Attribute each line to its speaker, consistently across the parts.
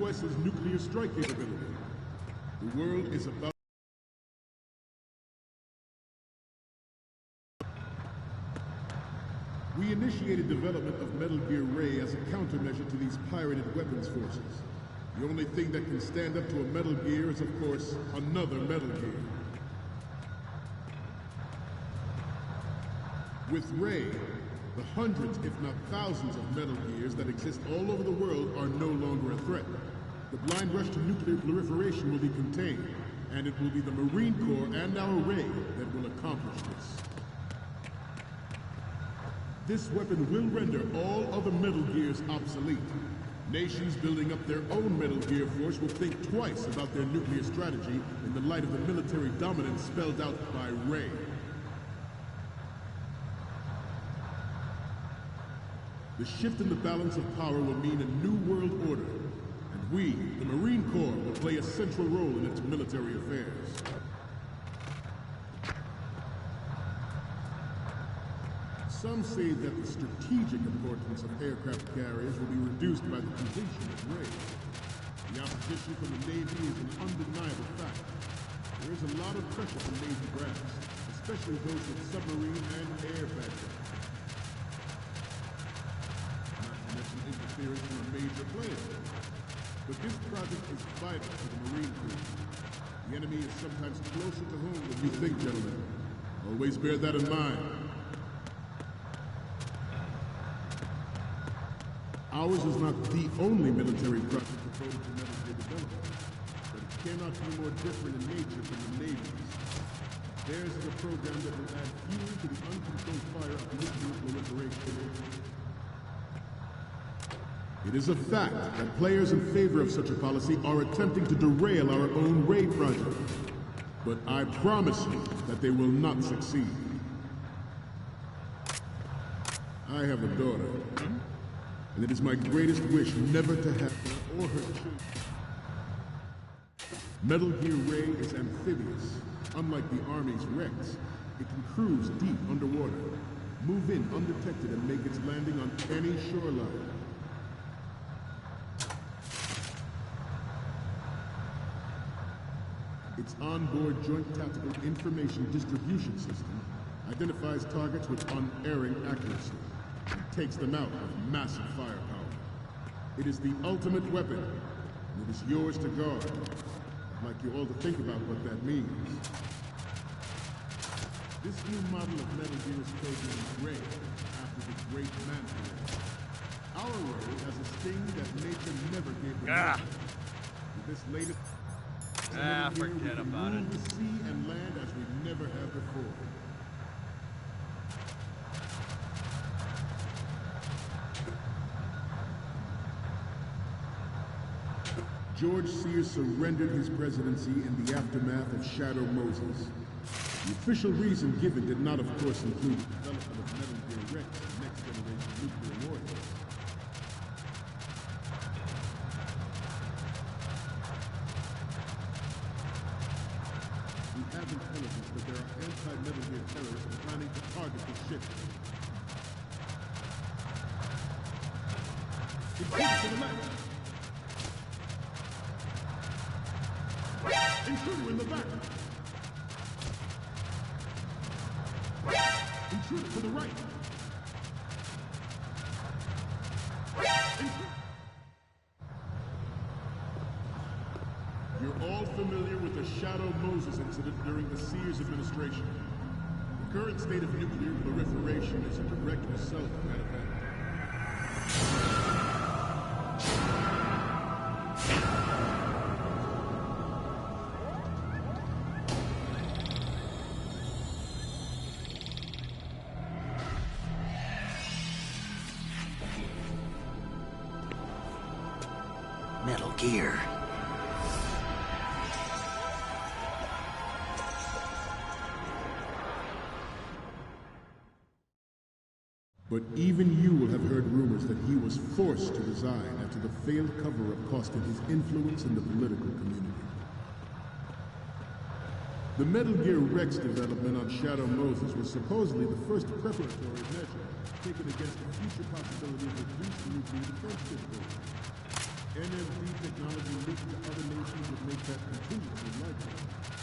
Speaker 1: US's nuclear strike capability. The world is about... We initiated development of Metal Gear Ray as a countermeasure to these pirated weapons forces. The only thing that can stand up to a Metal Gear is, of course, another Metal Gear. With Ray, the hundreds, if not thousands, of Metal Gears that exist all over the world are no longer a threat. The blind rush to nuclear proliferation will be contained, and it will be the Marine Corps and our Ray that will accomplish this. This weapon will render all other Metal Gears obsolete. Nations building up their own Metal Gear force will think twice about their nuclear strategy in the light of the military dominance spelled out by Ray. The shift in the balance of power will mean a new world order, and we, the Marine Corps, will play a central role in its military affairs. Some say that the strategic importance of aircraft carriers will be reduced by the completion of Ray. The opposition from the Navy is an undeniable fact. There is a lot of pressure from Navy brass, especially those with submarine and air backgrounds. Interference from a major player. But this project is vital to the Marine Corps. The enemy is sometimes closer to home than you think, gentlemen. Always bear that in mind. Ours is not the only military project devoted to Metal Gear development, but it cannot be more different in nature from the Navy's. Theirs is a program that will add fuel to the uncontrolled fire of nuclear proliferation. It is a fact that players in favor of such a policy are attempting to derail our own Ray project. But I promise you that they will not succeed. I have a daughter, and it is my greatest wish never to have her or her children. Metal Gear Ray is amphibious. Unlike the Army's Rex, it can cruise deep underwater, move in undetected, and make its landing on any shoreline. Its onboard Joint Tactical Information Distribution System identifies targets with unerring accuracy and takes them out with massive firepower. It is the ultimate weapon, and it is yours to guard. I'd like you all to think about what that means. This new model of Metal Gear is codenamed Ray, after the great man. Our Ray has a sting that nature never gave them. With this latest...
Speaker 2: forget about it.
Speaker 1: The sea and land as we never have before. George Sears surrendered his presidency in the aftermath of Shadow Moses. The official reason given did not, of course, include the development of Metal Gear Rex and next-generation nuclear warfare. We have intelligence that there are anti-Metal Gear terrorists planning to target the ship. Intruder to the left! Intruder in the back! Intruder to the right! You're all familiar with the Shadow Moses incident during the Sears administration. The current state of nuclear proliferation is a direct result of that event.
Speaker 3: Metal Gear.
Speaker 1: But even you will have heard rumors that he was forced to resign after the failed cover-up costed his influence in the political community. The Metal Gear Rex development on Shadow Moses was supposedly the first preparatory measure taken against the future possibility of reduced nuclear defense capability. NMD technology leaked to other nations would make that contingency likely.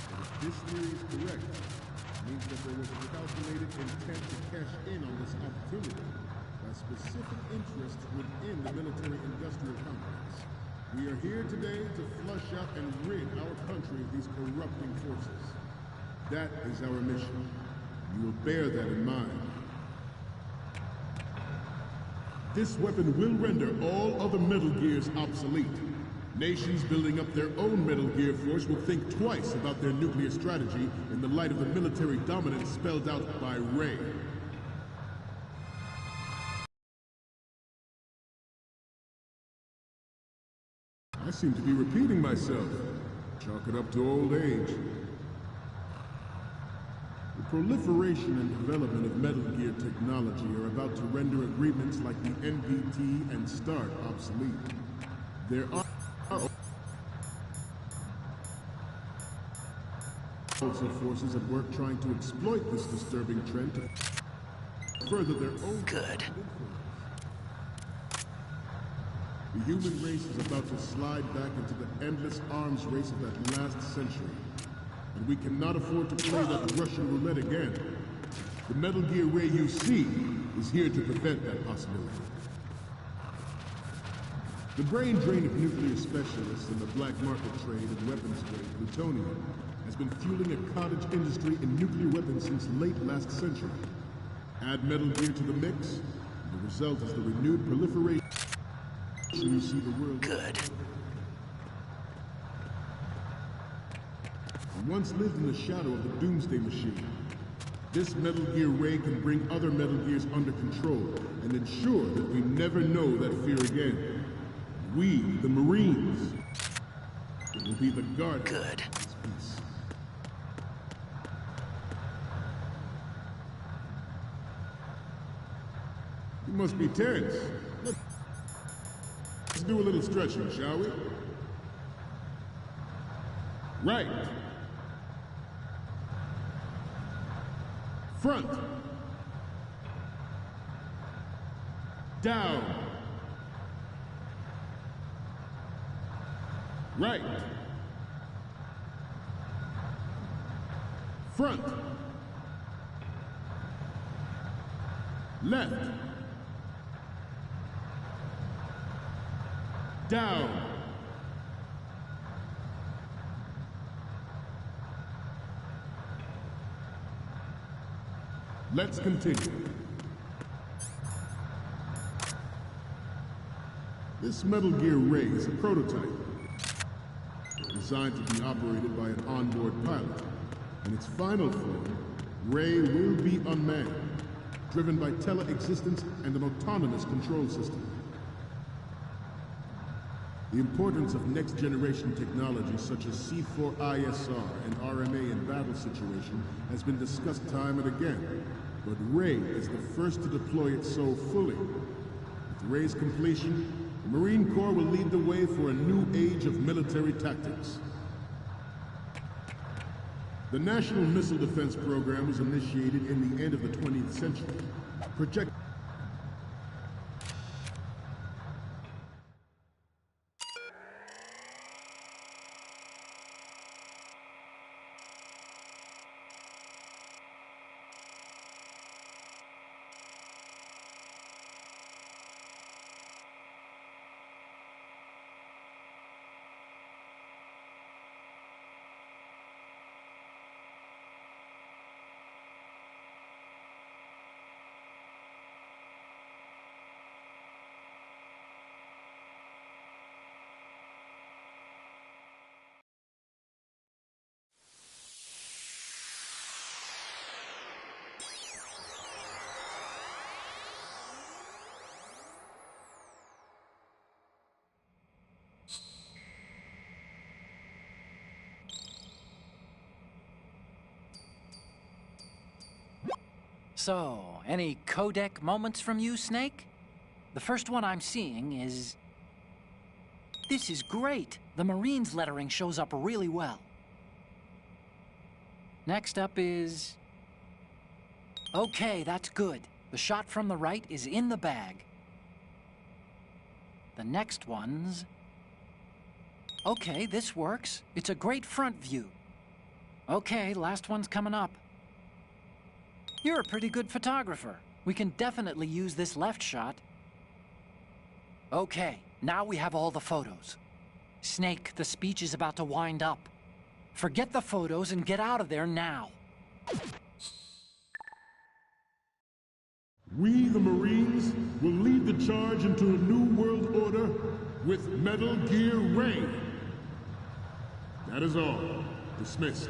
Speaker 1: But if this theory is correct, it means that there was a calculated intent to cash in on this opportunity by specific interests within the military-industrial complex. We are here today to flush out and rid our country of these corrupting forces. That is our mission. You will bear that in mind. This weapon will render all other Metal Gears obsolete. Nations building up their own Metal Gear force will think twice about their nuclear strategy in the light of the military dominance spelled out by Ray. I seem to be repeating myself. Chalk it up to old age. The proliferation and development of Metal Gear technology are about to render agreements like the NPT and START obsolete. There are also forces at work trying to exploit this disturbing trend to further their own
Speaker 3: Good.
Speaker 1: The human race is about to slide back into the endless arms race of that last century. And we cannot afford to play that Russian roulette again. The Metal Gear Ray you see is here to prevent that possibility. The brain drain of nuclear specialists in the black market trade in weapons grade plutonium has been fueling a cottage industry in nuclear weapons since late last century. Add Metal Gear to the mix, and the result is the renewed proliferation you see the world.
Speaker 3: Good.
Speaker 1: Once lived in the shadow of the Doomsday Machine. This Metal Gear Ray can bring other Metal Gears under control and ensure that we never know that fear again. We, the Marines, will be the guardians
Speaker 3: Good.
Speaker 1: of this peace. You must be tense. Let's do a little stretching, shall we? Right. Front. Down. Right. Front. Left. Down. Let's continue. This Metal Gear Ray is a prototype, designed to be operated by an onboard pilot. In its final form, Ray will be unmanned, driven by tele-existence and an autonomous control system. The importance of next-generation technology such as C4ISR and RMA in battle situation has been discussed time and again, but Ray is the first to deploy it so fully. With Ray's completion, the Marine Corps will lead the way for a new age of military tactics. The National Missile Defense Program was initiated in the end of the 20th century, projecting
Speaker 4: So, any codec moments from you, Snake? The first one I'm seeing is... This is great! The Marines lettering shows up really well. Next up is... Okay, that's good. The shot from the right is in the bag. The next one's... Okay, this works. It's a great front view. Okay, last one's coming up. You're a pretty good photographer. We can definitely use this left shot. Okay, now we have all the photos. Snake, the speech is about to wind up. Forget the photos and get out of there now.
Speaker 1: We, the Marines, will lead the charge into a new world order with Metal Gear Ray. That is all. Dismissed.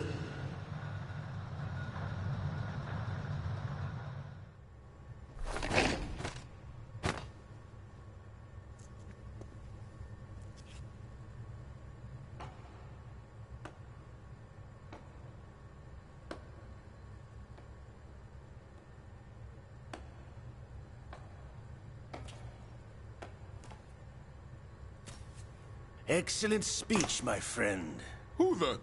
Speaker 3: Excellent speech, my friend.
Speaker 1: Who the...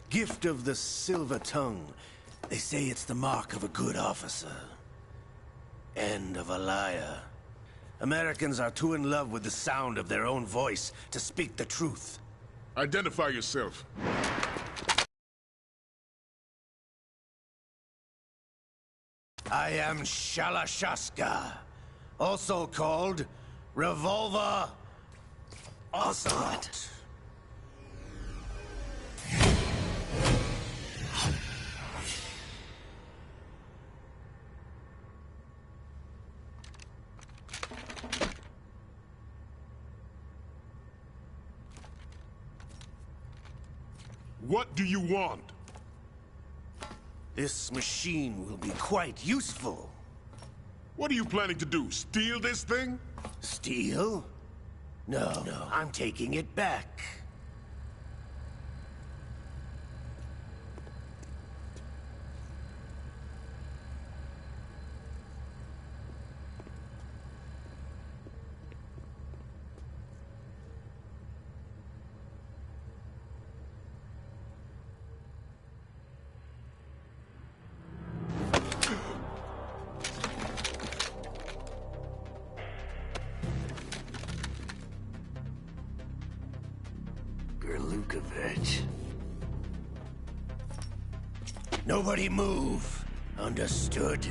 Speaker 3: Gift of the silver tongue. They say it's the mark of a good officer. And of a liar. Americans are too in love with the sound of their own voice to speak the truth.
Speaker 1: Identify yourself.
Speaker 3: I am Shalashaska, also called Revolver Ocelot.
Speaker 1: What do you want?
Speaker 3: This machine will be quite useful.
Speaker 1: What are you planning to do? Steal this thing?
Speaker 3: Steal? No, I'm taking it back. Nobody move. Understood?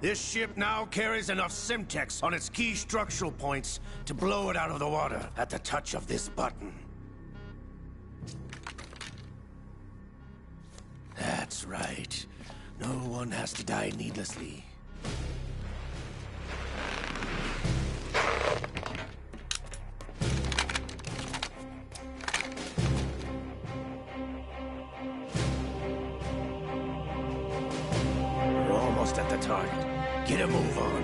Speaker 3: This ship now carries enough Simtex on its key structural points to blow it out of the water at the touch of this button. That's right. No one has to die needlessly. We're almost at the target. Get a move on.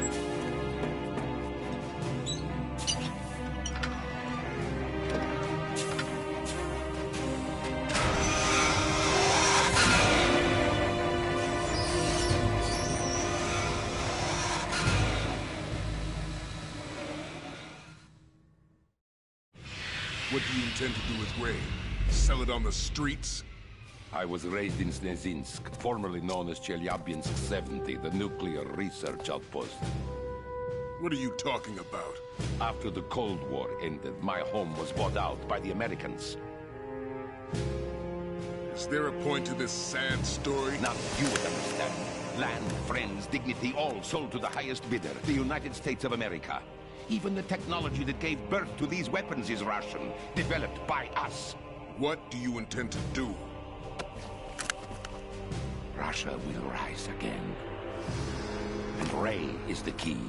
Speaker 1: What do you intend to do with Ray? Sell it on the streets?
Speaker 5: I was raised in Snezinsk, formerly known as Chelyabinsk 70, the nuclear research outpost.
Speaker 1: What are you talking about?
Speaker 5: After the Cold War ended, my home was bought out by the Americans.
Speaker 1: Is there a point to this sad story?
Speaker 5: Now you would understand. Land, friends, dignity, all sold to the highest bidder, the United States of America. Even the technology that gave birth to these weapons is Russian, developed by us.
Speaker 1: What do you intend to do?
Speaker 5: Russia will rise again. And Ray is the key.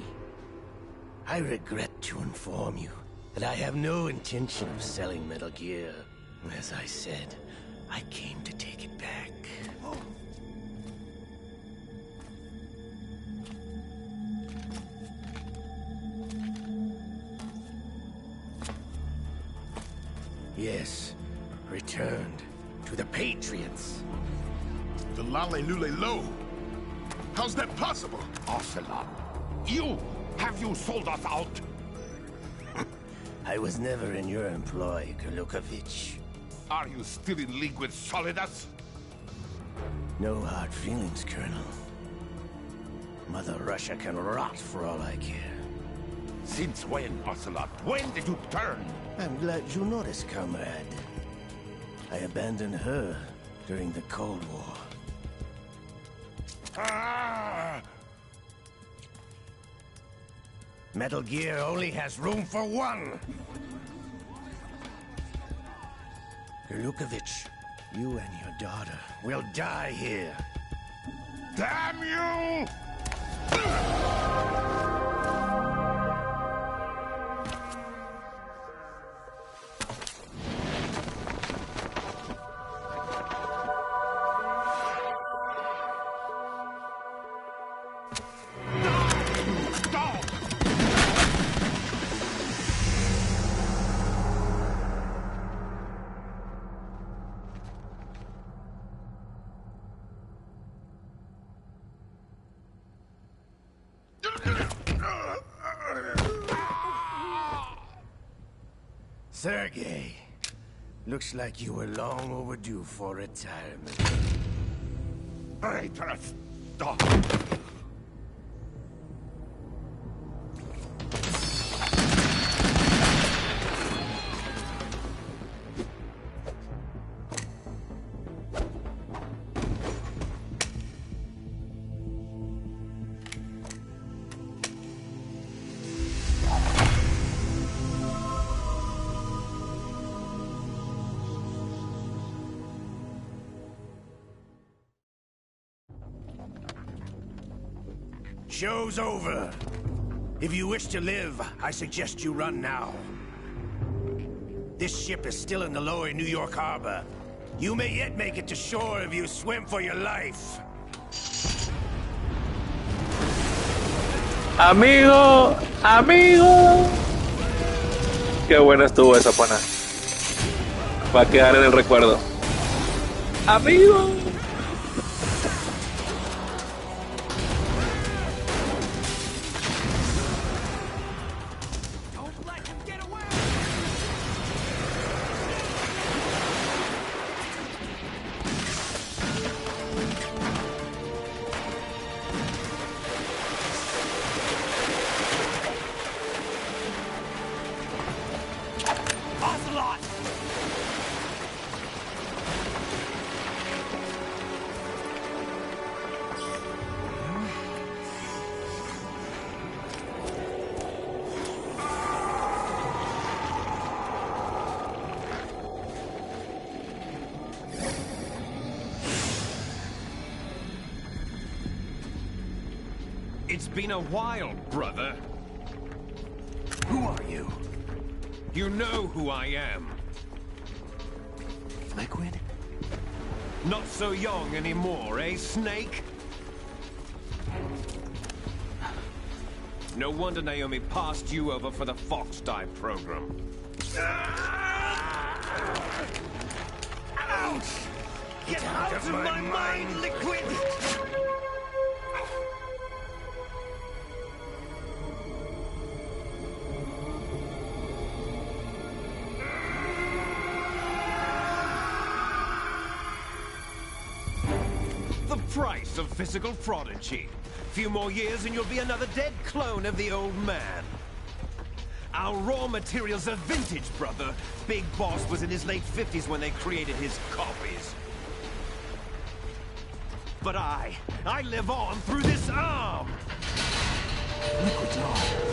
Speaker 3: I regret to inform you that I have no intention of selling Metal Gear. As I said, I came to take it back. Yes, returned to the Patriots.
Speaker 1: The Lale Lule Lo.
Speaker 3: How's that possible?
Speaker 5: Ocelot, have you sold us out?
Speaker 3: I was never in your employ, Karluzs.
Speaker 5: Are you still in league with Solidus?
Speaker 3: No hard feelings, Colonel. Mother Russia can rot for all I care.
Speaker 5: Since when, Ocelot? When did you turn?
Speaker 3: I'm glad you noticed, comrade. I abandoned her during the Cold War.
Speaker 5: Ah!
Speaker 3: Metal Gear only has room for one! Karluzs, you and your daughter will die here.
Speaker 5: Damn you!
Speaker 3: Sergei, looks like you were long overdue for retirement.
Speaker 5: Traitorous dog!
Speaker 3: Show's over. If you wish to live, I suggest you run now. This ship is still in the lower New York harbor. You may yet make it to shore if you swim for your life.
Speaker 6: Amigo, amigo. Qué buena estuvo esa pana. Va a quedar en el recuerdo. Amigo.
Speaker 2: It's been a while, brother.
Speaker 3: Who are you?
Speaker 2: You know who I am.
Speaker 3: Liquid?
Speaker 2: Not so young anymore, eh, Snake? No wonder Naomi passed you over for the Fox Dive program.
Speaker 3: Ouch!
Speaker 2: Get out of my mind, Liquid! The price of physical prodigy. Few more years and you'll be another dead clone of the old man. Our raw materials are vintage, brother. Big Boss was in his late 50s when they created his copies. But I live on through this arm!
Speaker 3: Liquid's on.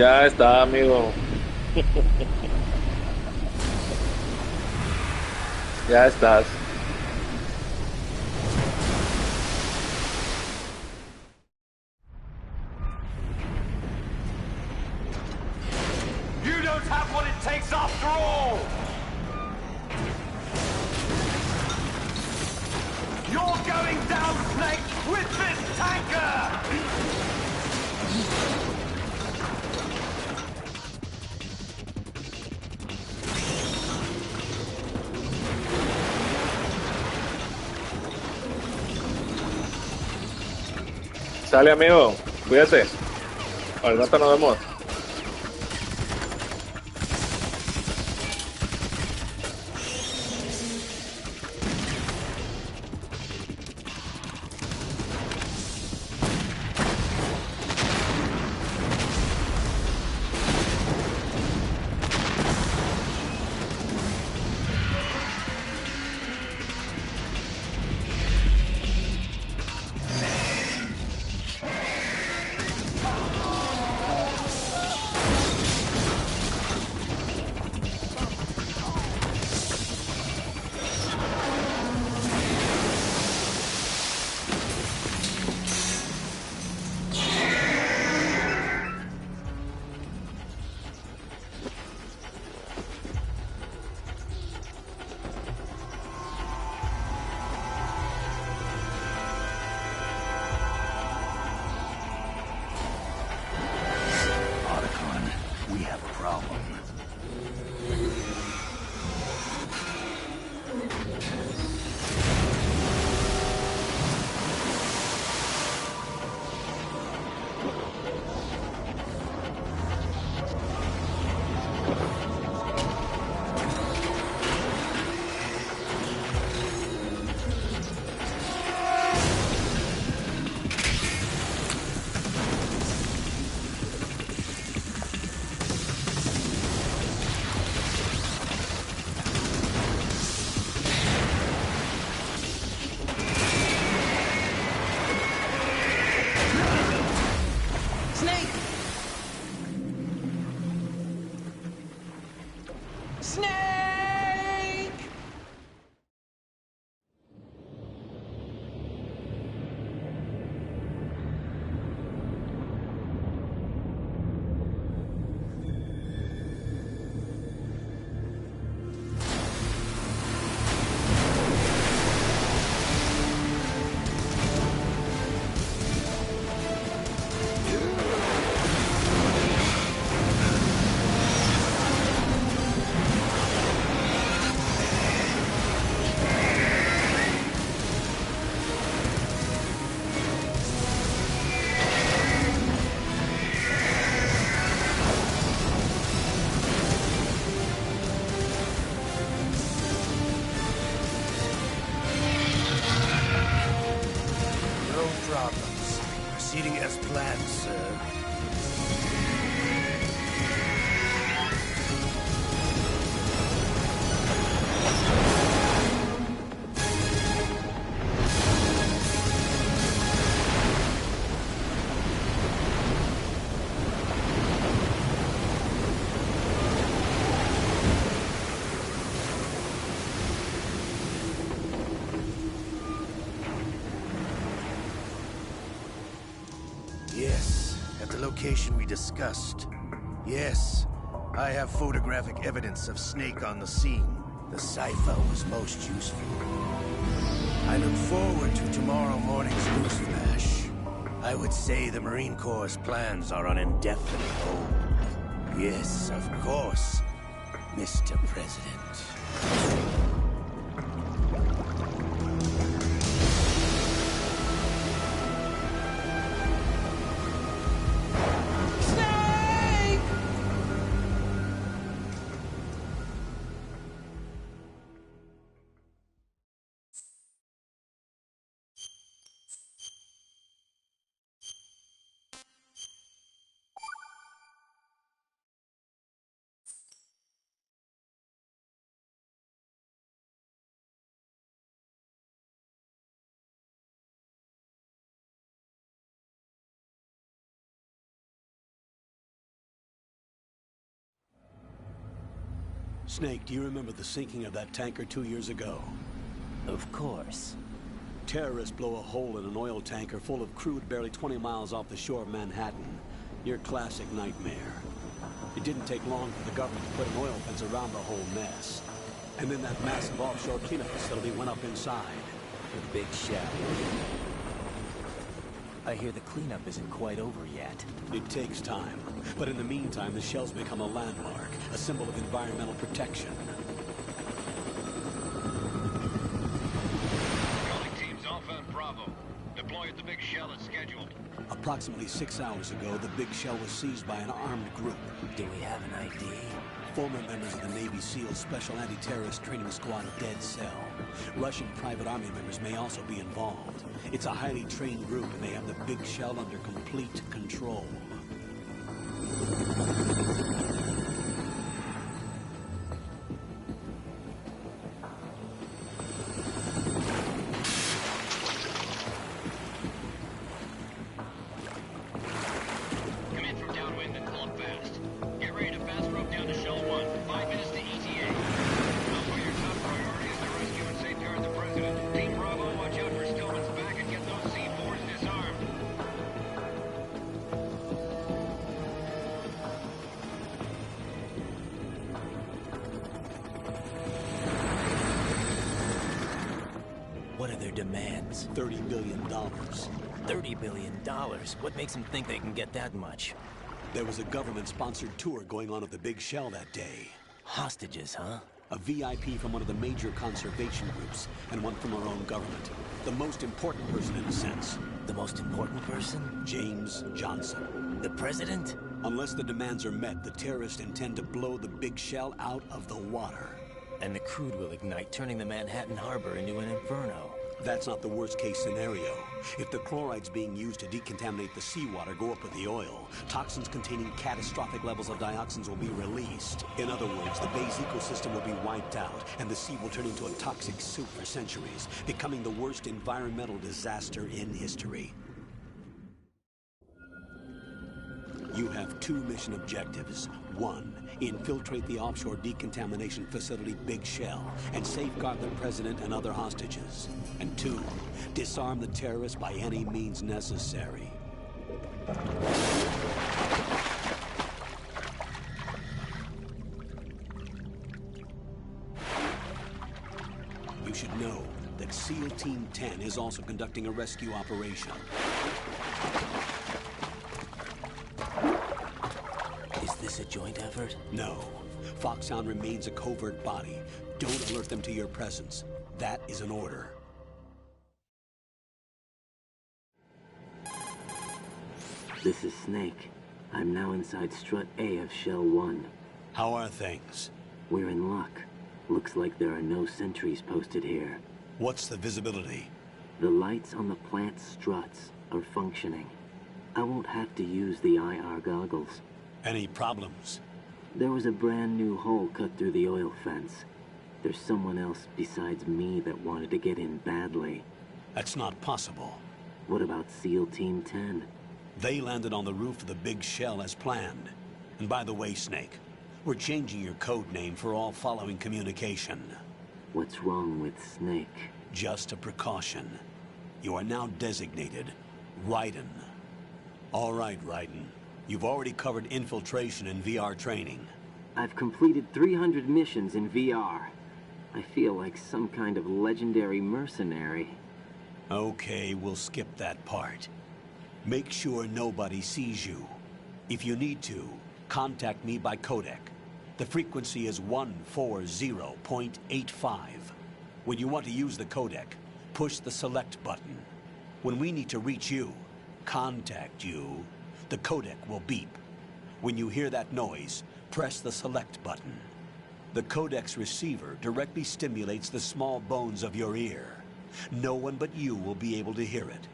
Speaker 6: Ya está, amigo. Ya estás.
Speaker 2: You don't have what it takes after all! You're going down, Snake, with this tanker!
Speaker 6: Sale, amigo. Cuídate. Al rato nos vemos.
Speaker 3: Proceeding as planned, sir. Yes, at the location we discussed. Yes, I have photographic evidence of Snake on the scene. The cipher was most useful. I look forward to tomorrow morning's news flash. I would say the Marine Corps' plans are on indefinite hold. Yes, of course, Mr. President.
Speaker 7: Snake, do you remember the sinking of that tanker 2 years ago?
Speaker 8: Of course.
Speaker 7: Terrorists blow a hole in an oil tanker full of crude barely 20 miles off the shore of Manhattan. Your classic nightmare. It didn't take long for the government to put an oil fence around the whole mess. And then that massive offshore cleanup facility went up inside.
Speaker 8: The big shell. I hear the cleanup isn't quite over yet.
Speaker 7: It takes time. But in the meantime, the shell's become a landmark, a symbol of environmental protection.
Speaker 9: Calling teams Alpha and Bravo. Deploy at the big shell as scheduled.
Speaker 7: Approximately 6 hours ago, the big shell was seized by an armed group.
Speaker 8: Do we have an ID?
Speaker 7: Former members of the Navy SEAL Special Anti-Terrorist Training Squad Dead Cell. Russian private army members may also be involved. It's a highly trained group, and they have the big shell under complete control.
Speaker 9: Come in from downwind and pull up fast. Get ready to fast rope down to Shell 1. 5 minutes to ETA. Now for your top priority is to rescue and safeguard the President. Team Bravo, watch out for Stillman's back and get those C4s disarmed.
Speaker 8: What are their demands?
Speaker 7: $30 billion.
Speaker 8: $30 billion? What makes them think they can get that much?
Speaker 7: There was a government-sponsored tour going on at the big shell that day.
Speaker 8: Hostages, huh?
Speaker 7: A VIP from one of the major conservation groups, and one from our own government. The most important person in a sense.
Speaker 8: The most important person?
Speaker 7: James Johnson.
Speaker 8: The president?
Speaker 7: Unless the demands are met, the terrorists intend to blow the big shell out of the water.
Speaker 8: And the crude will ignite, turning the Manhattan Harbor into an inferno.
Speaker 7: That's not the worst-case scenario. If the chlorides being used to decontaminate the seawater go up with the oil, toxins containing catastrophic levels of dioxins will be released. In other words, the bay's ecosystem will be wiped out, and the sea will turn into a toxic soup for centuries, becoming the worst environmental disaster in history. You have 2 mission objectives. 1, infiltrate the offshore decontamination facility Big Shell and safeguard the president and other hostages. And 2, disarm the terrorists by any means necessary. You should know that SEAL Team 10 is also conducting a rescue operation.
Speaker 8: Is this a joint effort?
Speaker 7: No. Foxhound remains a covert body. Don't alert them to your presence. That is an order.
Speaker 10: This is Snake. I'm now inside Strut A of Shell 1.
Speaker 7: How are things?
Speaker 10: We're in luck. Looks like there are no sentries posted here.
Speaker 7: What's the visibility?
Speaker 10: The lights on the plant's struts are functioning. I won't have to use the IR goggles.
Speaker 7: Any problems?
Speaker 10: There was a brand new hole cut through the oil fence. There's someone else besides me that wanted to get in badly.
Speaker 7: That's not possible.
Speaker 10: What about SEAL Team 10?
Speaker 7: They landed on the roof of the Big Shell as planned. And by the way, Snake, we're changing your code name for all following communication.
Speaker 10: What's wrong with Snake?
Speaker 7: Just a precaution. You are now designated Raiden. All right, Raiden. You've already covered infiltration and VR training.
Speaker 10: I've completed 300 missions in VR. I feel like some kind of legendary mercenary.
Speaker 7: Okay, we'll skip that part. Make sure nobody sees you. If you need to, contact me by codec. The frequency is 140.85. When you want to use the codec, push the select button. When we need to reach you, contact you, the codec will beep. When you hear that noise, press the select button. The codec's receiver directly stimulates the small bones of your ear. No one but you will be able to hear it.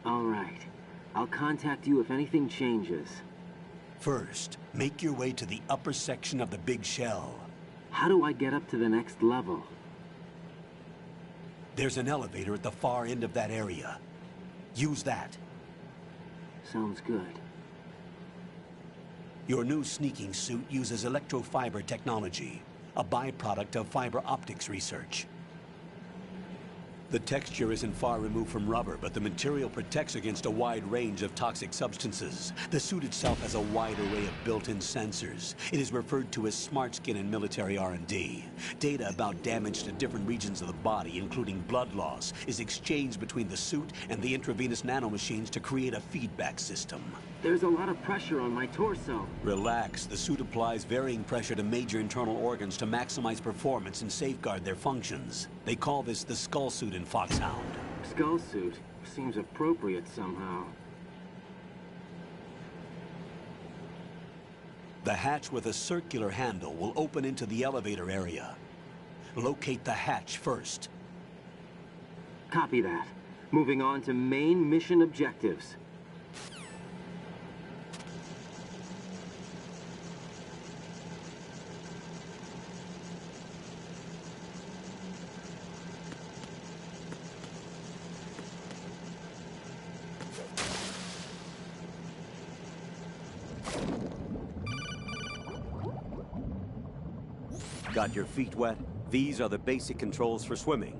Speaker 10: All right. I'll contact you if anything changes.
Speaker 7: First, make your way to the upper section of the Big Shell.
Speaker 10: How do I get up to the next level?
Speaker 7: There's an elevator at the far end of that area. Use that.
Speaker 10: Sounds good.
Speaker 7: Your new sneaking suit uses electrofiber technology. a byproduct of fiber optics research. The texture isn't far removed from rubber, but the material protects against a wide range of toxic substances. The suit itself has a wide array of built-in sensors. It is referred to as smart skin in military R&D. Data about damage to different regions of the body, including blood loss, is exchanged between the suit and the intravenous nanomachines to create a feedback system.
Speaker 10: There's a lot of pressure on my torso.
Speaker 7: Relax. The suit applies varying pressure to major internal organs to maximize performance and safeguard their functions. They call this the skull suit in Foxhound.
Speaker 10: Skull suit seems appropriate somehow.
Speaker 7: The hatch with a circular handle will open into the elevator area. Locate the hatch first.
Speaker 10: Copy that. Moving on to main mission objectives.
Speaker 11: Got your feet wet? These are the basic controls for swimming.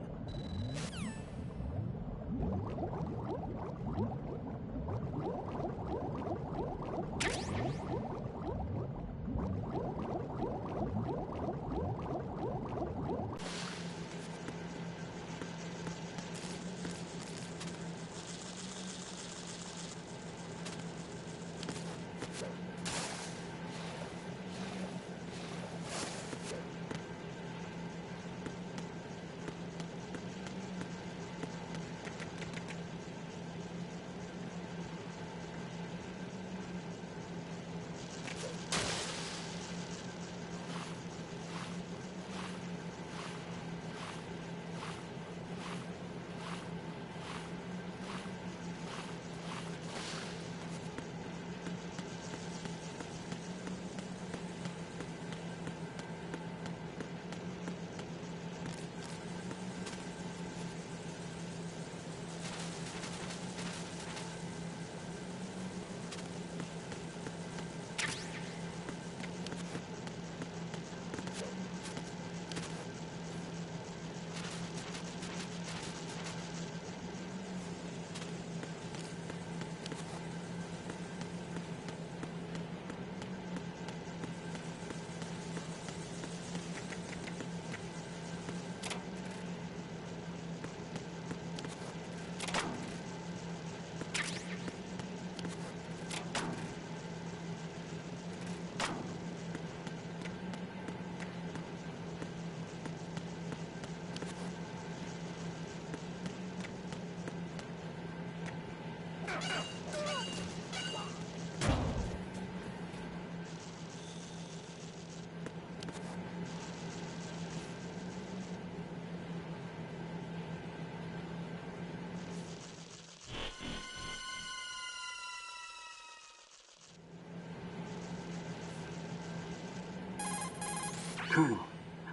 Speaker 10: Colonel,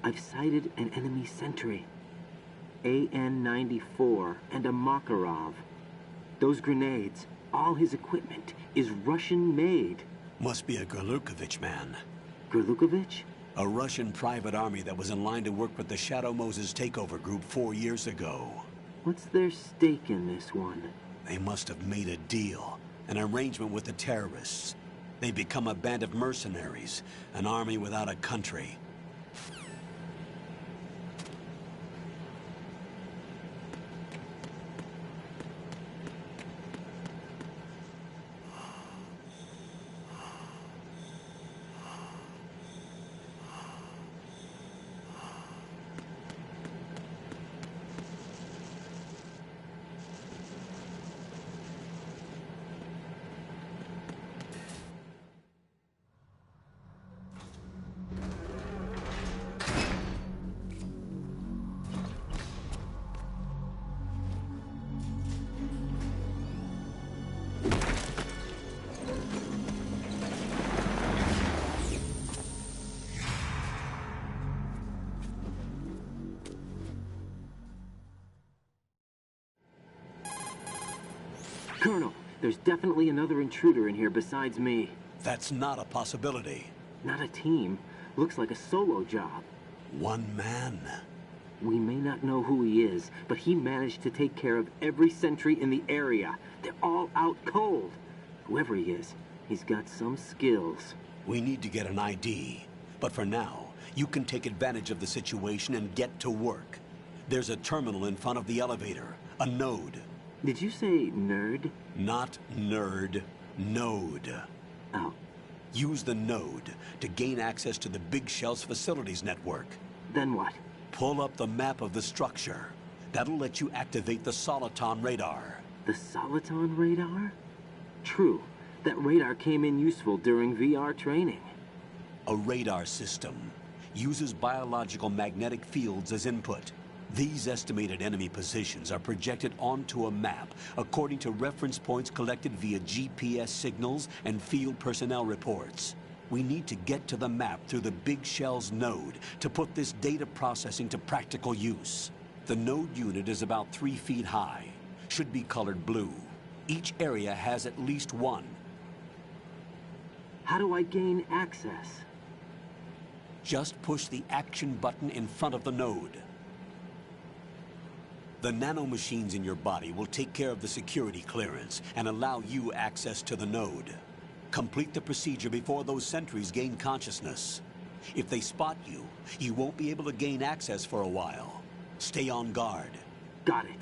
Speaker 10: I've sighted an enemy sentry. AN-94 and a Makarov. Those grenades, all his equipment, is Russian-made.
Speaker 7: Must be a Gorlukovich man.
Speaker 10: Gorlukovich?
Speaker 7: A Russian private army that was in line to work with the Shadow Moses takeover group 4 years ago.
Speaker 10: What's their stake in this one?
Speaker 7: They must have made a deal, an arrangement with the terrorists. They become a band of mercenaries, an army without a country.
Speaker 10: Colonel, there's definitely another intruder in here besides me.
Speaker 7: That's not a possibility.
Speaker 10: Not a team. Looks like a solo job.
Speaker 7: One man.
Speaker 10: We may not know who he is, but he managed to take care of every sentry in the area. They're all out cold. Whoever he is, he's got some skills.
Speaker 7: We need to get an ID. But for now, you can take advantage of the situation and get to work. There's a terminal in front of the elevator. A node.
Speaker 10: Did you say nerd?
Speaker 7: Not nerd. Node.
Speaker 10: Oh.
Speaker 7: Use the node to gain access to the Big Shell's facilities network.
Speaker 10: Then what?
Speaker 7: Pull up the map of the structure. That'll let you activate the Soliton radar.
Speaker 10: The Soliton radar? True. That radar came in useful during VR training.
Speaker 7: A radar system uses biological magnetic fields as input. These estimated enemy positions are projected onto a map according to reference points collected via GPS signals and field personnel reports. We need to get to the map through the Big Shell's node to put this data processing to practical use. The node unit is about 3 feet high, should be colored blue. Each area has at least one.
Speaker 10: How do I gain access?
Speaker 7: Just push the action button in front of the node. The nanomachines in your body will take care of the security clearance and allow you access to the node. Complete the procedure before those sentries gain consciousness. If they spot you, you won't be able to gain access for a while. Stay on guard.
Speaker 10: Got it.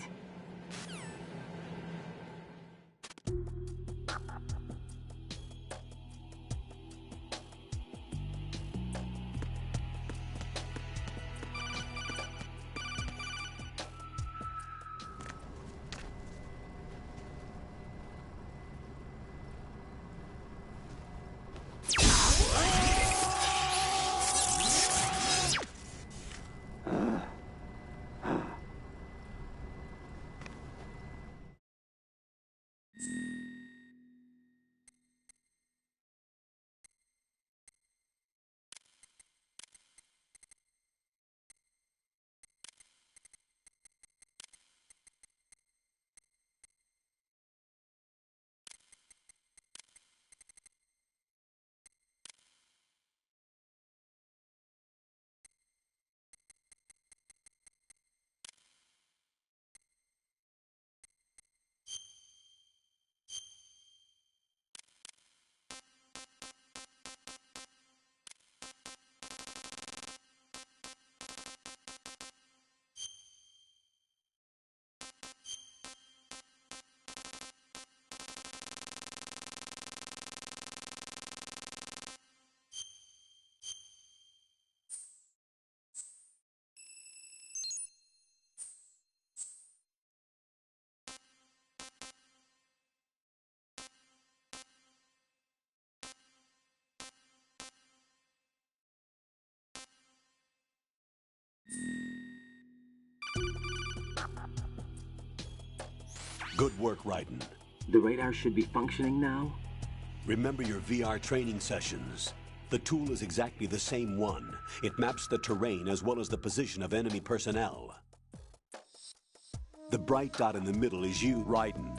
Speaker 7: Good work, Raiden.
Speaker 10: The radar should be functioning now?
Speaker 7: Remember your VR training sessions. The tool is exactly the same one. It maps the terrain as well as the position of enemy personnel. The bright dot in the middle is you, Raiden.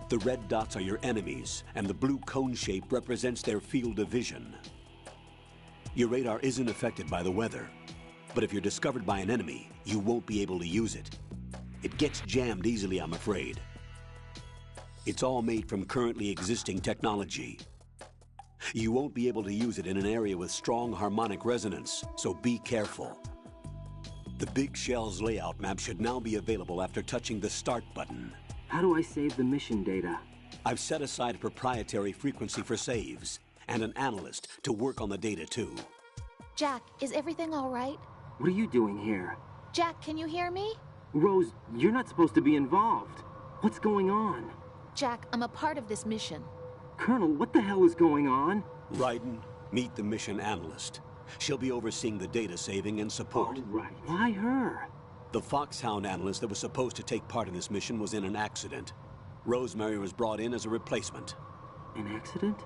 Speaker 7: The red dots are your enemies, and the blue cone shape represents their field of vision. Your radar isn't affected by the weather, but if you're discovered by an enemy, you won't be able to use it. It gets jammed easily, I'm afraid. It's all made from currently existing technology. You won't be able to use it in an area with strong harmonic resonance, so be careful. The Big Shell's layout map should now be available after touching the Start button.
Speaker 10: How do I save the mission data?
Speaker 7: I've set aside a proprietary frequency for saves, and an analyst to work on the data too.
Speaker 12: Jack, is everything all right?
Speaker 10: What are you doing here?
Speaker 12: Jack, can you hear me?
Speaker 10: Rose, you're not supposed to be involved. What's going on?
Speaker 12: Jack, I'm a part of this mission.
Speaker 10: Colonel, what the hell is going on?
Speaker 7: Raiden, meet the mission analyst. She'll be overseeing the data saving and support.
Speaker 10: All right. Why her?
Speaker 7: The Foxhound analyst that was supposed to take part in this mission was in an accident. Rosemary was brought in as a replacement.
Speaker 10: An accident?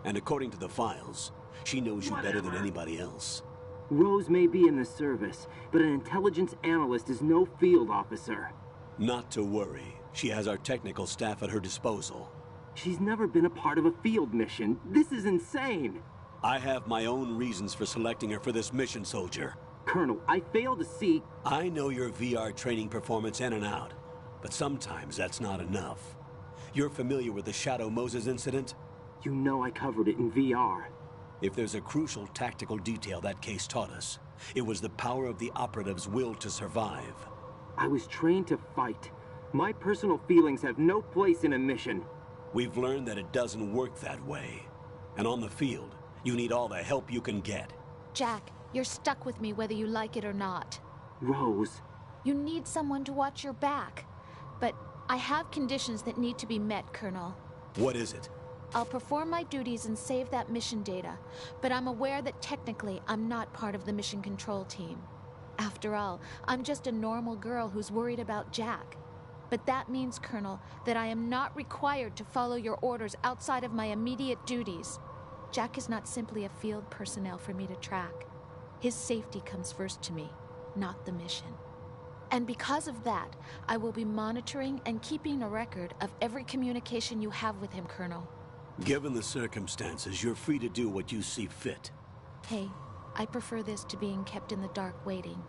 Speaker 7: And according to the files, she knows you better than anybody else.
Speaker 10: Rose may be in the service, but an intelligence analyst is no field officer.
Speaker 7: Not to worry. She has our technical staff at her disposal.
Speaker 10: She's never been a part of a field mission. This is insane.
Speaker 7: I have my own reasons for selecting her for this mission, soldier.
Speaker 10: Colonel, I fail to see...
Speaker 7: I know your VR training performance in and out, but sometimes that's not enough. You're familiar with the Shadow Moses incident?
Speaker 10: You know I covered it in VR.
Speaker 7: If there's a crucial tactical detail that case taught us, it was the power of the operative's will to survive.
Speaker 10: I was trained to fight. My personal feelings have no place in a mission.
Speaker 7: We've learned that it doesn't work that way. And on the field, you need all the help you can get.
Speaker 12: Jack, you're stuck with me whether you like it or not.
Speaker 10: Rose.
Speaker 12: You need someone to watch your back. But I have conditions that need to be met, Colonel.
Speaker 7: What is it?
Speaker 12: I'll perform my duties and save that mission data, but I'm aware that technically I'm not part of the mission control team. After all, I'm just a normal girl who's worried about Jack. But that means, Colonel, that I am not required to follow your orders outside of my immediate duties. Jack is not simply a field personnel for me to track. His safety comes first to me, not the mission. And because of that, I will be monitoring and keeping a record of every communication you have with him, Colonel.
Speaker 7: Given the circumstances, you're free to do what you see fit.
Speaker 12: Hey, I prefer this to being kept in the dark waiting.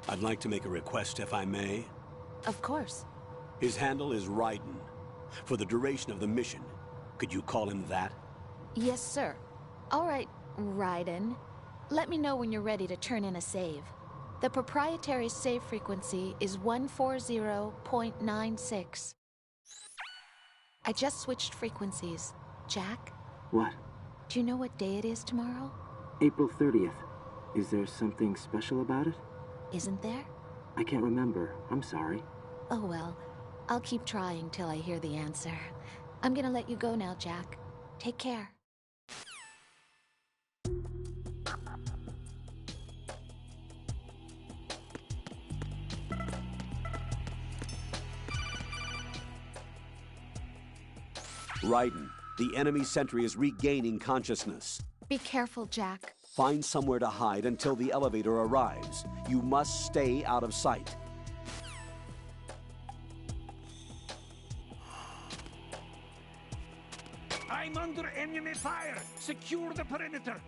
Speaker 7: I'd like to make a request, if I may.
Speaker 12: Of course.
Speaker 7: His handle is Raiden. For the duration of the mission, could you call him that?
Speaker 12: Yes, sir. All right, Raiden. Let me know when you're ready to turn in a save. The proprietary save frequency is 140.96. I just switched frequencies. Jack?
Speaker 10: What?
Speaker 12: Do you know what day it is tomorrow?
Speaker 10: April 30th. Is there something special about it?
Speaker 12: Isn't there?
Speaker 10: I can't remember. I'm sorry.
Speaker 12: Oh well. I'll keep trying till I hear the answer. I'm gonna let you go now, Jack. Take care.
Speaker 7: Raiden, the enemy sentry is regaining consciousness.
Speaker 12: Be careful, Jack.
Speaker 7: Find somewhere to hide until the elevator arrives. You must stay out of sight.
Speaker 13: I'm under enemy fire! Secure the perimeter!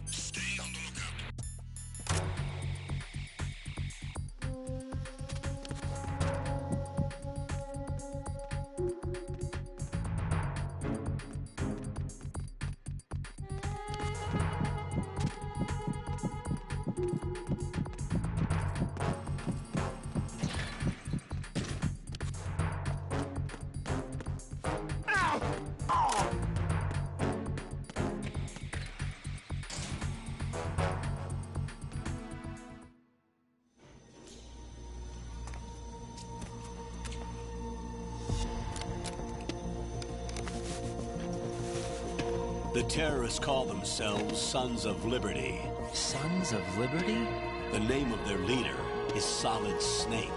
Speaker 1: Stay on the lookout.
Speaker 7: The terrorists call themselves Sons of Liberty.
Speaker 8: Sons of Liberty?
Speaker 7: The name of their leader is Solid Snake.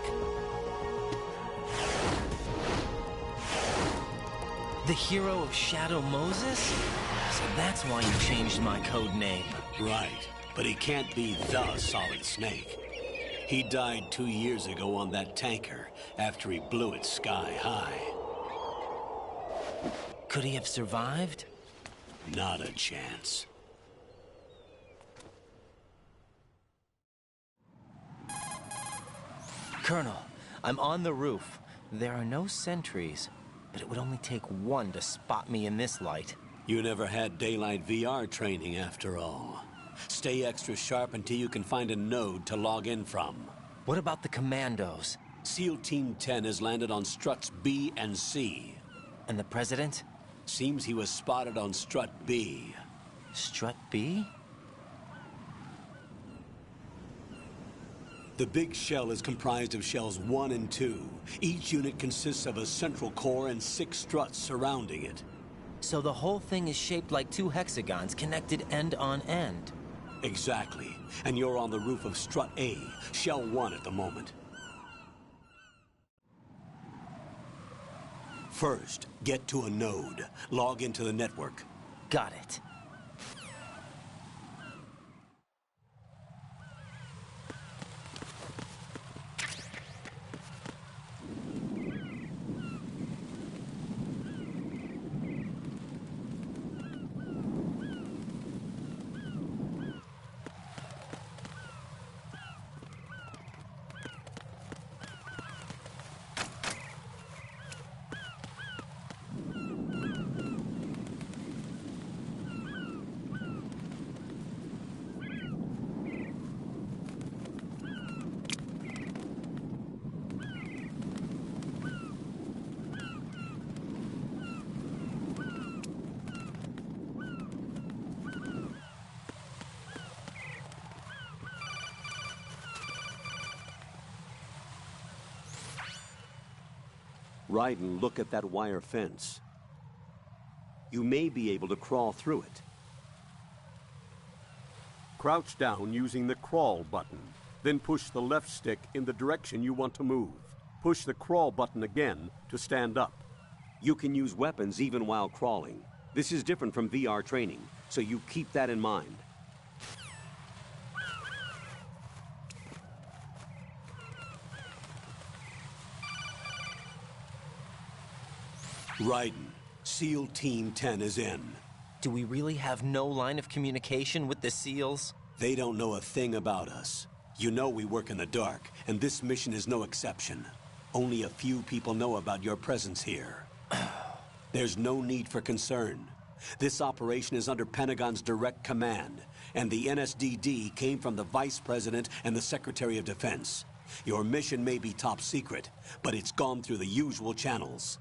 Speaker 8: The hero of Shadow Moses? So that's why you changed my code name.
Speaker 7: Right, but he can't be the Solid Snake. He died 2 years ago on that tanker after he blew it sky high.
Speaker 8: Could he have survived?
Speaker 7: Not a chance.
Speaker 8: Colonel, I'm on the roof. There are no sentries, but it would only take one to spot me in this light.
Speaker 7: You never had daylight VR training after all. Stay extra sharp until you can find a node to log in from.
Speaker 8: What about the commandos?
Speaker 7: SEAL Team 10 has landed on struts B and C.
Speaker 8: And the President?
Speaker 7: Seems he was spotted on strut B.
Speaker 8: Strut B?
Speaker 7: The big shell is comprised of shells 1 and 2. Each unit consists of a central core and 6 struts surrounding it.
Speaker 8: So the whole thing is shaped like 2 hexagons connected end on end.
Speaker 7: Exactly. And you're on the roof of strut A, shell 1 at the moment. First, get to a node. Log into the network.
Speaker 8: Got it.
Speaker 11: Raiden, look at that wire fence. You may be able to crawl through it.
Speaker 14: Crouch down using the crawl button. Then push the left stick in the direction you want to move. Push the crawl button again to stand up.
Speaker 11: You can use weapons even while crawling. This is different from VR training, so you keep that in mind.
Speaker 7: Raiden, SEAL Team 10 is in.
Speaker 8: Do we really have no line of communication with the SEALs?
Speaker 7: They don't know a thing about us. You know we work in the dark, and this mission is no exception. Only a few people know about your presence here. There's no need for concern. This operation is under Pentagon's direct command, and the NSDD came from the Vice President and the Secretary of Defense. Your mission may be top secret, but it's gone through the usual channels.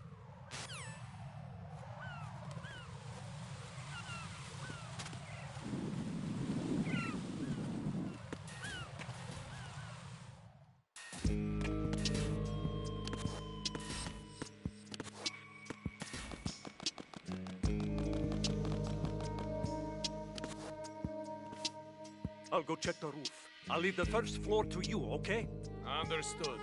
Speaker 13: I'll go check the roof. I'll leave the first floor to you, okay? Understood.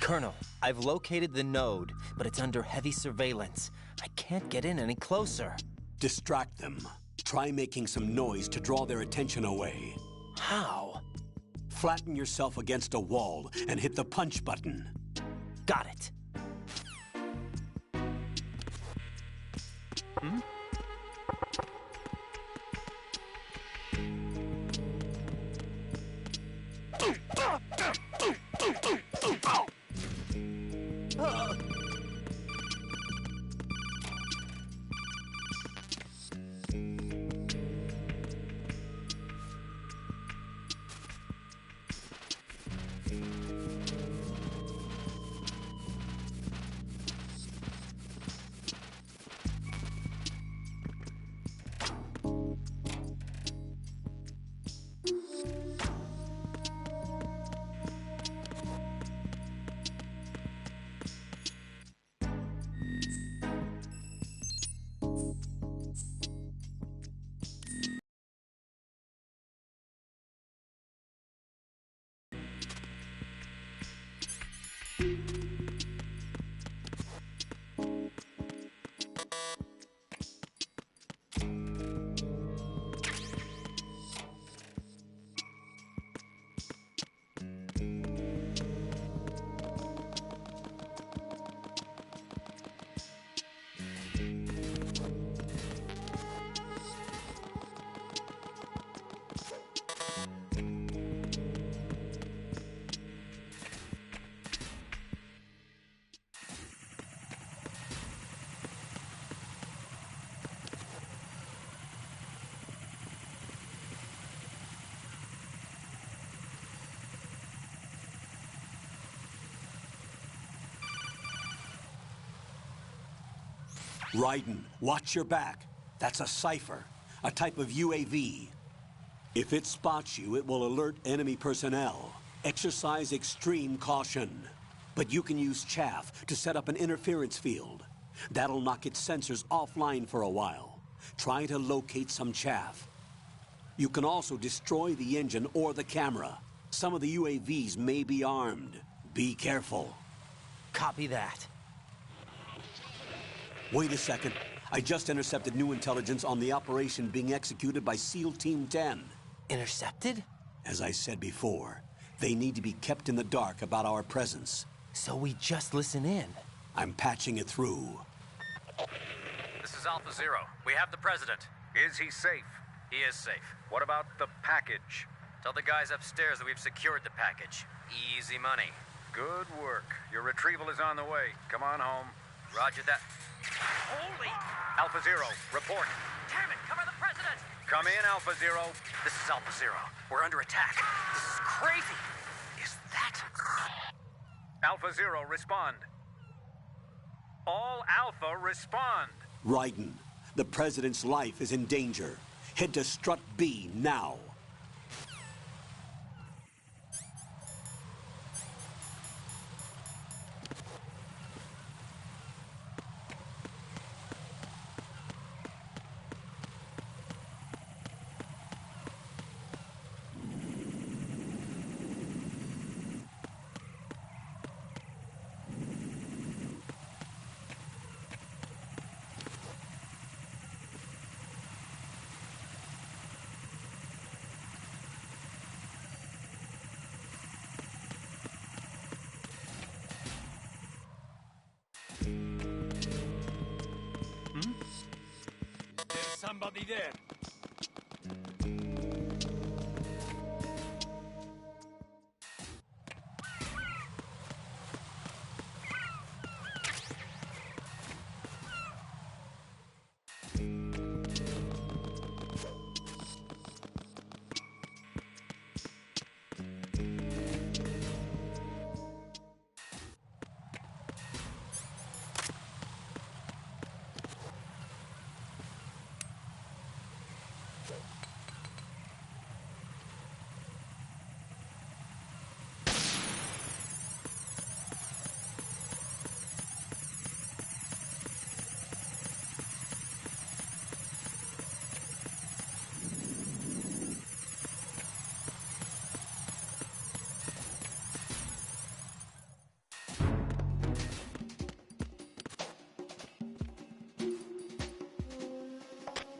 Speaker 8: Colonel, I've located the node, but it's under heavy surveillance. I can't get in any closer.
Speaker 7: Distract them. Try making some noise to draw their attention away.
Speaker 8: How?
Speaker 7: Flatten yourself against a wall and hit the punch button.
Speaker 8: Got it.
Speaker 7: Raiden, watch your back. That's a cipher, a type of UAV. If it spots you, it will alert enemy personnel. Exercise extreme caution. But you can use chaff to set up an interference field. That'll knock its sensors offline for a while. Try to locate some chaff. You can also destroy the engine or the camera. Some of the UAVs may be armed. Be careful.
Speaker 8: Copy that.
Speaker 7: Wait a second. I just intercepted new intelligence on the operation being executed by SEAL Team 10.
Speaker 8: Intercepted?
Speaker 7: As I said before, they need to be kept in the dark about our presence.
Speaker 8: So we just listen in.
Speaker 7: I'm patching it through.
Speaker 15: This is Alpha Zero. We have the president.
Speaker 16: Is he safe?
Speaker 15: He is safe.
Speaker 16: What about the package?
Speaker 15: Tell the guys upstairs that we've secured the package. Easy money.
Speaker 16: Good work. Your retrieval is on the way. Come on home.
Speaker 15: Roger that. Holy!
Speaker 16: Alpha Zero, report.
Speaker 15: Damn it! Cover the president!
Speaker 16: Come in, Alpha Zero.
Speaker 15: This is Alpha Zero. We're under attack. This is crazy. Is that...
Speaker 16: Alpha Zero, respond.
Speaker 13: All Alpha, respond.
Speaker 7: Raiden, the President's life is in danger. Head to Strut B now.
Speaker 13: There's somebody there.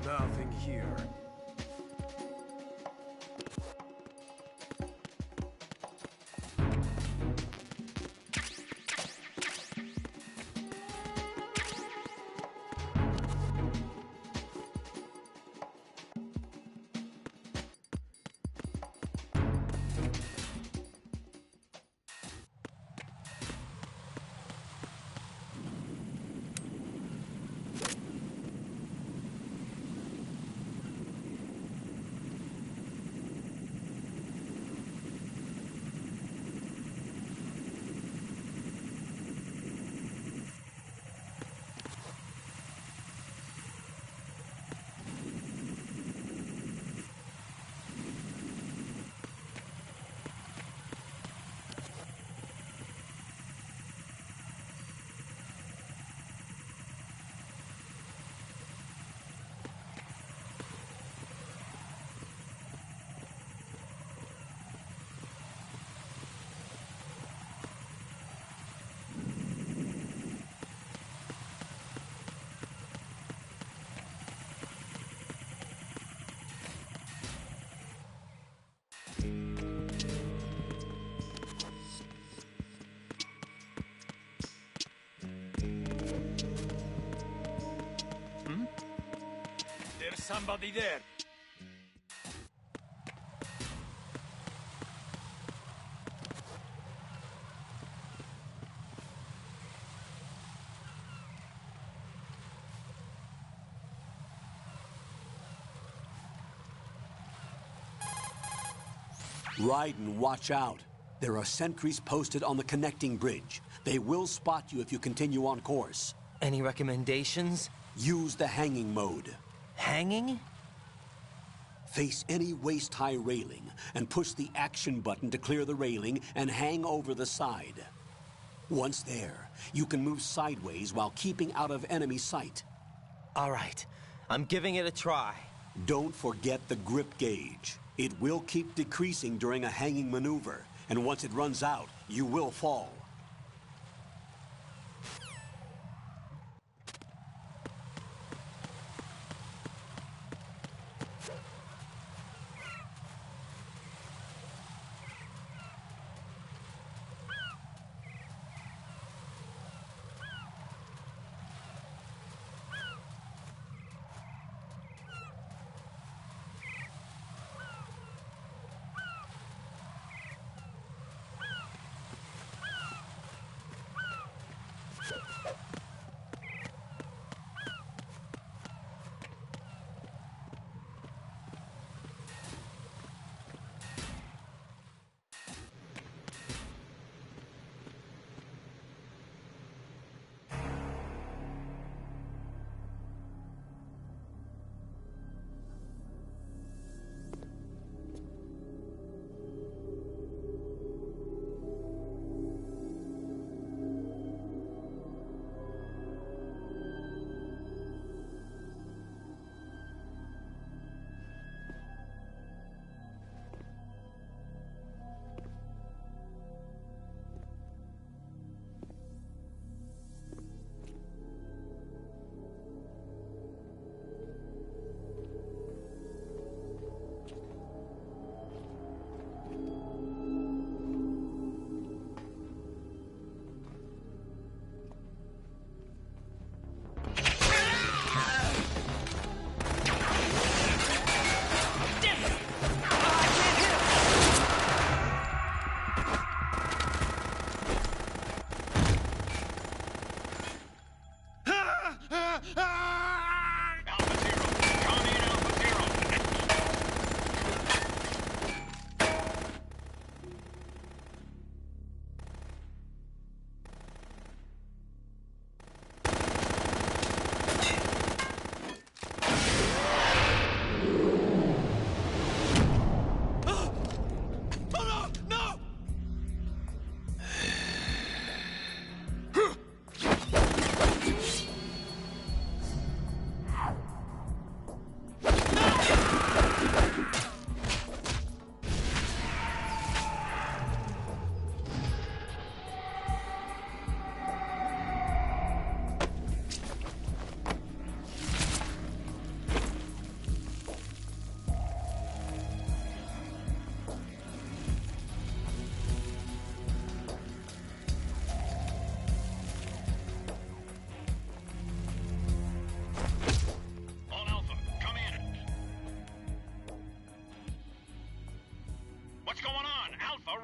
Speaker 3: Nothing here.
Speaker 13: There's somebody there.
Speaker 7: Raiden, watch out. There are sentries posted on the connecting bridge. They will spot you if you continue on course.
Speaker 8: Any recommendations?
Speaker 7: Use the hanging mode.
Speaker 8: Hanging?
Speaker 7: Face any waist-high railing and push the action button to clear the railing and hang over the side. Once there, you can move sideways while keeping out of enemy sight.
Speaker 8: All right, I'm giving it a try.
Speaker 7: Don't forget the grip gauge. It will keep decreasing during a hanging maneuver, and once it runs out, you will fall.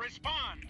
Speaker 9: Respond!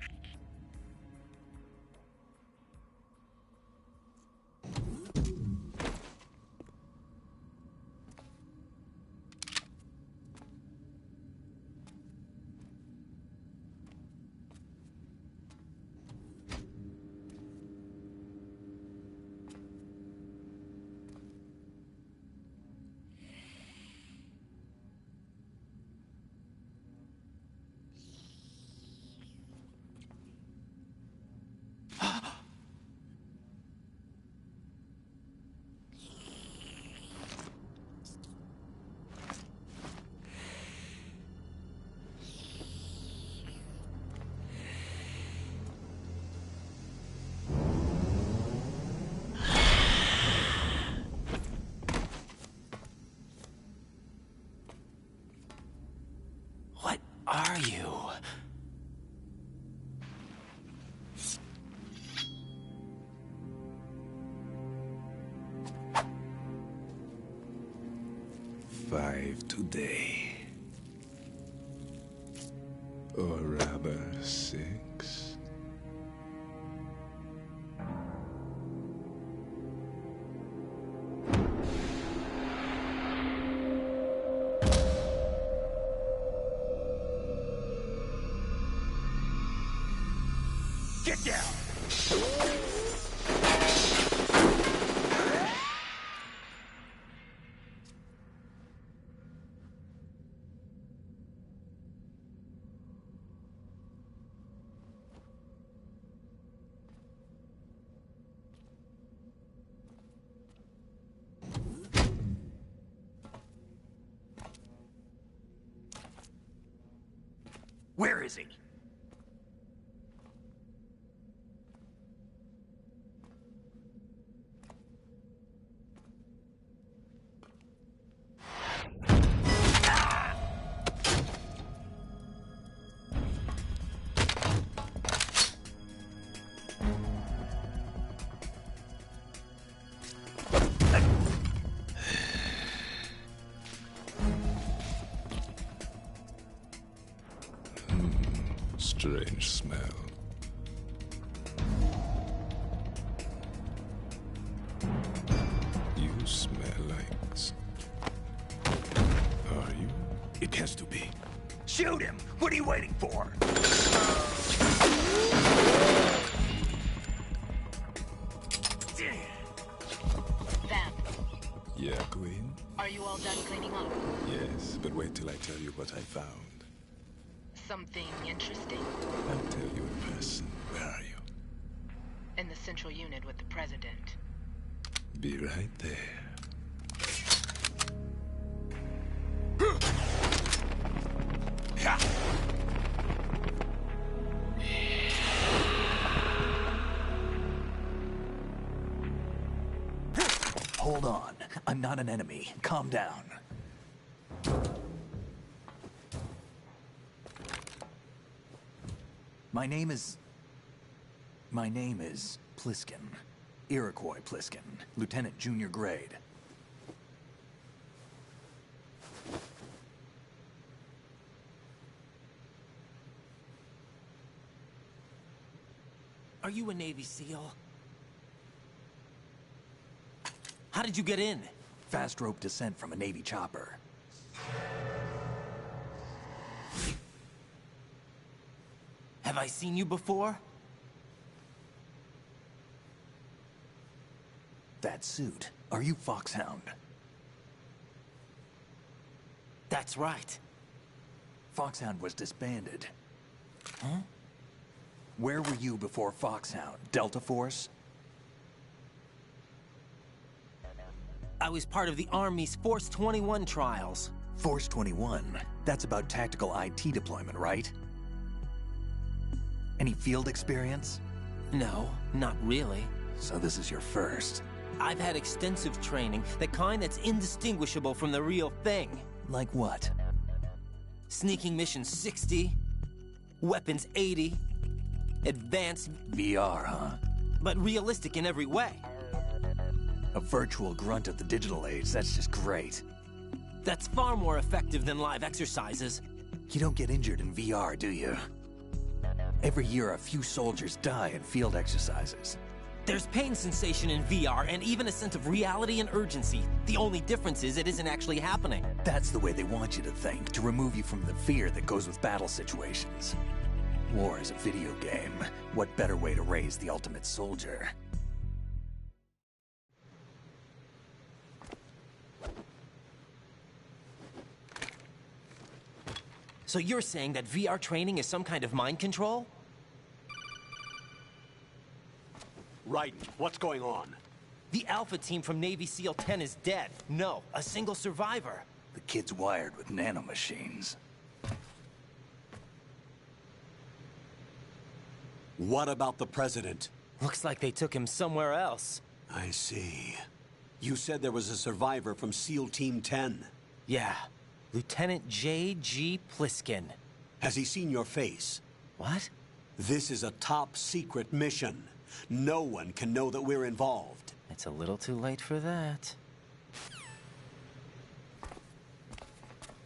Speaker 8: What are you?
Speaker 17: Five today. Or rather, 6.
Speaker 2: Get down! Where is he?
Speaker 17: Strange smell. You smell like... Are you?
Speaker 2: It has to be. Shoot him! What are you waiting for?
Speaker 18: Vamp,
Speaker 17: Yeah, Queen?
Speaker 18: are you all done cleaning up?
Speaker 17: Yes, but wait till I tell you what I found.
Speaker 18: Something interesting?
Speaker 17: I'll tell you in person. Where are you?
Speaker 18: In the central unit with the president.
Speaker 17: Be right there.
Speaker 13: Hold on. I'm not an enemy. Calm down. My name is Pliskin. Iroquois Pliskin. Lieutenant Junior Grade.
Speaker 8: Are you a Navy SEAL? How did you get in?
Speaker 13: Fast rope descent from a Navy chopper.
Speaker 8: Have I seen you before?
Speaker 13: That suit. Are you Foxhound?
Speaker 8: That's right.
Speaker 13: Foxhound was disbanded. Huh? Where were you before Foxhound? Delta Force?
Speaker 8: I was part of the Army's Force 21 trials.
Speaker 13: Force 21? That's about tactical IT deployment, right? Any field experience?
Speaker 8: No, not really.
Speaker 13: So this is your first.
Speaker 8: I've had extensive training, the kind that's indistinguishable from the real thing.
Speaker 13: Like what?
Speaker 8: Sneaking mission 60, weapons 80, advanced...
Speaker 13: VR, huh?
Speaker 8: But realistic in every way.
Speaker 13: A virtual grunt of the digital age, that's just great.
Speaker 8: That's far more effective than live exercises.
Speaker 13: You don't get injured in VR, do you? Every year, a few soldiers die in field exercises.
Speaker 8: There's pain sensation in VR and even a sense of reality and urgency. The only difference is it isn't actually happening.
Speaker 13: That's the way they want you to think, to remove you from the fear that goes with battle situations. War is a video game. What better way to raise the ultimate soldier?
Speaker 8: So you're saying that VR training is some kind of mind control?
Speaker 7: Right. What's going on?
Speaker 8: The Alpha team from Navy SEAL 10 is dead. No, a single survivor.
Speaker 13: The kid's wired with nanomachines.
Speaker 7: What about the president?
Speaker 8: Looks like they took him somewhere else.
Speaker 7: I see. You said there was a survivor from SEAL Team 10.
Speaker 8: Yeah. Lieutenant J.G. Pliskin.
Speaker 7: Has he seen your face?
Speaker 8: What?
Speaker 7: This is a top-secret mission. No one can know that we're involved.
Speaker 8: It's a little too late for that.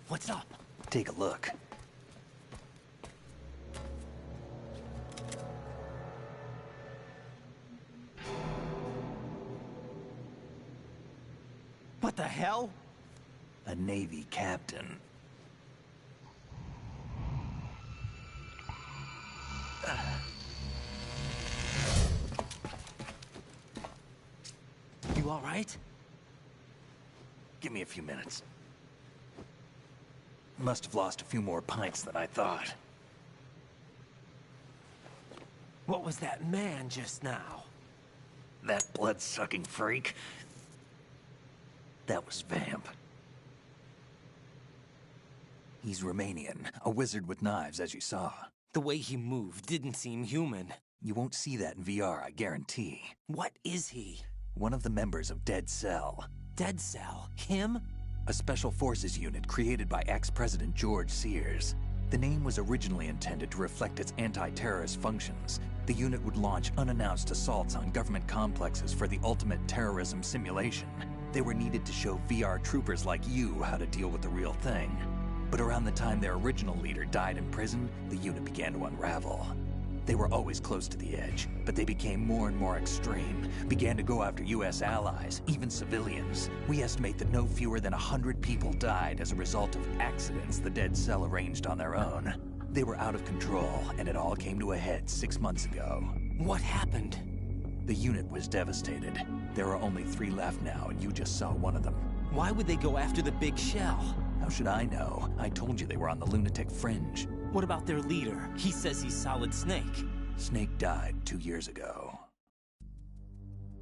Speaker 8: What's up?
Speaker 13: Take a look.
Speaker 8: What the hell?
Speaker 13: A Navy captain.
Speaker 8: You all right?
Speaker 13: Give me a few minutes. Must have lost a few more pints than I thought.
Speaker 8: What was that man just now?
Speaker 13: That blood-sucking freak? That was Vamp. He's Romanian, a wizard with knives, as you saw.
Speaker 8: The way he moved didn't seem human.
Speaker 13: You won't see that in VR, I guarantee.
Speaker 8: What is he?
Speaker 13: One of the members of Dead Cell.
Speaker 8: Dead Cell? Him?
Speaker 13: A special forces unit created by ex-President George Sears. The name was originally intended to reflect its anti-terrorist functions. The unit would launch unannounced assaults on government complexes for the ultimate terrorism simulation. They were needed to show VR troopers like you how to deal with the real thing. But around the time their original leader died in prison, the unit began to unravel. They were always close to the edge, but they became more and more extreme, began to go after U.S. allies, even civilians. We estimate that no fewer than 100 people died as a result of accidents the Dead Cell arranged on their own. They were out of control, and it all came to a head 6 months ago.
Speaker 8: What happened?
Speaker 13: The unit was devastated. There are only 3 left now, and you just saw one of them.
Speaker 8: Why would they go after the big shell?
Speaker 13: How should I know? I told you they were on the lunatic fringe.
Speaker 8: What about their leader? He says he's Solid Snake.
Speaker 13: Snake died 2 years ago.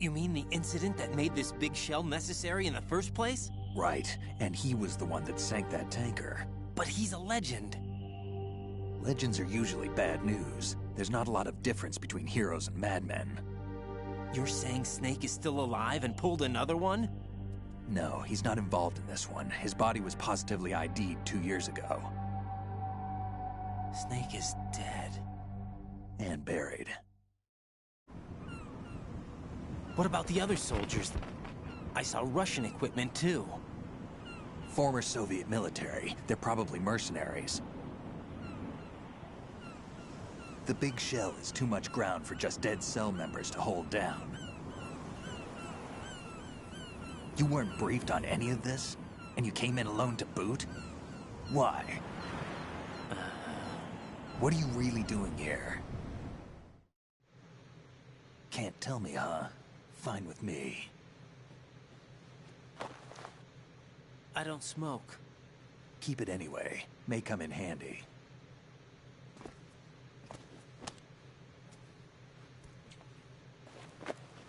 Speaker 8: You mean the incident that made this big shell necessary in the first place?
Speaker 13: Right, and he was the one that sank that tanker.
Speaker 8: But he's a legend.
Speaker 13: Legends are usually bad news. There's not a lot of difference between heroes and madmen.
Speaker 8: You're saying Snake is still alive and pulled another one?
Speaker 13: No, he's not involved in this one. His body was positively ID'd 2 years ago.
Speaker 8: Snake is dead.
Speaker 13: And buried.
Speaker 8: What about the other soldiers? I saw Russian equipment too.
Speaker 13: Former Soviet military. They're probably mercenaries. The big shell is too much ground for just Dead Cell members to hold down. You weren't briefed on any of this? And you came in alone to boot? Why? What are you really doing here? Can't tell me, huh? Fine with me.
Speaker 8: I don't smoke.
Speaker 13: Keep it anyway. May come in handy.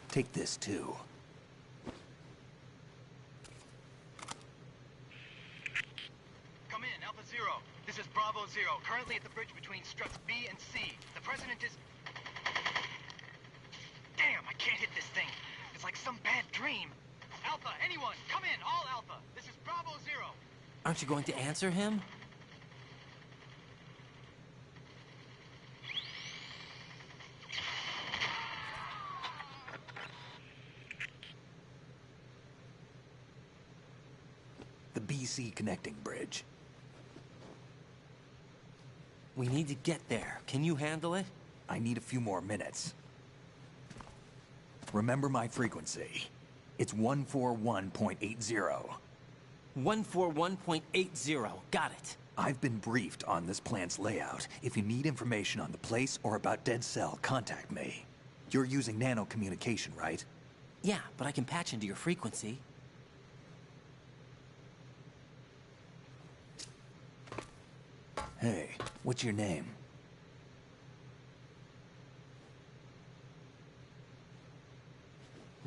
Speaker 13: Take this, too.
Speaker 9: Come in, Alpha Zero. This is Bravo Zero, currently at the bridge between struts B and C. The President is... Damn, I can't hit this thing. It's like some bad dream. Alpha, anyone, come in, all Alpha. This is Bravo Zero.
Speaker 8: Aren't you going to answer him?
Speaker 13: The BC connecting bridge.
Speaker 8: We need to get there. Can you handle it?
Speaker 13: I need a few more minutes. Remember my frequency. It's 141.80.
Speaker 8: 141.80. Got it.
Speaker 13: I've been briefed on this plant's layout. If you need information on the place or about Dead Cell, contact me. You're using nano communication, right?
Speaker 8: Yeah, but I can patch into your frequency.
Speaker 13: Hey, what's your name?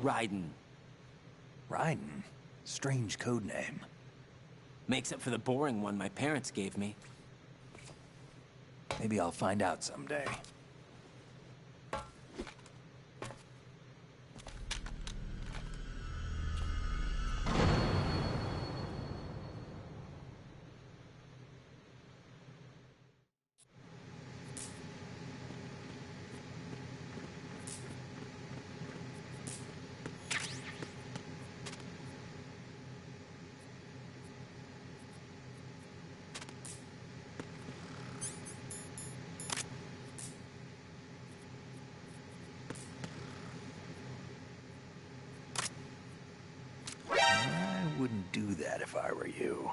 Speaker 8: Raiden.
Speaker 13: Raiden? Strange code name.
Speaker 8: Makes up for the boring one my parents gave me.
Speaker 13: Maybe I'll find out someday. I wouldn't do that if I were you.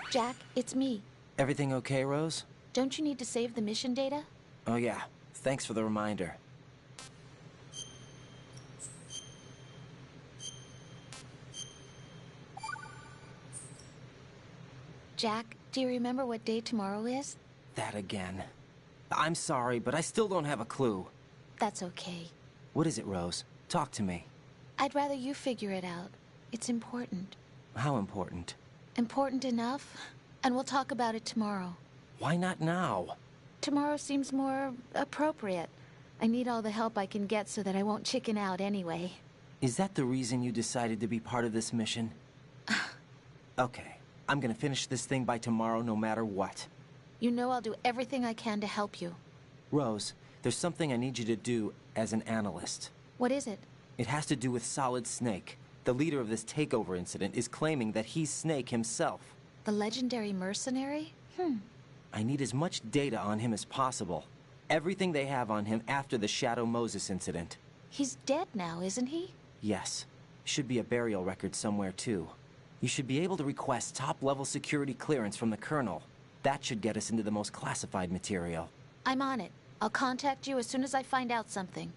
Speaker 12: Jack, it's me.
Speaker 8: Everything okay, Rose?
Speaker 12: Don't you need to save the mission data?
Speaker 8: Oh yeah. Thanks for the reminder.
Speaker 12: Jack, do you remember what day tomorrow is?
Speaker 8: That again. I'm sorry, but I still don't have a clue.
Speaker 12: That's okay.
Speaker 8: What is it, Rose? Talk to me.
Speaker 12: I'd rather you figure it out. It's important.
Speaker 8: How important?
Speaker 12: Important enough, and we'll talk about it tomorrow.
Speaker 8: Why not now?
Speaker 12: Tomorrow seems more appropriate. I need all the help I can get so that I won't chicken out anyway.
Speaker 8: Is that the reason you decided to be part of this mission? Okay, I'm gonna finish this thing by tomorrow no matter what.
Speaker 12: You know I'll do everything I can to help you.
Speaker 8: Rose, there's something I need you to do as an analyst.
Speaker 12: What is it?
Speaker 8: It has to do with Solid Snake. The leader of this takeover incident is claiming that he's Snake himself.
Speaker 12: The legendary mercenary?
Speaker 8: I need as much data on him as possible. Everything they have on him after the Shadow Moses incident.
Speaker 12: He's dead now, isn't he?
Speaker 8: Yes. Should be a burial record somewhere, too. You should be able to request top-level security clearance from the Colonel. That should get us into the most classified material.
Speaker 12: I'm on it. I'll contact you as soon as I find out something.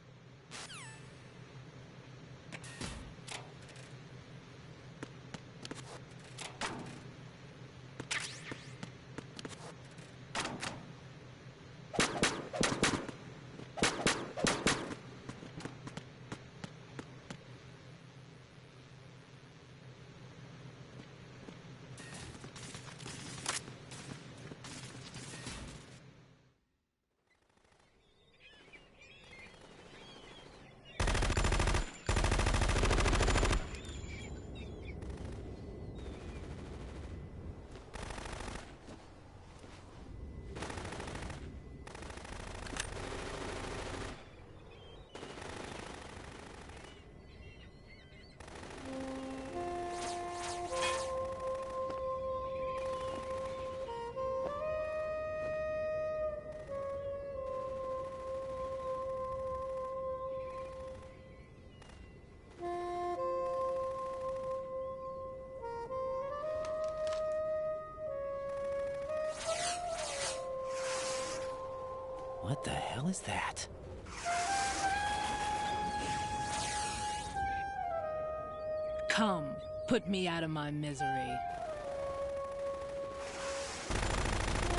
Speaker 8: What the hell is that?
Speaker 19: Come, put me out of my misery.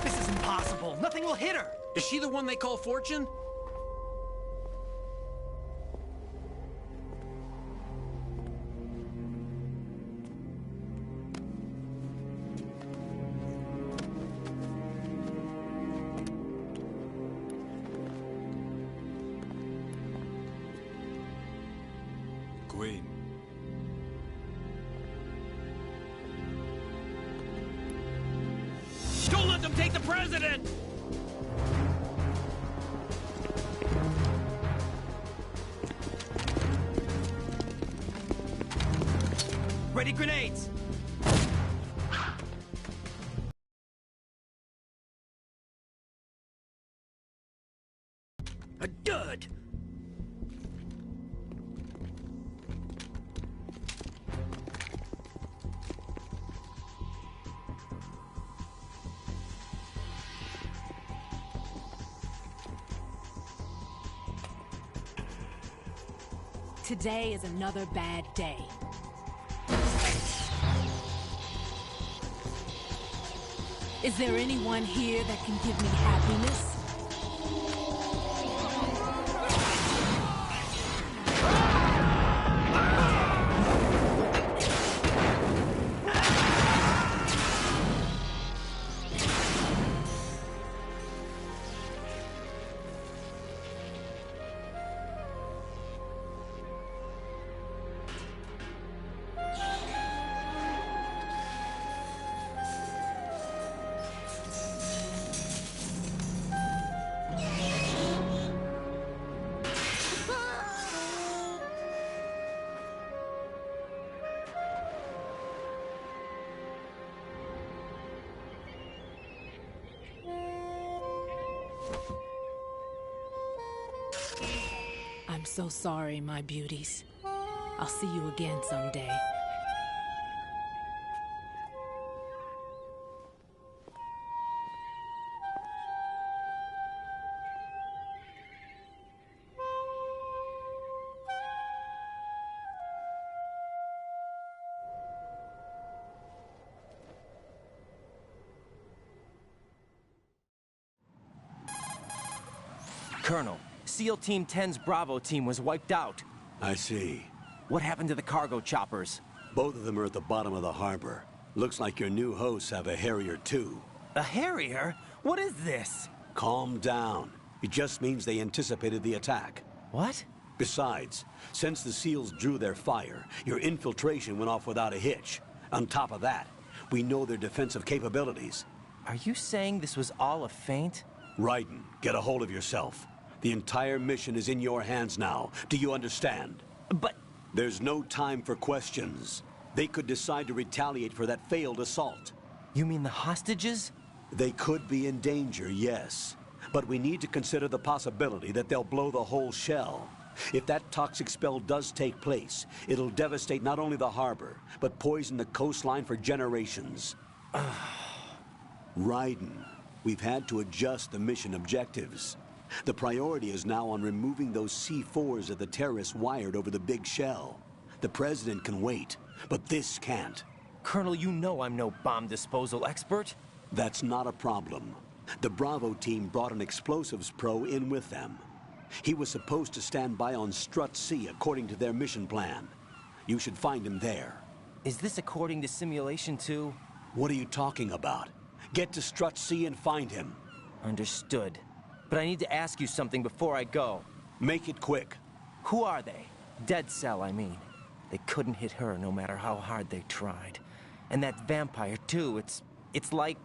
Speaker 4: This is impossible. Nothing will hit her. Is she the one they call Fortune?
Speaker 17: Queen.
Speaker 2: Don't let them take the president! Ready grenades! A dud!
Speaker 19: Today is another bad day. Is there anyone here that can give me happiness? I'm so sorry, my beauties. I'll see you again someday.
Speaker 8: Colonel, SEAL Team 10's Bravo team was wiped out.
Speaker 11: I see.
Speaker 8: What happened to the cargo choppers?
Speaker 11: Both of them are at the bottom of the harbor. Looks like your new hosts have a Harrier too.
Speaker 8: A Harrier? What is this?
Speaker 11: Calm down. It just means they anticipated the attack.
Speaker 8: What?
Speaker 11: Besides, since the SEALs drew their fire, your infiltration went off without a hitch. On top of that, we know their defensive capabilities.
Speaker 8: Are you saying this was all a feint?
Speaker 11: Raiden, get a hold of yourself. The entire mission is in your hands now. Do you understand?
Speaker 8: But...
Speaker 11: There's no time for questions. They could decide to retaliate for that failed assault.
Speaker 8: You mean the hostages?
Speaker 11: They could be in danger, yes. But we need to consider the possibility that they'll blow the whole shell. If that toxic spell does take place, it'll devastate not only the harbor, but poison the coastline for generations. Raiden, we've had to adjust the mission objectives. The priority is now on removing those C4s that the terrorists wired over the big shell. The president can wait, but this can't.
Speaker 8: Colonel, you know I'm no bomb disposal expert.
Speaker 11: That's not a problem. The Bravo team brought an explosives pro in with them. He was supposed to stand by on Strut C according to their mission plan. You should find him there.
Speaker 8: Is this according to Simulation 2?
Speaker 11: What are you talking about? Get to Strut C and find him.
Speaker 8: Understood. But I need to ask you something before I go.
Speaker 11: Make it quick.
Speaker 8: Who are they? Dead Cell, I mean. They couldn't hit her no matter how hard they tried. And that vampire, too, it's like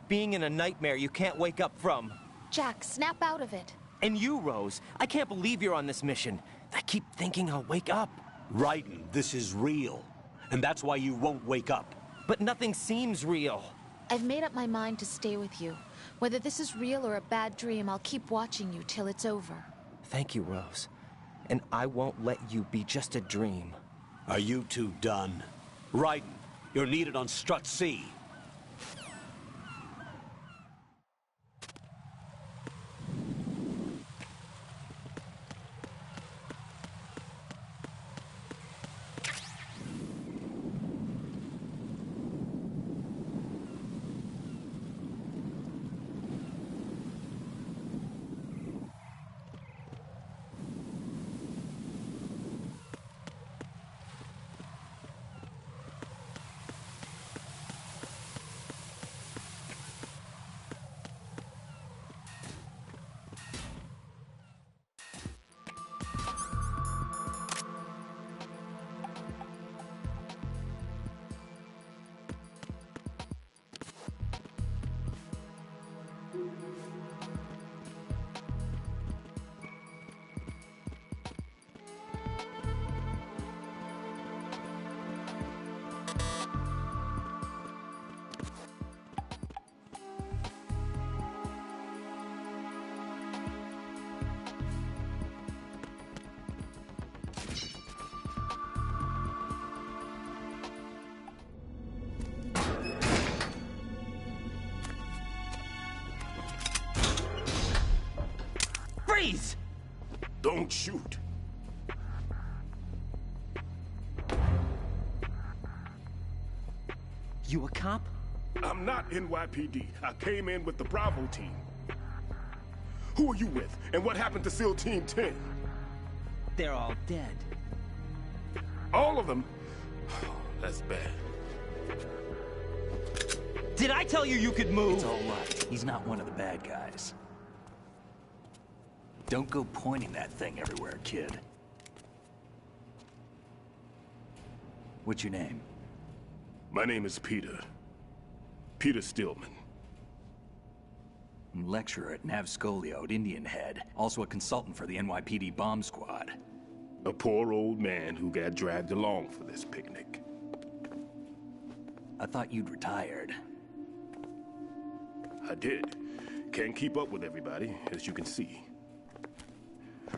Speaker 8: being in a nightmare you can't wake up from.
Speaker 12: Jack, snap out of it.
Speaker 8: And you, Rose, I can't believe you're on this mission. I keep thinking I'll wake up.
Speaker 11: Raiden, this is real. And that's why you won't wake up.
Speaker 8: But nothing seems real.
Speaker 12: I've made up my mind to stay with you. Whether this is real or a bad dream, I'll keep watching you till it's over.
Speaker 8: Thank you, Rose. And I won't let you be just a dream.
Speaker 11: Are you two done? Raiden, you're needed on Strut C.
Speaker 20: Don't shoot.
Speaker 8: You a cop?
Speaker 20: I'm not NYPD. I came in with the Bravo team. Who are you with? And what happened to SEAL Team 10?
Speaker 8: They're all dead.
Speaker 20: All of them? That's bad.
Speaker 8: Did I tell you you could move?
Speaker 13: It's all right. He's not one of the bad guys. Don't go pointing that thing everywhere, kid. What's your name?
Speaker 20: My name is Peter. Peter Stillman.
Speaker 13: Lecturer at Navscolio at Indian Head. Also a consultant for the NYPD bomb squad.
Speaker 20: A poor old man who got dragged along for this picnic.
Speaker 13: I thought you'd retired.
Speaker 20: I did. Can't keep up with everybody, as you can see.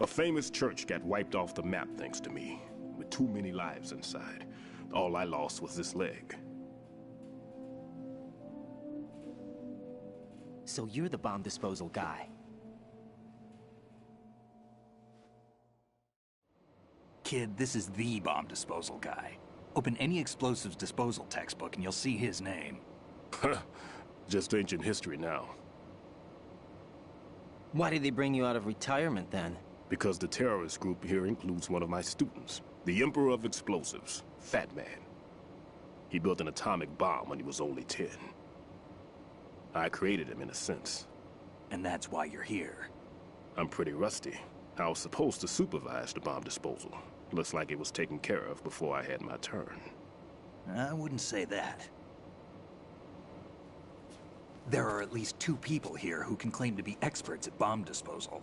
Speaker 20: A famous church got wiped off the map thanks to me, with too many lives inside. All I lost was this leg.
Speaker 8: So you're the bomb disposal guy.
Speaker 13: Kid, this is the bomb disposal guy. Open any explosives disposal textbook and you'll see his name.
Speaker 20: Just ancient history now.
Speaker 8: Why did they bring you out of retirement then?
Speaker 20: Because the terrorist group here includes one of my students, the Emperor of Explosives, Fat Man. He built an atomic bomb when he was only 10. I created him in a sense.
Speaker 13: And that's why you're here.
Speaker 20: I'm pretty rusty. I was supposed to supervise the bomb disposal. Looks like it was taken care of before I had my turn.
Speaker 13: I wouldn't say that. There are at least 2 people here who can claim to be experts at bomb disposal.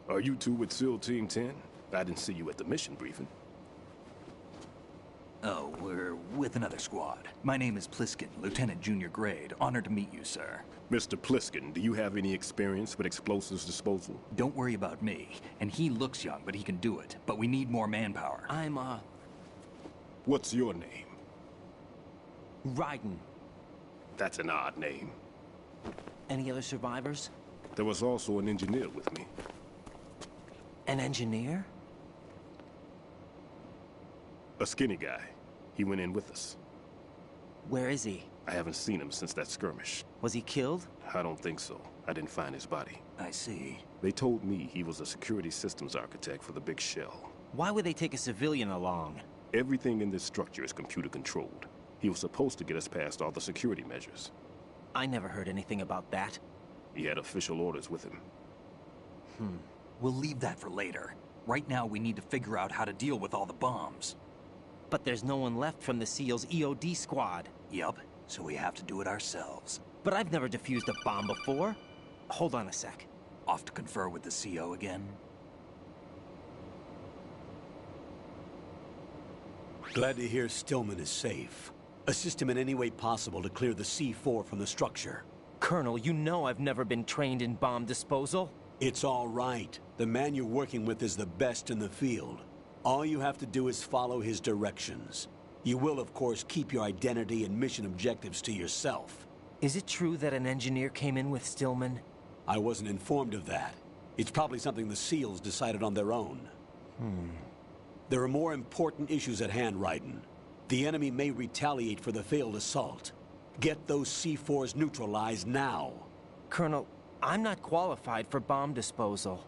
Speaker 20: Are you two with SEAL Team 10? I didn't see you at the mission briefing.
Speaker 13: Oh, we're with another squad. My name is Pliskin, Lieutenant Junior Grade. Honored to meet you, sir.
Speaker 20: Mr. Pliskin, do you have any experience with explosives disposal?
Speaker 13: Don't worry about me. And he looks young, but he can do it. But we need more manpower.
Speaker 8: I'm,
Speaker 20: What's your name?
Speaker 8: Raiden.
Speaker 20: That's an odd name.
Speaker 8: Any other survivors?
Speaker 20: There was also an engineer with me.
Speaker 8: An engineer?
Speaker 20: A skinny guy. He went in with us.
Speaker 8: Where is he?
Speaker 20: I haven't seen him since that skirmish.
Speaker 8: Was he killed?
Speaker 20: I don't think so. I didn't find his body.
Speaker 13: I see.
Speaker 20: They told me he was a security systems architect for the big shell.
Speaker 8: Why would they take a civilian along?
Speaker 20: Everything in this structure is computer controlled. He was supposed to get us past all the security measures.
Speaker 8: I never heard anything about that.
Speaker 20: He had official orders with him.
Speaker 13: We'll leave that for later. Right now, we need to figure out how to deal with all the bombs.
Speaker 8: But there's no one left from the SEAL's EOD squad.
Speaker 13: Yup, so we have to do it ourselves.
Speaker 8: But I've never defused a bomb before. Hold on a sec.
Speaker 13: Off to confer with the CO again?
Speaker 11: Glad to hear Stillman is safe. Assist him in any way possible to clear the C4 from the structure.
Speaker 8: Colonel, you know I've never been trained in bomb disposal.
Speaker 11: It's all right. The man you're working with is the best in the field. All you have to do is follow his directions. You will, of course, keep your identity and mission objectives to yourself.
Speaker 8: Is it true that an engineer came in with Stillman?
Speaker 11: I wasn't informed of that. It's probably something the SEALs decided on their own. There are more important issues at hand, Raiden. The enemy may retaliate for the failed assault. Get those C4s neutralized now.
Speaker 8: Colonel, I'm not qualified for bomb disposal.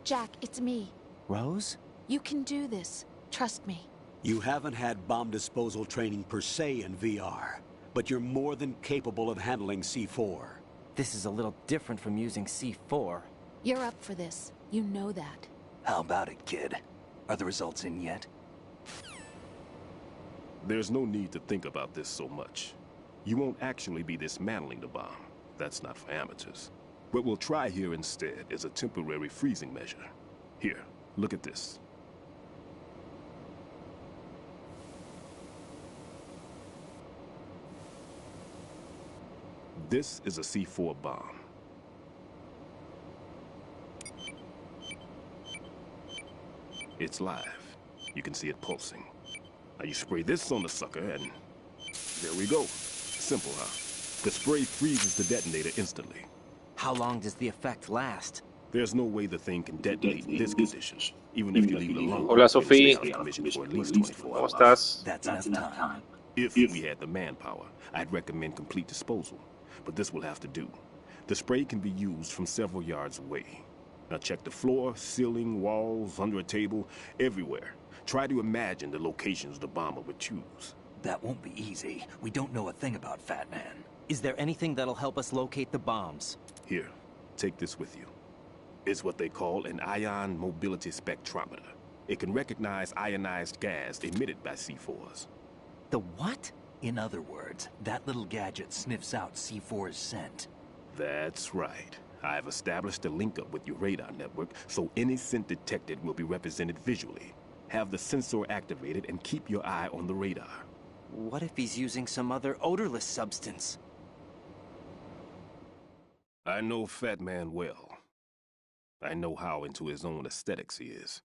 Speaker 12: Jack, it's me.
Speaker 8: Rose?
Speaker 12: You can do this. Trust me.
Speaker 11: You haven't had bomb disposal training per se in VR, but you're more than capable of handling C4.
Speaker 8: This is a little different from using C4.
Speaker 12: You're up for this. You know that.
Speaker 13: How about it, kid? Are the results in yet?
Speaker 20: There's no need to think about this so much. You won't actually be dismantling the bomb. That's not for amateurs. What we'll try here instead is a temporary freezing measure. Here, look at this. This is a C4 bomb. It's live. You can see it pulsing. Now you spray this on the sucker and there we go. Simple, huh? The spray freezes the detonator instantly.
Speaker 8: How long does the effect last?
Speaker 20: There's no way the thing can detonate in this condition, even if you leave it alone.
Speaker 6: Hola, Sophie.
Speaker 20: For at least 24
Speaker 6: ¿Cómo
Speaker 20: hours.
Speaker 6: estás?
Speaker 7: That's enough time.
Speaker 20: If we had the manpower, I'd recommend complete disposal. But this will have to do. The spray can be used from several yards away. Now check the floor, ceiling, walls, under a table, everywhere. Try to imagine the locations the bomber would choose.
Speaker 13: That won't be easy. We don't know a thing about Fat Man.
Speaker 8: Is there anything that'll help us locate the bombs?
Speaker 20: Here, take this with you. It's what they call an ion mobility spectrometer. It can recognize ionized gas emitted by C4s.
Speaker 8: The what?
Speaker 13: In other words, that little gadget sniffs out C4's scent.
Speaker 20: That's right. I've established a link up with your radar network, so any scent detected will be represented visually. Have the sensor activated and keep your eye on the radar.
Speaker 8: What if he's using some other odorless substance?
Speaker 20: I know Fat Man well. I know how into his own aesthetics he is.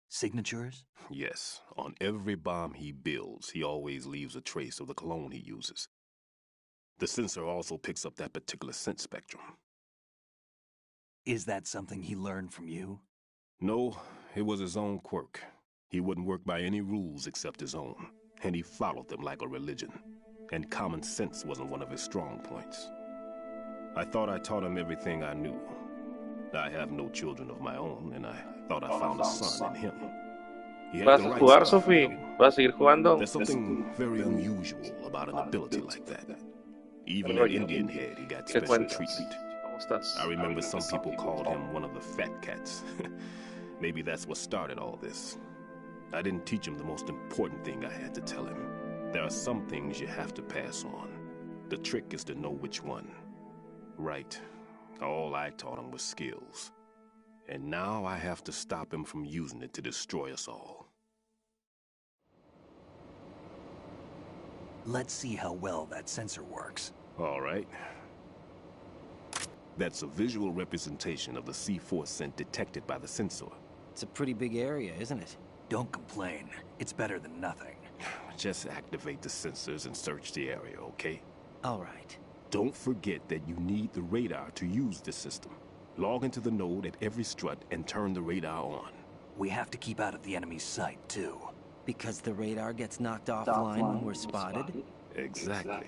Speaker 13: Signatures?
Speaker 20: Yes. On every bomb he builds, he always leaves a trace of the cologne he uses. The sensor also picks up that particular scent spectrum.
Speaker 13: Is that something he learned from you?
Speaker 20: No, it was his own quirk. He wouldn't work by any rules except his own, and he followed them like a religion. And common sense wasn't one of his strong points. I thought I taught him everything I knew. I have no children of my own, and I thought I found a son in him.
Speaker 6: ¿Vas a jugar, Sophie? ¿Vas a seguir jugando?
Speaker 20: There's something very unusual about an ability like that. Even an Indian head, he got special treatment. I remember some people called him one of the fat cats. Maybe that's what started all this. I didn't teach him the most important thing I had to tell him. There are some things you have to pass on. The trick is to know which one. Right. All I taught him was skills. And now I have to stop him from using it to destroy us all.
Speaker 13: Let's see how well that sensor works.
Speaker 20: All right. That's a visual representation of the C4 scent detected by the sensor.
Speaker 8: It's a pretty big area, isn't it?
Speaker 13: Don't complain. It's better than nothing.
Speaker 20: Just activate the sensors and search the area, okay?
Speaker 8: All right.
Speaker 20: Don't forget that you need the radar to use this system. Log into the node at every strut and turn the radar on.
Speaker 13: We have to keep out of the enemy's sight, too.
Speaker 8: Because the radar gets knocked offline when we're spotted?
Speaker 20: Exactly.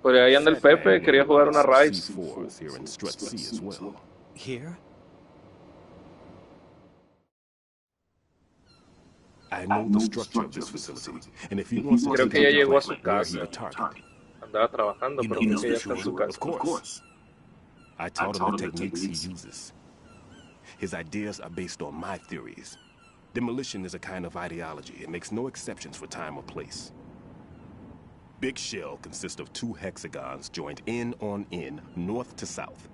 Speaker 6: Por ahí anda el Pepe, quería jugar una raid.
Speaker 20: C4s here in strut C as well.
Speaker 8: Here?
Speaker 20: I know the structure of this facility, and if he wants to
Speaker 6: Creo que ya llegó a su casa.
Speaker 20: target.
Speaker 6: Andaba trabajando, pero creo que ya está en su casa.
Speaker 20: Of course. I taught him the techniques he uses. His ideas are based on my theories. Demolition is a kind of ideology. It makes no exceptions for time or place. Big shell consists of 2 hexagons joined end on end, north to south.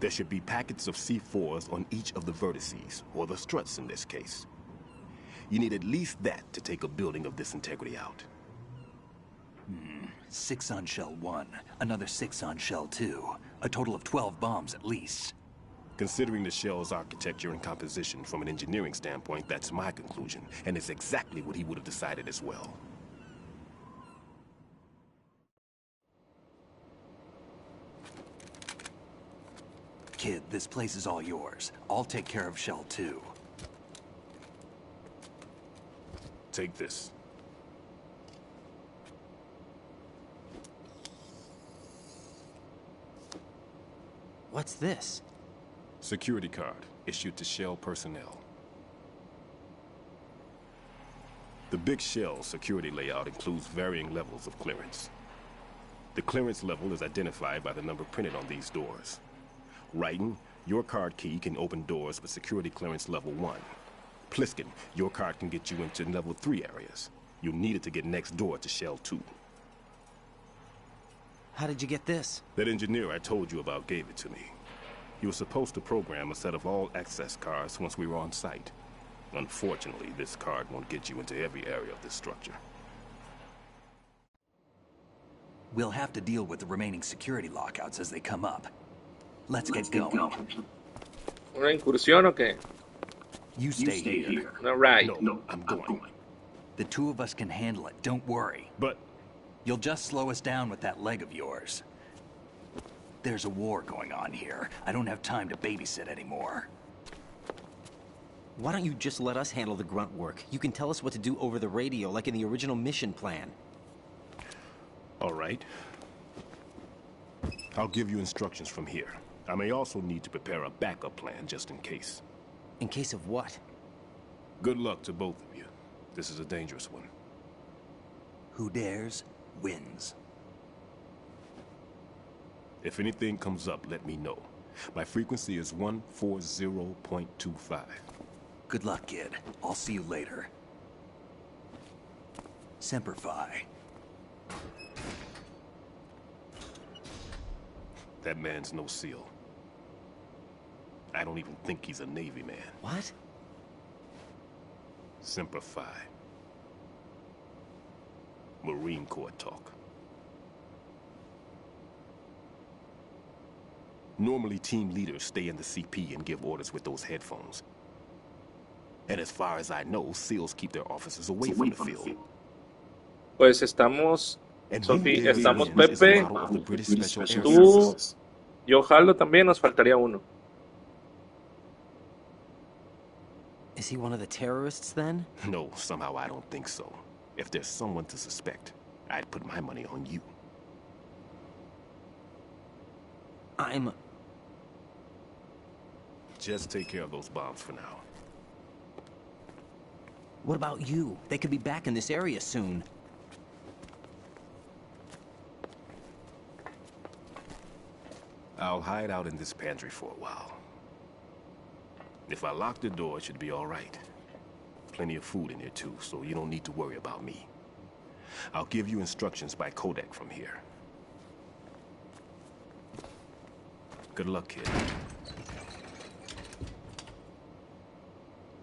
Speaker 20: There should be packets of C4s on each of the vertices, or the struts in this case. You need at least that to take a building of this integrity out.
Speaker 13: 6 on shell 1, another 6 on shell 2. A total of 12 bombs at least.
Speaker 20: Considering the shell's architecture and composition from an engineering standpoint, that's my conclusion, and it's exactly what he would have decided as well.
Speaker 13: Kid, this place is all yours. I'll take care of shell 2.
Speaker 20: Take this.
Speaker 8: What's this?
Speaker 20: Security card, issued to Shell personnel. The Big Shell security layout includes varying levels of clearance. The clearance level is identified by the number printed on these doors. Writing, your card key can open doors with security clearance level 1. Pliskin, your card can get you into level 3 areas. You'll need it to get next door to Shell 2.
Speaker 8: How did you get this?
Speaker 20: That engineer I told you about gave it to me. He was supposed to program a set of all access cards once we were on site. Unfortunately, this card won't get you into every area of this structure.
Speaker 13: We'll have to deal with the remaining security lockouts as they come up. Let's get going.
Speaker 6: ¿Una incursión o qué?
Speaker 13: You stay here.
Speaker 6: All right.
Speaker 20: No, I'm going.
Speaker 13: The 2 of us can handle it, don't worry.
Speaker 20: But...
Speaker 13: You'll just slow us down with that leg of yours. There's a war going on here. I don't have time to babysit anymore.
Speaker 8: Why don't you just let us handle the grunt work? You can tell us what to do over the radio, like in the original mission plan.
Speaker 20: All right. I'll give you instructions from here. I may also need to prepare a backup plan just in case.
Speaker 8: In case of what?
Speaker 20: Good luck to both of you. This is a dangerous one.
Speaker 13: Who dares, wins.
Speaker 20: If anything comes up, let me know. My frequency is 140.25.
Speaker 13: Good luck, kid. I'll see you later. Semper Fi.
Speaker 20: That man's no SEAL. I don't even think he's a Navy man.
Speaker 8: What?
Speaker 20: Semper Fi. Marine Corps talk. Normally, team leaders stay in the CP and give orders with those headphones. And as far as I know, SEALs keep their officers away from the field.
Speaker 6: Pues estamos, Sophie, estamos Pepe, tú, yo jalo también, nos faltaría uno.
Speaker 8: Is he one of the terrorists then?
Speaker 20: No, somehow I don't think so. If there's someone to suspect, I'd put my money on you. Just take care of those bombs for now.
Speaker 8: What about you? They could be back in this area soon.
Speaker 20: I'll hide out in this pantry for a while. If I lock the door, it should be all right. Plenty of food in here too, so you don't need to worry about me. I'll give you instructions by codec from here. Good luck, kid.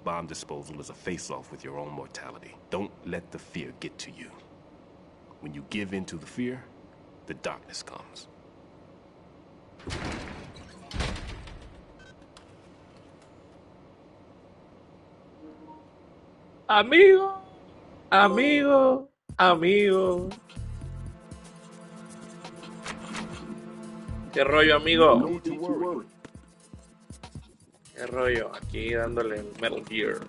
Speaker 20: Bomb disposal is a face-off with your own mortality. Don't let the fear get to you. When you give in to the fear, the darkness comes.
Speaker 6: Amigo, amigo, amigo. ¿Qué rollo, amigo? ¿Qué rollo? Aquí dándole el Metal Gear.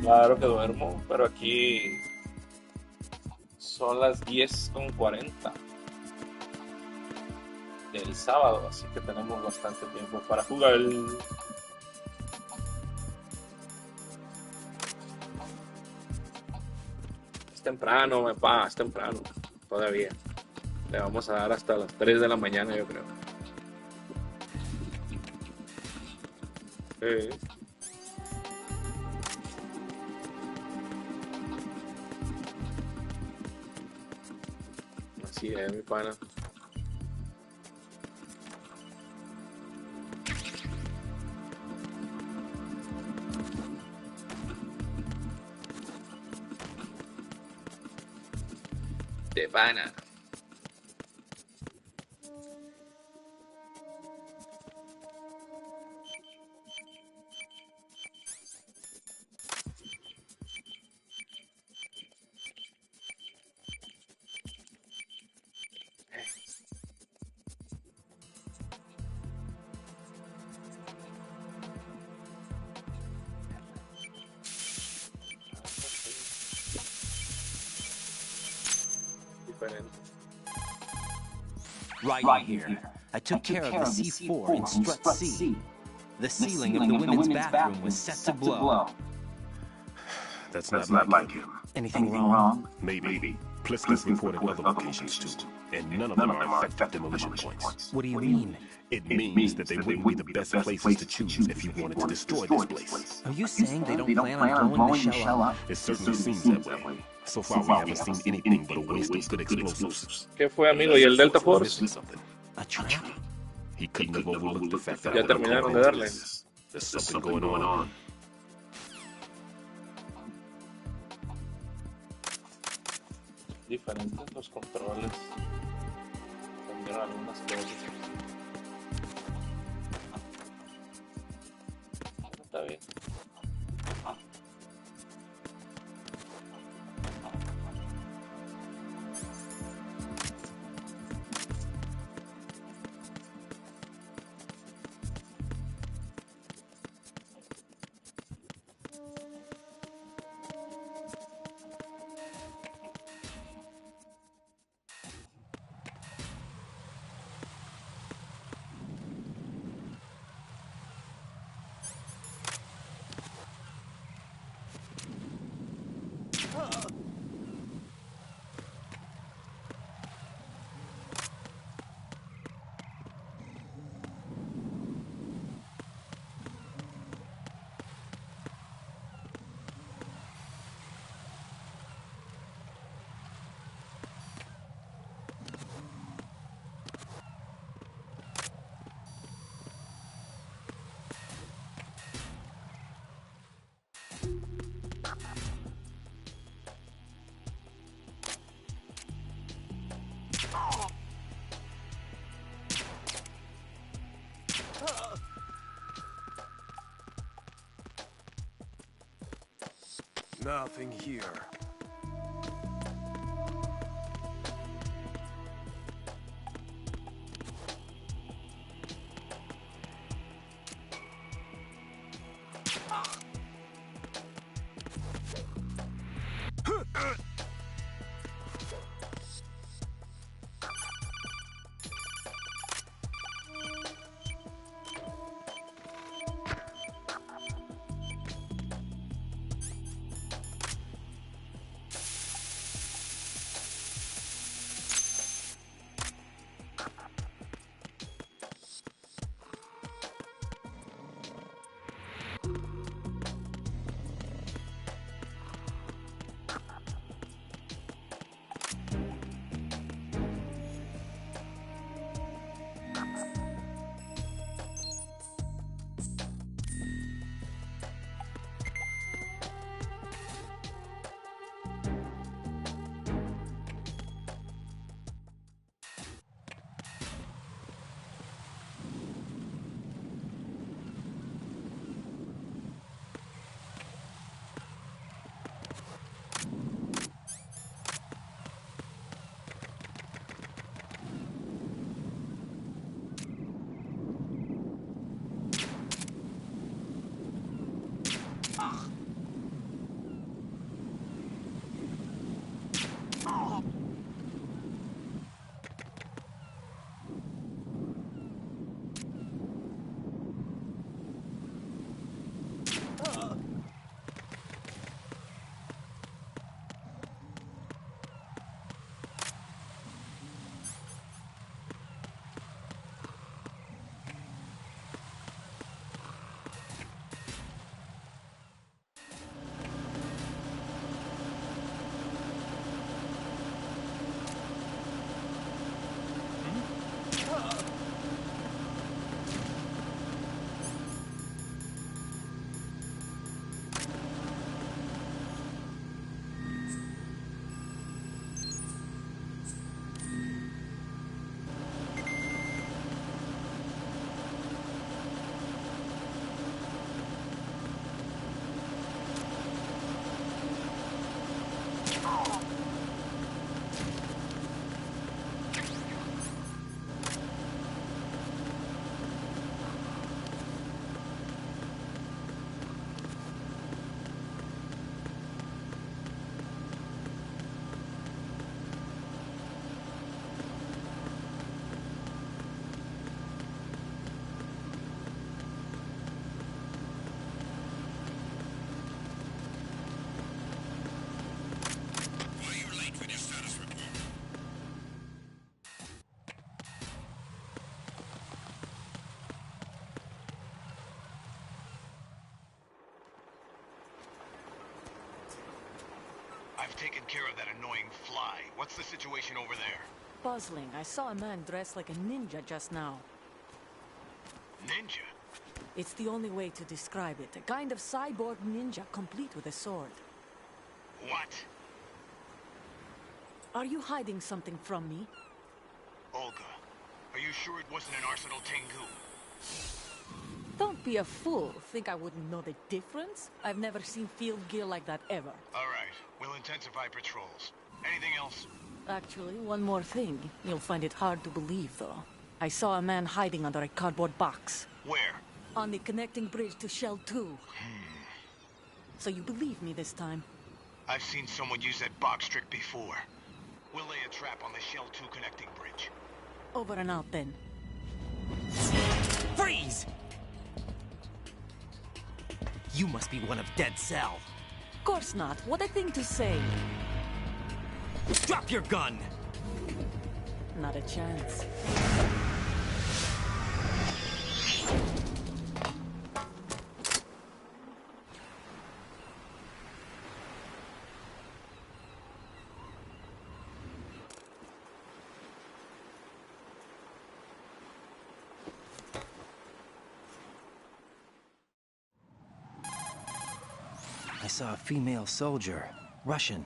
Speaker 6: Claro que duermo, pero aquí son las 10:40 del sábado, así que tenemos bastante tiempo para jugar. Es temprano, es temprano, todavía. Le vamos a dar hasta las 3 de la mañana, yo creo. Así es, mi pana. De pana.
Speaker 8: Right here. I took care of the C4 in strut C. The ceiling of the women's bathroom was set to blow.
Speaker 20: That's not like him.
Speaker 8: Anything wrong?
Speaker 20: Maybe. Pliskin's reported other locations too, and none of them are effective demolition points.
Speaker 8: What do you mean?
Speaker 20: It means that they wouldn't be the best places to choose if you wanted to destroy this place.
Speaker 8: Are you saying they don't plan on blowing the shell up?
Speaker 20: It certainly seems that way. So far, we haven't seen anything but a waste of good explosives.
Speaker 6: ¿Qué fue, amigo? ¿Y el Delta Force?
Speaker 8: A trap?
Speaker 20: He couldn't have overlooked the fact that
Speaker 6: Ya terminaron de darle.
Speaker 20: There's something going on.
Speaker 6: Diferentes los controles. cambiaron algunas cosas. Está bien.
Speaker 3: Nothing here.
Speaker 9: I've taken care of that annoying fly. What's the situation over there?
Speaker 21: Puzzling. I saw a man dressed like a ninja just now.
Speaker 9: Ninja?
Speaker 21: It's the only way to describe it. A kind of cyborg ninja, complete with a sword.
Speaker 9: What?
Speaker 21: Are you hiding something from me?
Speaker 9: Olga,
Speaker 16: Are you sure it wasn't an Arsenal Tengu?
Speaker 21: Don't be a fool. Think I wouldn't know the difference? I've never seen field gear like that ever.
Speaker 16: All right. We'll intensify patrols. Anything else?
Speaker 21: Actually, one more thing. You'll find it hard to believe, though. I saw a man hiding under a cardboard box.
Speaker 16: Where?
Speaker 21: On the connecting bridge to Shell 2. So you believe me this time?
Speaker 16: I've seen someone use that box trick before. We'll lay a trap on the Shell 2 connecting bridge.
Speaker 21: Over and out, then.
Speaker 8: Freeze! You must be one of Dead Cell.
Speaker 21: Of course not. What a thing to say.
Speaker 8: Drop your gun!
Speaker 21: Not a chance.
Speaker 8: I saw a female soldier. Russian.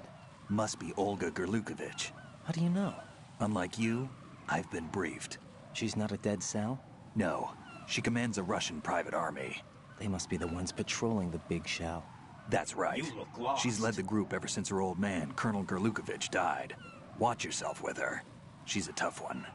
Speaker 13: Must be Olga Gerlukovich.
Speaker 8: How do you know?
Speaker 13: Unlike you, I've been briefed.
Speaker 8: She's not a Dead Cell?
Speaker 13: No. She commands a Russian private army.
Speaker 8: They must be the ones patrolling the big shell.
Speaker 13: That's right.
Speaker 8: You look lost.
Speaker 13: She's led the group ever since her old man, Colonel Gerlukovich, died. Watch yourself with her. She's a tough one.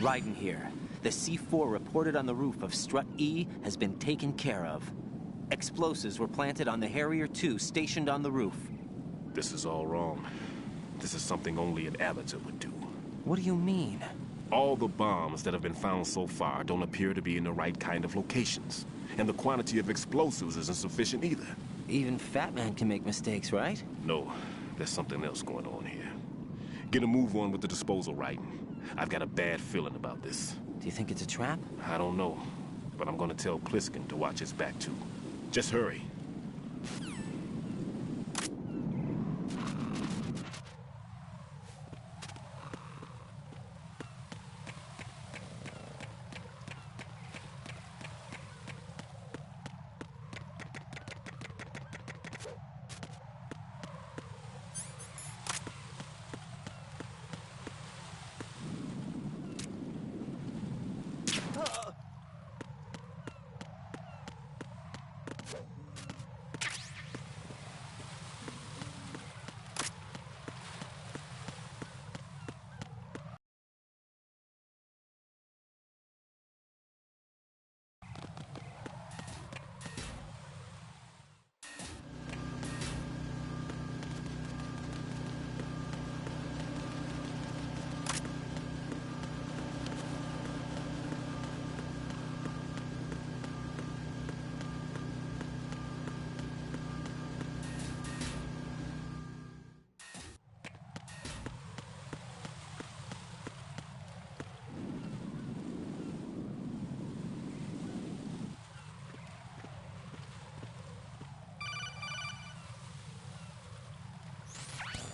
Speaker 8: Raiden here. The C4 reported on the roof of Strut E has been taken care of. Explosives were planted on the Harrier 2 stationed on the roof.
Speaker 20: This is all wrong. This is something only an amateur would do.
Speaker 8: What do you mean?
Speaker 20: All the bombs that have been found so far don't appear to be in the right kind of locations. And the quantity of explosives isn't sufficient either.
Speaker 8: Even Fat Man can make mistakes, right?
Speaker 20: No, there's something else going on here. Get a move on with the disposal, Raiden. I've got a bad feeling about this.
Speaker 8: Do you think it's a trap?
Speaker 20: I don't know, but I'm gonna tell Pliskin to watch his back too. Just hurry.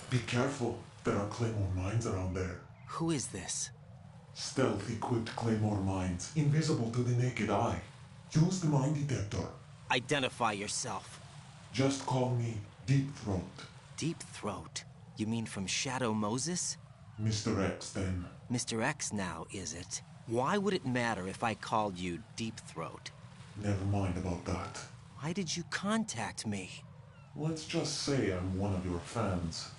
Speaker 5: Be careful. There are Claymore mines around there.
Speaker 8: Who is this?
Speaker 5: Stealth-equipped Claymore mines, invisible to the naked eye. Use the mine detector.
Speaker 8: Identify yourself.
Speaker 5: Just call me Deep Throat.
Speaker 8: Deep Throat? You mean from Shadow Moses?
Speaker 5: Mr. X, then.
Speaker 8: Mr. X now, is it? Why would it matter if I called you Deep Throat?
Speaker 5: Never mind about that.
Speaker 8: Why did you contact me?
Speaker 5: Let's just say I'm one of your fans.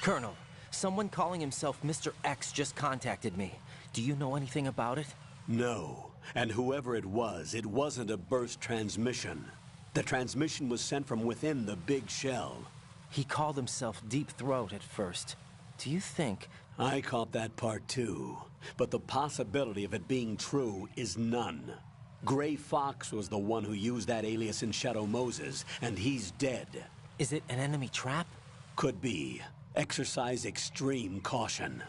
Speaker 8: Colonel, someone calling himself Mr. X just contacted me. Do you know anything about it?
Speaker 11: No. And whoever it wasn't a burst transmission. The transmission was sent from within the big shell.
Speaker 8: He called himself Deep Throat at first. Do you think...
Speaker 11: I caught that part too. But the possibility of it being true is none. Gray Fox was the one who used that alias in Shadow Moses, and he's dead.
Speaker 8: Is it an enemy trap?
Speaker 11: Could be. Exercise extreme caution.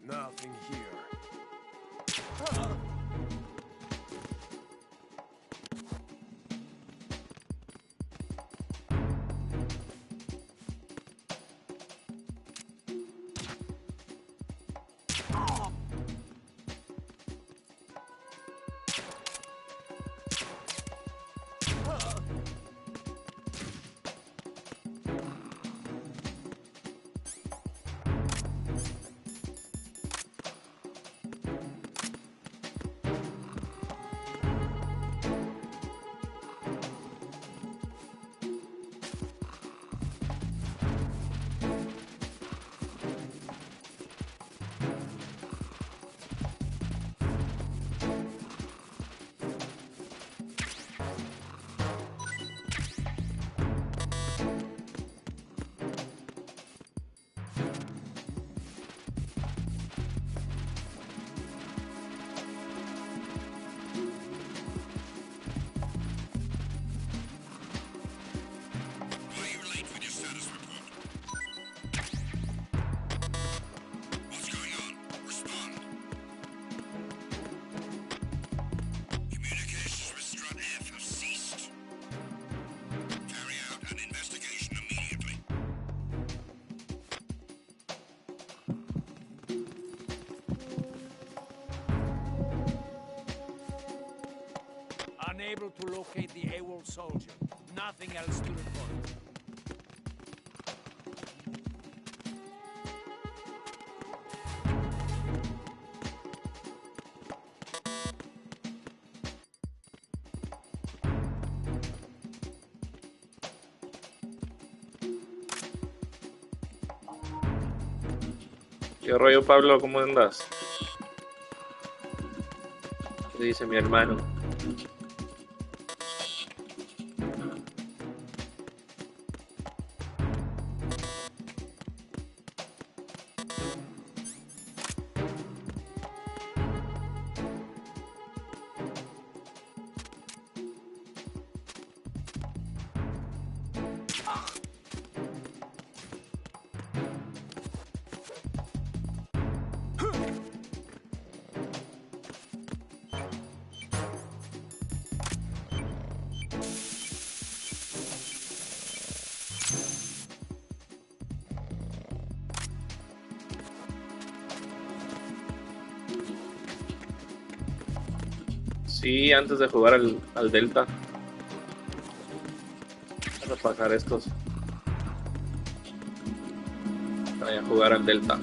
Speaker 3: Nothing here.
Speaker 10: Unable to locate the AWOL soldier. Nothing else to report.
Speaker 6: ¿Qué rollo, Pablo? ¿Cómo andas? ¿Qué dice mi hermano? Sí, antes de jugar al Delta. Vamos a pasar estos. Para jugar al Delta.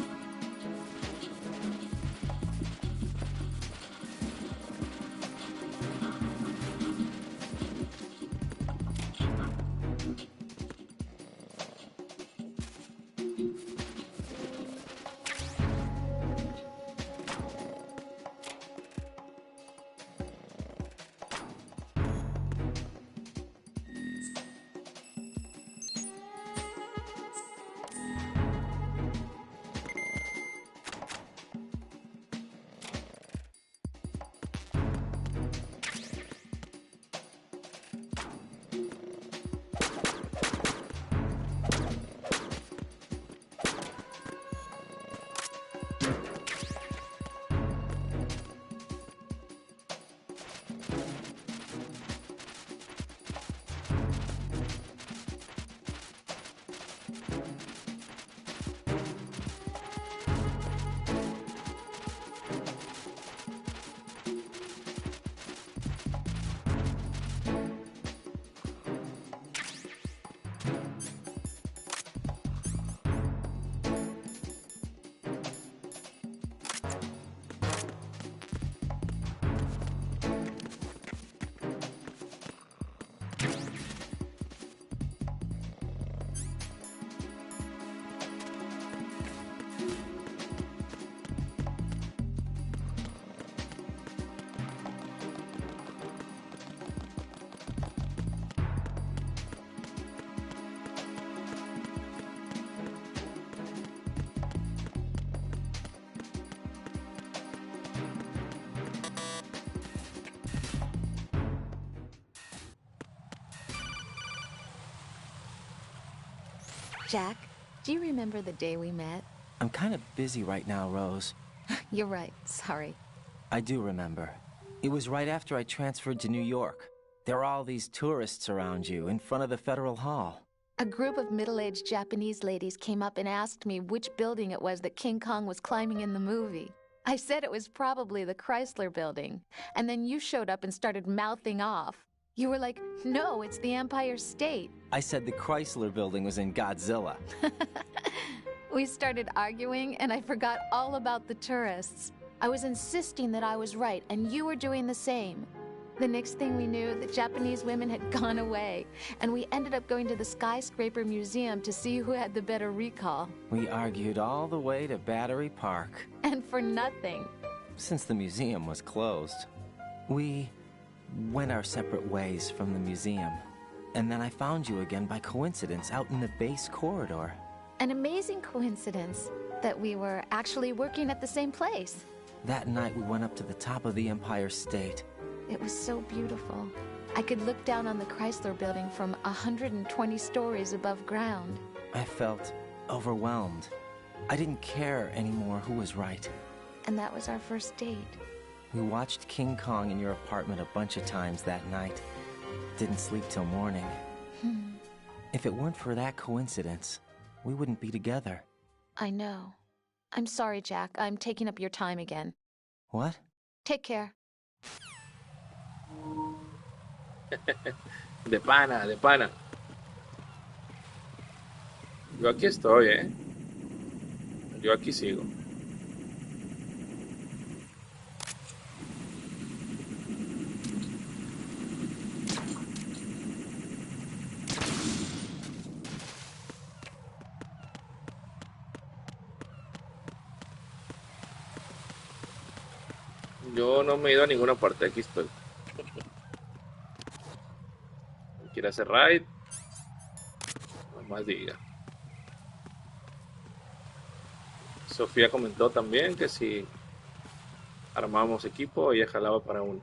Speaker 12: Jack, do you remember the day we met?
Speaker 8: I'm kind of busy right now, Rose.
Speaker 12: You're right, sorry.
Speaker 8: I do remember. It was right after I transferred to New York. There were all these tourists around you in front of the Federal Hall.
Speaker 12: A group of middle-aged Japanese ladies came up and asked me which building it was that King Kong was climbing in the movie. I said it was probably the Chrysler Building, and then you showed up and started mouthing off. You were like, no, it's the Empire State.
Speaker 8: I said the Chrysler Building was in Godzilla.
Speaker 12: We started arguing, and I forgot all about the tourists. I was insisting that I was right, and you were doing the same. The next thing we knew, the Japanese women had gone away, and we ended up going to the Skyscraper Museum to see who had the better recall.
Speaker 8: We argued all the way to Battery Park.
Speaker 12: And for nothing.
Speaker 8: Since the museum was closed, we went our separate ways from the museum. And then I found you again by coincidence out in the base corridor.
Speaker 12: An amazing coincidence that we were actually working at the same place.
Speaker 8: That night we went up to the top of the Empire State.
Speaker 12: It was so beautiful. I could look down on the Chrysler Building from 120 stories above ground.
Speaker 8: I felt overwhelmed. I didn't care anymore who was right.
Speaker 12: And that was our first date.
Speaker 8: We watched King Kong in your apartment a bunch of times that night. Didn't sleep till morning. If it weren't for that coincidence, we wouldn't be together.
Speaker 12: I know. I'm sorry, Jack. I'm taking up your time again.
Speaker 8: What?
Speaker 12: Take care.
Speaker 6: De pana, de pana. Yo aquí estoy, Yo aquí sigo. Yo no me he ido a ninguna parte, aquí estoy. ¿Quiere hacer raid? Nomás diga. Sofía comentó también que si armábamos equipo, ella jalaba para uno.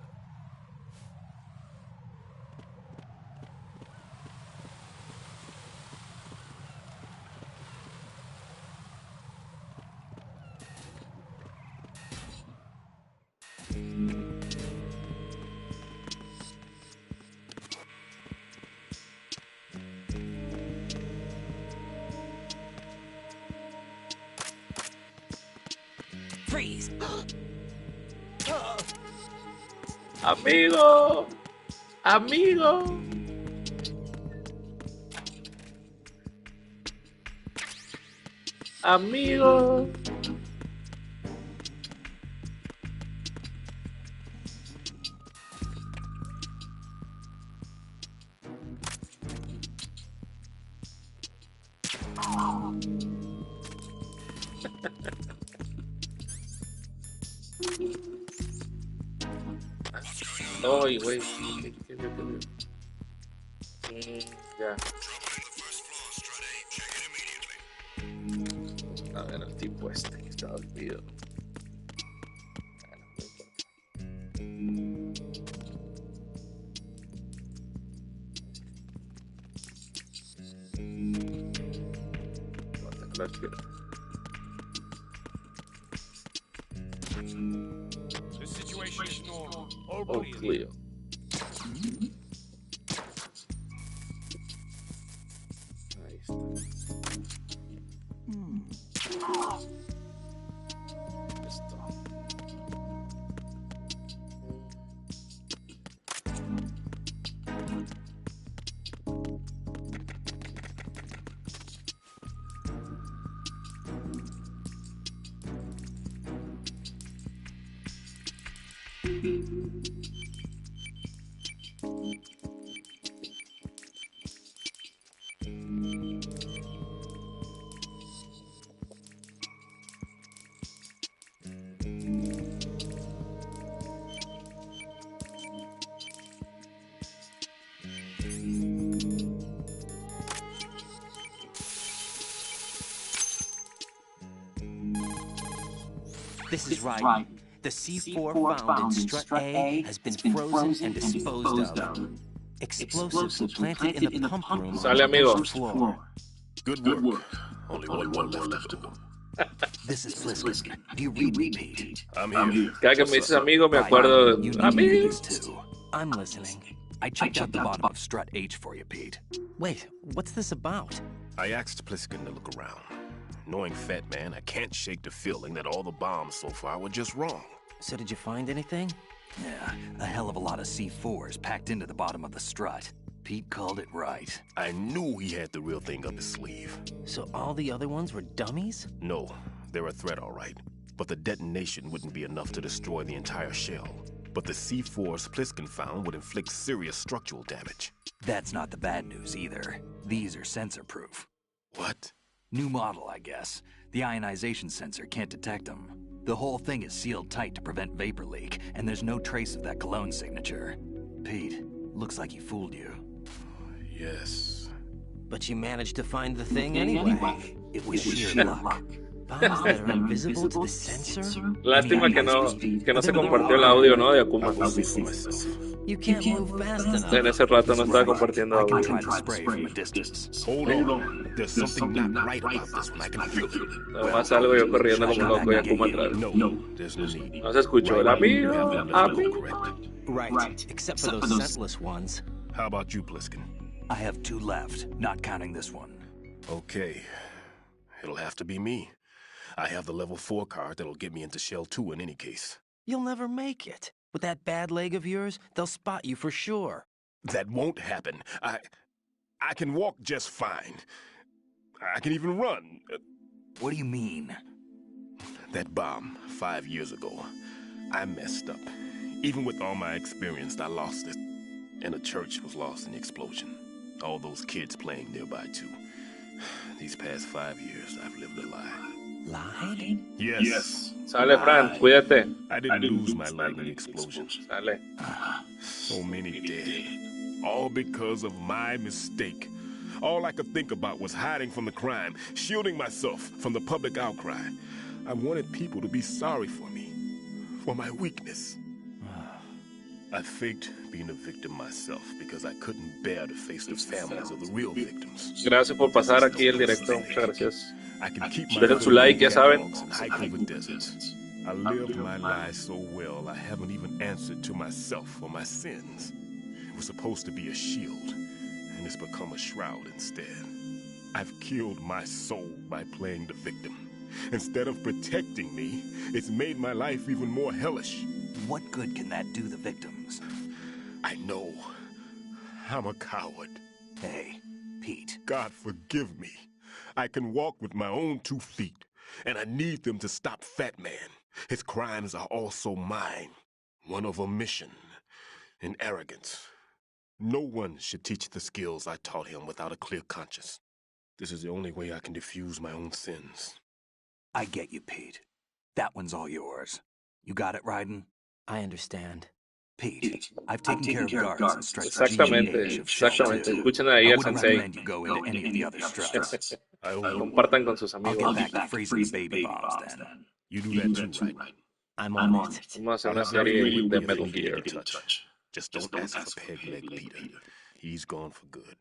Speaker 4: Freeze.
Speaker 6: Amigo, amigo. Amigo. Ay, güey. Ya. A ver, el tipo este que está dormido.
Speaker 10: The situation is normal. All
Speaker 6: clear. Ahí está. Esto.
Speaker 8: This is right. The C4 found in Strut A has been frozen and disposed of. Explosives were planted in the pump room on the floor.
Speaker 20: Good work. Only one more left to go.
Speaker 13: This is Pliskin. Do you read me, Pete?
Speaker 20: I'm here.
Speaker 6: Cada que me dices amigo, me acuerdo de amigo.
Speaker 8: I'm listening.
Speaker 13: I checked out the bottom of strut H for you, Pete.
Speaker 8: Wait, what's this about?
Speaker 20: I asked Pliskin to look around. Knowing Fat Man, I can't shake the feeling that all the bombs so far were just wrong.
Speaker 8: So did you find anything?
Speaker 13: Yeah, a hell of a lot of C4s packed into the bottom of the strut. Pete called it right.
Speaker 20: I knew he had the real thing up his sleeve.
Speaker 8: So all the other ones were dummies?
Speaker 20: No, they're a threat, all right. But the detonation wouldn't be enough to destroy the entire shell. But the C4s Pliskin found would inflict serious structural damage.
Speaker 13: That's not the bad news either. These are sensor-proof.
Speaker 20: What?
Speaker 13: New model, I guess. The ionization sensor can't detect them. The whole thing is sealed tight to prevent vapor leak, and there's no trace of that cologne signature. Pete, looks like he fooled you.
Speaker 20: Yes.
Speaker 8: But you managed to find the thing anyway.
Speaker 13: It was sheer luck.
Speaker 8: Bombs that are invisible to the sensor?
Speaker 6: Lástima que no se compartió el audio, ¿no? De Akuma.
Speaker 8: You can't move fast enough.
Speaker 6: En ese rato no estaba compartiendo
Speaker 13: I
Speaker 6: audio.
Speaker 13: can try to spray from a distance.
Speaker 20: Hold on. There's something not right about this one. I can feel it.
Speaker 6: Además salgo yo corriendo como un loco y Akuma atrás.
Speaker 20: No, there's no need.
Speaker 6: No se escuchó el amigo.
Speaker 8: Right, except for those scentless ones.
Speaker 20: How about you, Pliskin?
Speaker 13: I have 2 left, not counting this one.
Speaker 20: Okay. It'll have to be me. I have the level 4 card that'll get me into Shell 2 in any case.
Speaker 8: You'll never make it. With that bad leg of yours, they'll spot you for sure.
Speaker 20: That won't happen. I can walk just fine. I can even run.
Speaker 13: What do you mean?
Speaker 20: That bomb 5 years ago, I messed up. Even with all my experience, I lost it. And a church was lost in the explosion. All those kids playing nearby, too. These past 5 years, I've lived a lie.
Speaker 8: Lied?
Speaker 20: Yes.
Speaker 6: Sale, Fran, cuídate.
Speaker 20: I didn't lose my leg in the explosion.
Speaker 6: Sale.
Speaker 20: So many dead. All because of my mistake. All I could think about was hiding from the crime, shielding myself from the public outcry. I wanted people to be sorry for me, for my weakness. I faked being a victim myself because I couldn't bear to face the families of the real victims.
Speaker 6: Gracias por pasar aquí el directo. Muchas gracias.
Speaker 20: I can keep my
Speaker 6: Dejen su like, ya saben.
Speaker 20: and hike over deserts. I lived my life so well, I haven't even answered to myself for my sins. It was supposed to be a shield, and it's become a shroud instead. I've killed my soul by playing the victim. Instead of protecting me, it's made my life even more hellish.
Speaker 13: What good can that do the victims?
Speaker 20: I know. I'm a coward.
Speaker 13: Hey, Pete.
Speaker 20: God forgive me. I can walk with my own 2 feet, and I need them to stop Fat Man. His crimes are also mine. One of omission and arrogance. No one should teach the skills I taught him without a clear conscience. This is the only way I can diffuse my own sins.
Speaker 13: I get you, Pete. That one's all yours. You got it, Raiden?
Speaker 8: I understand.
Speaker 13: Pete, I've taken care of guards and stretch
Speaker 6: Exactamente, exactamente. Escuchen ahí al sensei.
Speaker 13: You go into any of the other struts.
Speaker 6: Compartan con sus amigos.
Speaker 13: I'll get back to freezing the baby bombs then.
Speaker 20: You do that too, right?
Speaker 8: I'm on it.
Speaker 6: Vamos a hacer una serie de Metal Gear.
Speaker 20: Just don't ask for Peg Leg Peter. He's gone for good.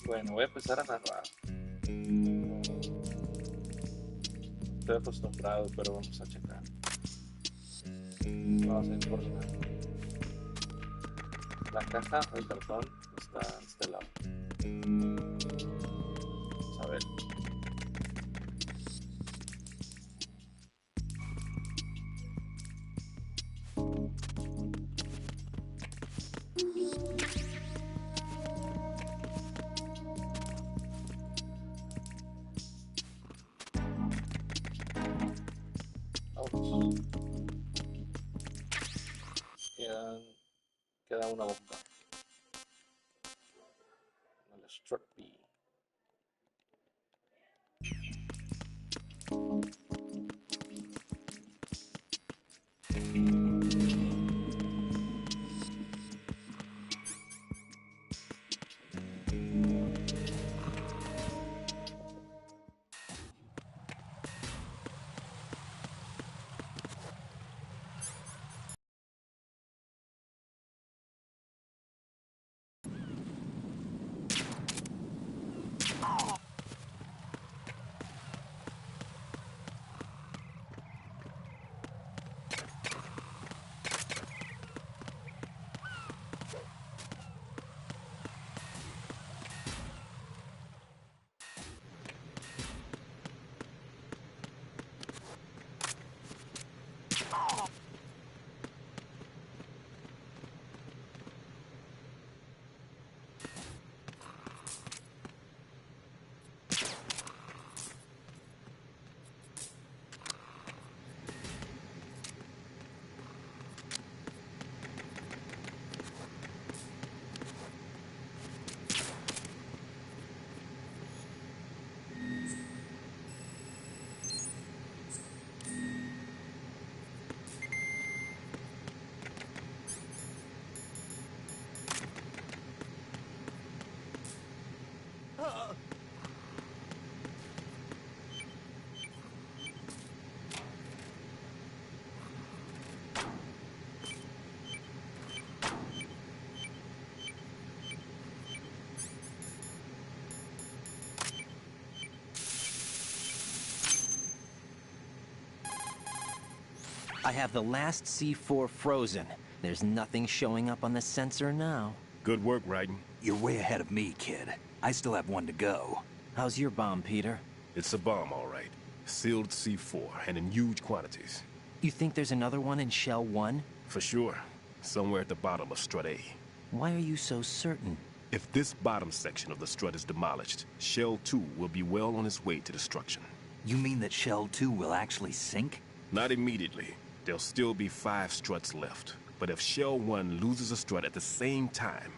Speaker 6: Bueno, voy a empezar a narrar. Estoy acostumbrado, pero vamos a checar. Vamos a ir por la caja, el cartón está de este lado. Vamos a ver. Queda una boca. El strut B.
Speaker 8: I have the last C4 frozen. There's nothing showing up on the sensor now.
Speaker 20: Good work, Raiden.
Speaker 13: You're way ahead of me, kid. I still have one to go.
Speaker 8: How's your bomb, Peter?
Speaker 20: It's a bomb, all right. Sealed C4, and in huge quantities.
Speaker 8: You think there's another one in Shell 1?
Speaker 20: For sure. Somewhere at the bottom of Strut A.
Speaker 8: Why are you so certain?
Speaker 20: If this bottom section of the strut is demolished, Shell 2 will be well on its way to destruction.
Speaker 13: You mean that Shell 2 will actually sink?
Speaker 20: Not immediately. There'll still be 5 struts left. But if Shell 1 loses a strut at the same time,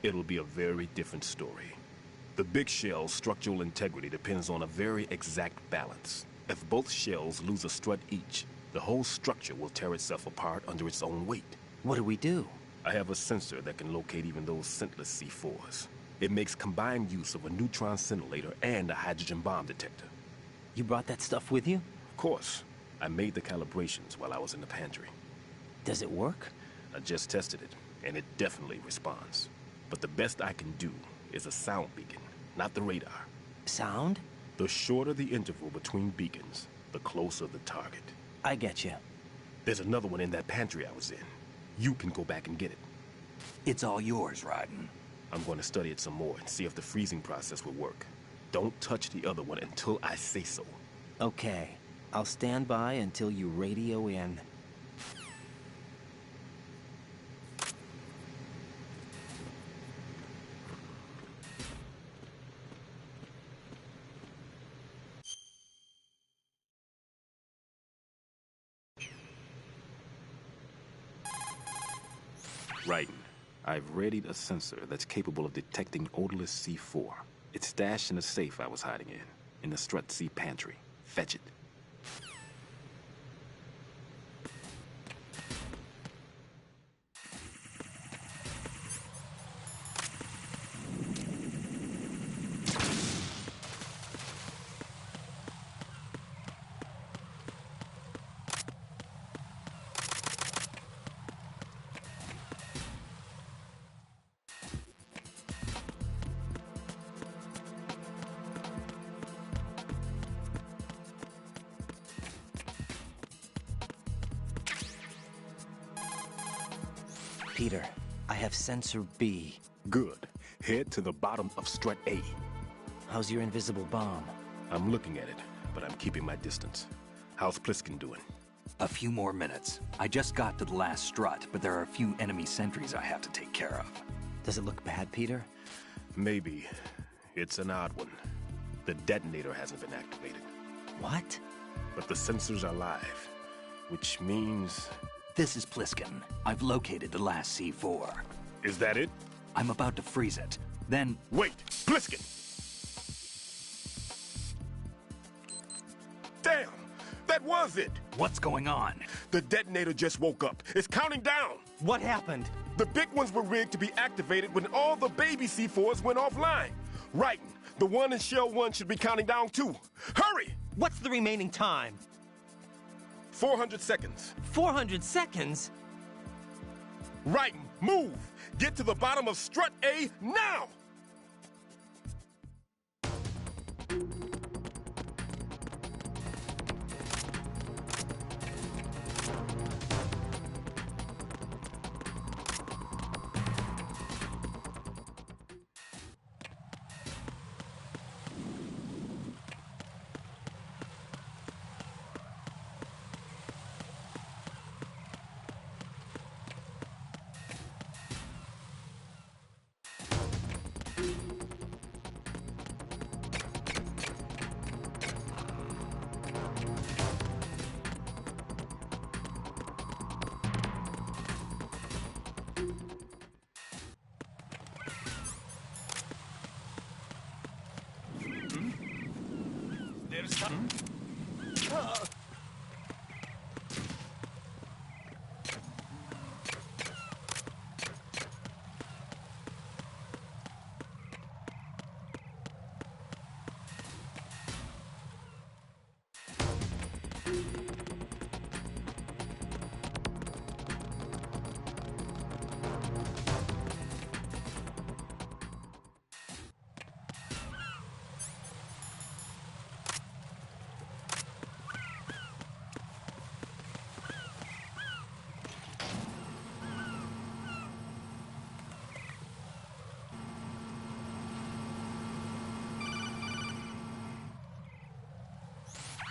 Speaker 20: it'll be a very different story. The big shell's structural integrity depends on a very exact balance. If both shells lose a strut each, the whole structure will tear itself apart under its own weight.
Speaker 8: What do we do?
Speaker 20: I have a sensor that can locate even those scentless C4s. It makes combined use of a neutron scintillator and a hydrogen bomb detector.
Speaker 8: You brought that stuff with you?
Speaker 20: Of course. I made the calibrations while I was in the pantry.
Speaker 8: Does it work?
Speaker 20: I just tested it, and it definitely responds. But the best I can do is a sound beacon, not the radar.
Speaker 8: Sound?
Speaker 20: The shorter the interval between beacons, the closer the target.
Speaker 8: I get you.
Speaker 20: There's another one in that pantry I was in. You can go back and get it.
Speaker 13: It's all yours, Raiden.
Speaker 20: I'm going to study it some more and see if the freezing process will work. Don't touch the other one until I say so.
Speaker 8: Okay. I'll stand by until you radio in.
Speaker 20: Raiden, I've readied a sensor that's capable of detecting odorless C4. It's stashed in a safe I was hiding in the Strut C pantry. Fetch it.
Speaker 8: Peter, I have sensor B.
Speaker 20: Good. Head to the bottom of Strut A.
Speaker 8: How's your invisible bomb?
Speaker 20: I'm looking at it, but I'm keeping my distance. How's Pliskin doing?
Speaker 13: A few more minutes. I just got to the last strut, but there are a few enemy sentries I have to take care of.
Speaker 8: Does it look bad, Peter?
Speaker 20: Maybe. It's an odd one. The detonator hasn't been activated.
Speaker 8: What?
Speaker 20: But the sensors are live, which means...
Speaker 13: This is Pliskin. I've located the last C4.
Speaker 20: Is that it?
Speaker 13: I'm about to freeze it. Then...
Speaker 20: Wait! Pliskin! Damn! That was it!
Speaker 13: What's going on?
Speaker 20: The detonator just woke up. It's counting down!
Speaker 8: What happened?
Speaker 20: The big ones were rigged to be activated when all the baby C4s went offline. Raiden, the one in Shell 1 should be counting down too. Hurry!
Speaker 8: What's the remaining time?
Speaker 20: 400 seconds.
Speaker 8: 400 seconds?
Speaker 20: Raiden, move! Get to the bottom of Strut A now!
Speaker 10: There's some...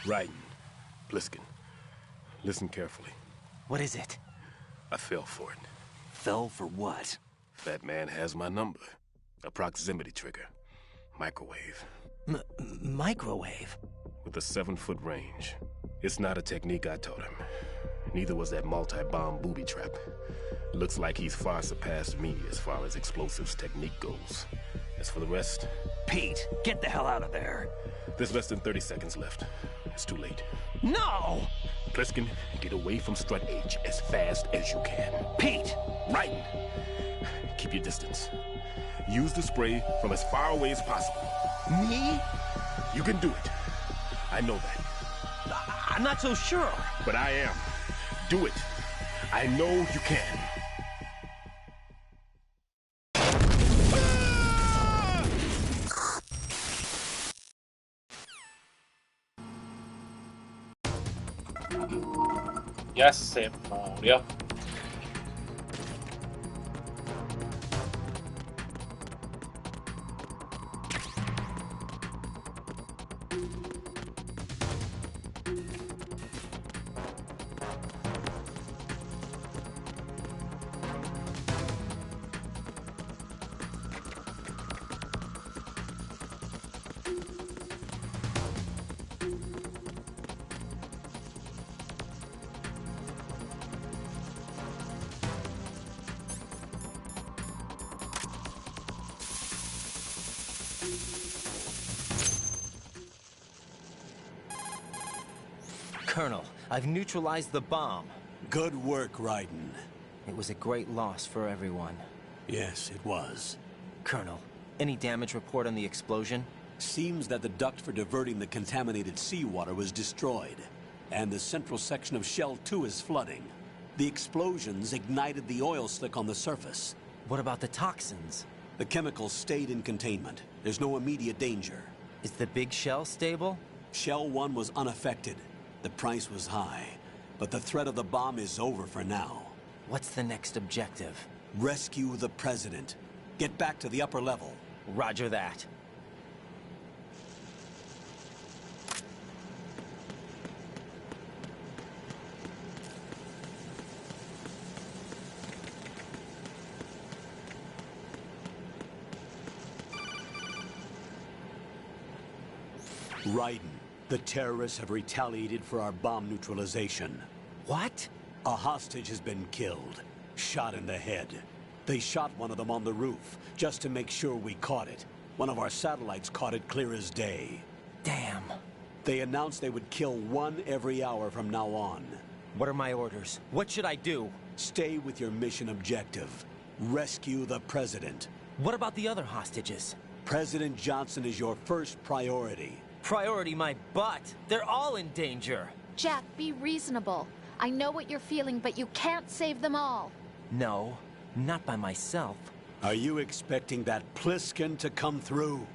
Speaker 20: Right. Pliskin, listen carefully.
Speaker 8: What is it?
Speaker 20: I fell for it.
Speaker 8: Fell for what?
Speaker 20: That man has my number. A proximity trigger. Microwave.
Speaker 8: Microwave?
Speaker 20: With a 7-foot range. It's not a technique I taught him. Neither was that multi-bomb booby trap. Looks like he's far surpassed me as far as explosives technique goes. As for the rest...
Speaker 8: Pete, get the hell out of there.
Speaker 20: There's less than 30 seconds left. It's too late.
Speaker 8: No!
Speaker 20: Pliskin, get away from Strut H as fast as you can.
Speaker 8: Pete!
Speaker 20: Right! Keep your distance. Use the spray from as far away as possible.
Speaker 8: Me?
Speaker 20: You can do it. I know that.
Speaker 8: I'm not so sure.
Speaker 20: But I am. Do it. I know you can.
Speaker 6: Ya se murió.
Speaker 8: Colonel, I've neutralized the bomb.
Speaker 11: Good work, Raiden.
Speaker 8: It was a great loss for everyone.
Speaker 11: Yes, it was.
Speaker 8: Colonel, any damage report on the explosion?
Speaker 11: Seems that the duct for diverting the contaminated seawater was destroyed, and the central section of Shell 2 is flooding. The explosions ignited the oil slick on the surface.
Speaker 8: What about the toxins?
Speaker 11: The chemicals stayed in containment. There's no immediate danger.
Speaker 8: Is the big shell stable?
Speaker 11: Shell 1 was unaffected. The price was high, but the threat of the bomb is over for now.
Speaker 8: What's the next objective?
Speaker 11: Rescue the President. Get back to the upper level.
Speaker 8: Roger that.
Speaker 11: Raiden, the terrorists have retaliated for our bomb neutralization.
Speaker 8: What?
Speaker 11: A hostage has been killed, shot in the head. They shot one of them on the roof, just to make sure we caught it. One of our satellites caught it clear as day.
Speaker 8: Damn.
Speaker 11: They announced they would kill one every hour from now on.
Speaker 8: What are my orders? What should I do?
Speaker 11: Stay with your mission objective. Rescue the President.
Speaker 8: What about the other hostages?
Speaker 11: President Johnson is your first priority.
Speaker 8: Priority my butt. They're all in danger.
Speaker 12: Jack, be reasonable. I know what you're feeling, but you can't save them all.
Speaker 8: No, not by myself.
Speaker 11: Are you expecting that Pliskin to come through?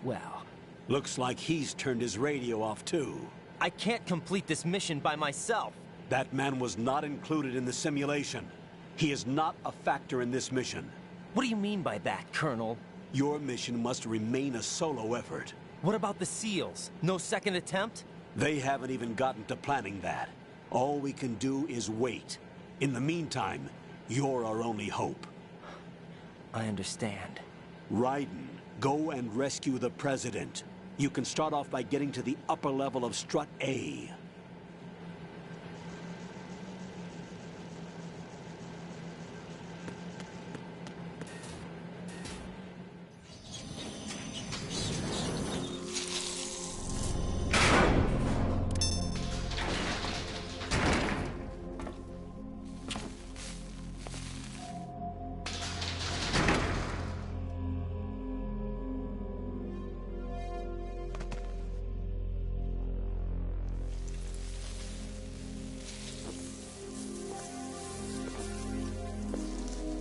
Speaker 8: Well...
Speaker 11: looks like he's turned his radio off too.
Speaker 8: I can't complete this mission by myself.
Speaker 11: That man was not included in the simulation. He is not a factor in this mission.
Speaker 8: What do you mean by that, Colonel?
Speaker 11: Your mission must remain a solo effort.
Speaker 8: What about the SEALs? No second attempt?
Speaker 11: They haven't even gotten to planning that. All we can do is wait. In the meantime, you're our only hope.
Speaker 8: I understand.
Speaker 11: Raiden, go and rescue the President. You can start off by getting to the upper level of Strut A.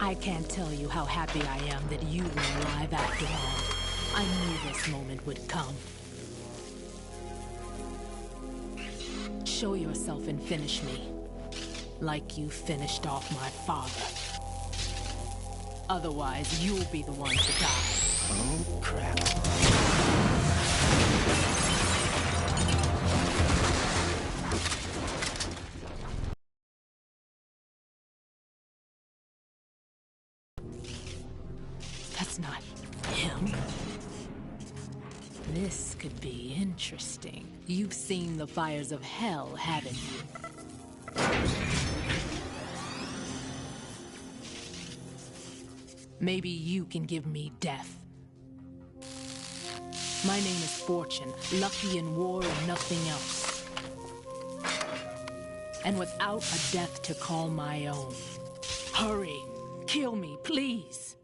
Speaker 19: I can't tell you how happy I am that you were alive after all. I knew this moment would come. Show yourself and finish me. Like you finished off my father. Otherwise, you'll be the one to die.
Speaker 8: Oh, crap.
Speaker 19: it's not him. This could be interesting. You've seen the fires of hell, haven't you? Maybe you can give me death. My name is Fortune, lucky in war and nothing else. And without a death to call my own. Hurry, kill me, please.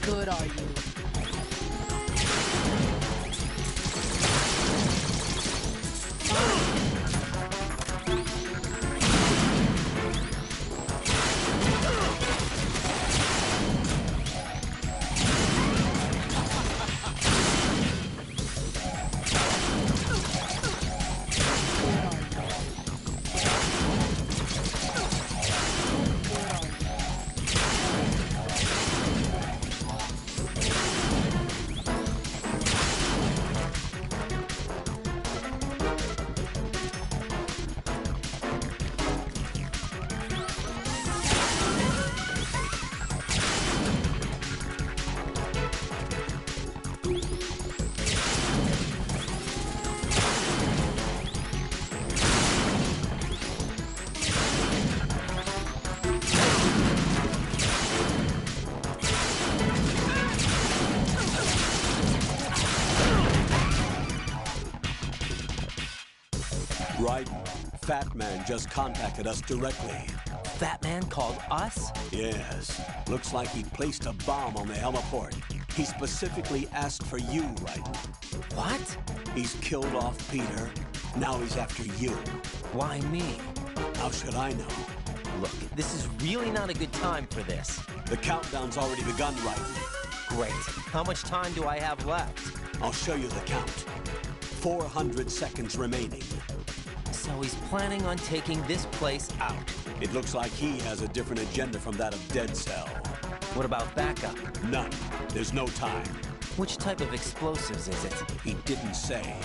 Speaker 19: Good are you?
Speaker 11: Right. Fat Man just contacted us directly.
Speaker 8: Fat Man called us?
Speaker 11: Yes. Looks like he placed a bomb on the heliport. He specifically asked for you, Raiden.
Speaker 8: What?
Speaker 11: He's killed off Peter. Now he's after you.
Speaker 8: Why me?
Speaker 11: How should I know?
Speaker 8: Look, this is really not a good time for this.
Speaker 11: The countdown's already begun, Raiden.
Speaker 8: Great. How much time do I have left?
Speaker 11: I'll show you the count. 400 seconds remaining.
Speaker 8: So he's planning on taking this place out.
Speaker 11: It looks like he has a different agenda from that of Dead Cell.
Speaker 8: What about backup?
Speaker 11: None. There's no time.
Speaker 8: Which type of explosives is it?
Speaker 11: He didn't say.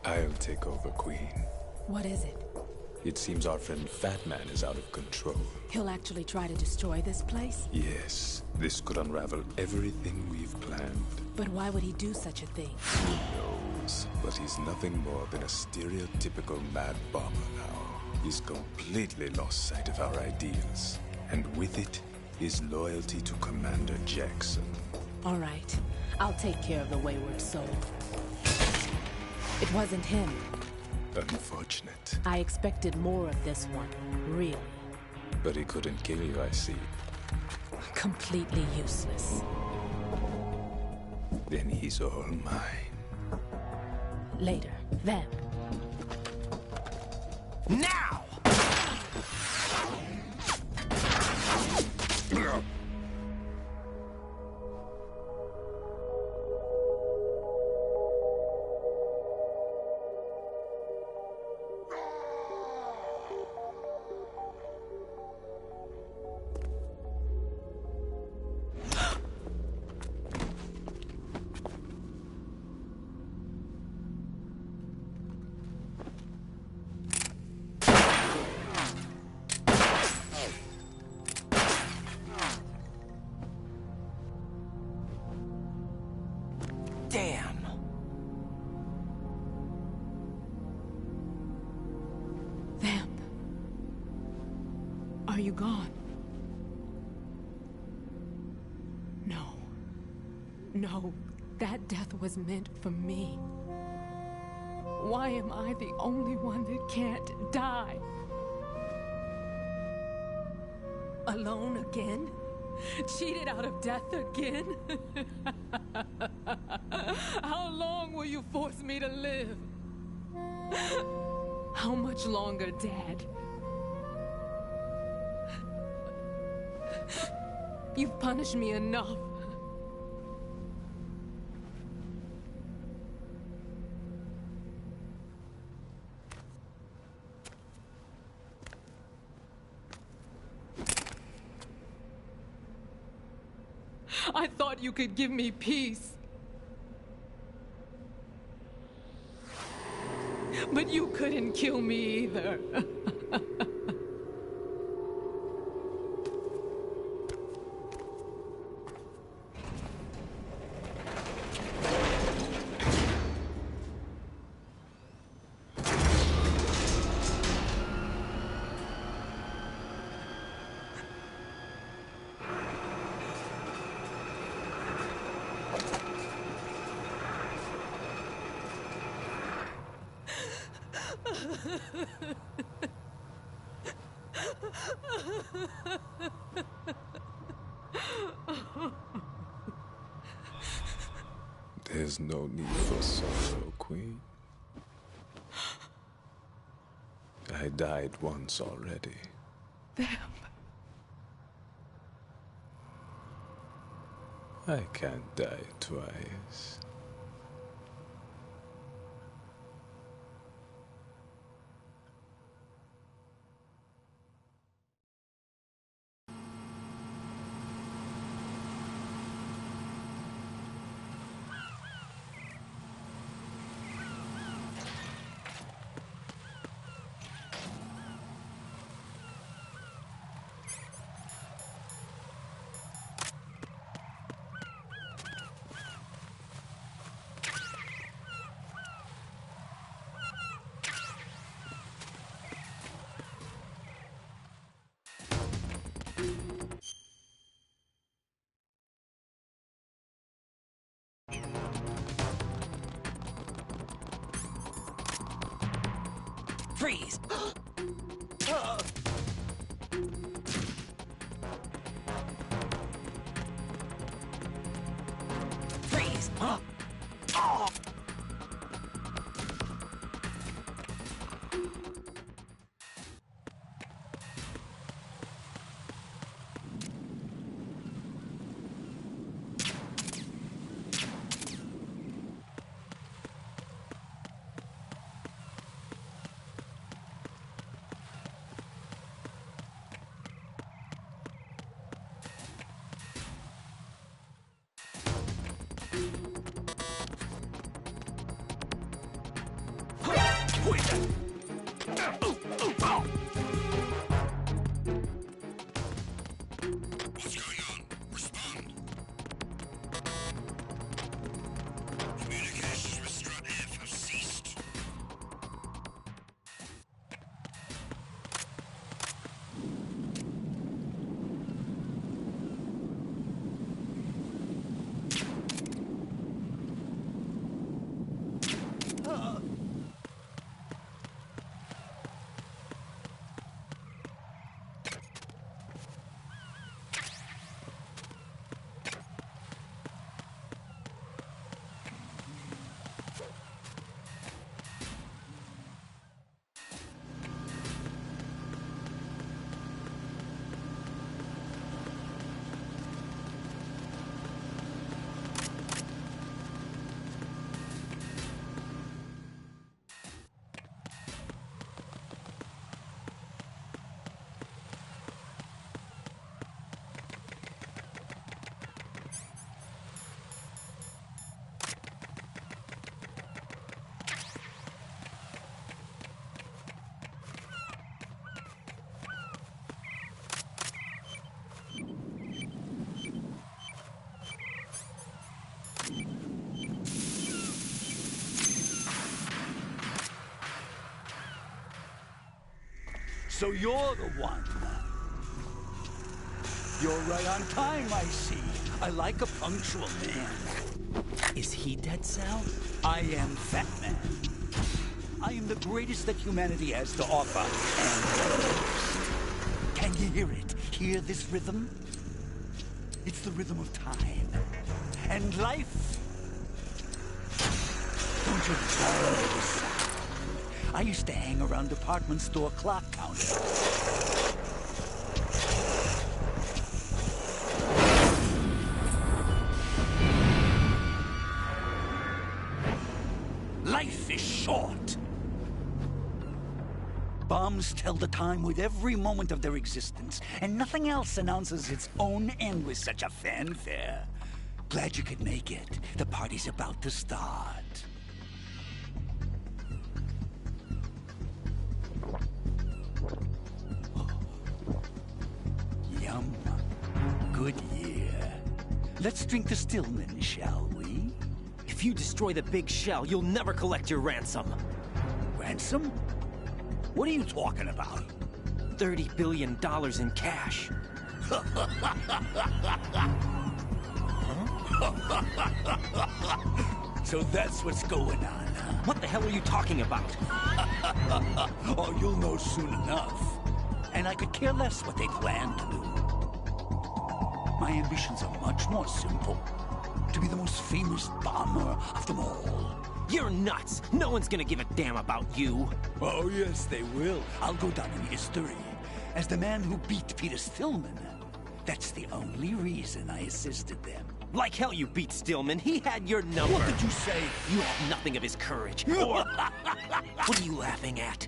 Speaker 17: I'll take over, Queen.
Speaker 19: What is it?
Speaker 17: It seems our friend Fat Man is out of control.
Speaker 19: He'll actually try to destroy this place?
Speaker 17: Yes, this could unravel everything we've planned.
Speaker 19: But why would he do such a thing?
Speaker 17: Who knows? But he's nothing more than a stereotypical mad bomber now. He's completely lost sight of our ideals. And with it, his loyalty to Commander Jackson.
Speaker 19: All right. I'll take care of the wayward soul. It wasn't him.
Speaker 17: Unfortunate.
Speaker 19: I expected more of this one, really.
Speaker 17: But he couldn't kill you, I see.
Speaker 19: Completely useless.
Speaker 17: Then he's all mine.
Speaker 19: Later. Then.
Speaker 8: Now! Damn.
Speaker 19: Vamp. Are you gone? No. No. That death was meant for me. Why am I the only one that can't die? Alone again? Cheated out of death again? How long will you force me to live? How much longer, Dad? You've punished me enough. I thought you could give me peace. But you couldn't kill me either.
Speaker 17: There's no need for sorrow, Queen. I died once already. I can't die twice.
Speaker 4: Freeze! Freeze!
Speaker 16: What's going on? Respond. Communications with Strut F have ceased.
Speaker 11: So you're the one. You're right on time, I see.
Speaker 10: I like a punctual man.
Speaker 8: Is he Dead Cell?
Speaker 10: I am Fat Man. I am the greatest that humanity has to offer, and can you hear it? Hear this rhythm? It's the rhythm of time and life. Don't you love this sound? I used to hang around department store clock counters. Life is short. Bombs tell the time with every moment of their existence, and nothing else announces its own end with such a fanfare. Glad you could make it. The party's about to start. Yum. Good year. Let's drink the Stillman, shall we?
Speaker 8: If you destroy the big shell, you'll never collect your ransom.
Speaker 10: Ransom? What are you talking about?
Speaker 8: $30 billion in cash.
Speaker 10: So that's what's going on, huh?
Speaker 8: What the hell are you talking about?
Speaker 10: Oh, you'll know soon enough. And I could care less what they plan to do. My ambitions are much more simple. To be the most famous bomber of them all.
Speaker 8: You're nuts! No one's gonna give a damn about you.
Speaker 10: Oh, yes, they will. I'll go down in history as the man who beat Peter Stillman. That's the only reason I assisted them.
Speaker 8: Like hell you beat Stillman. He had your number.
Speaker 10: What did you say?
Speaker 8: You have nothing of his courage. Or... What are you laughing at?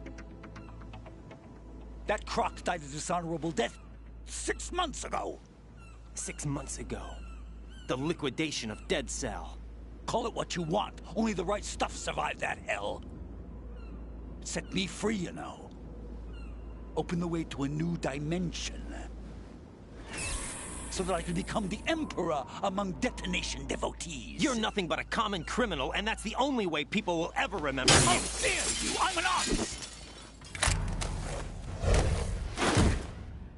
Speaker 10: That croc died a dishonorable death 6 months ago.
Speaker 8: 6 months ago. The liquidation of Dead Cell.
Speaker 10: Call it what you want. Only the right stuff survived that hell. It set me free, you know. Opened the way to a new dimension. So that I could become the emperor among detonation devotees.
Speaker 8: You're nothing but a common criminal, and that's the only way people will ever remember you.
Speaker 10: How dare you! I'm an artist!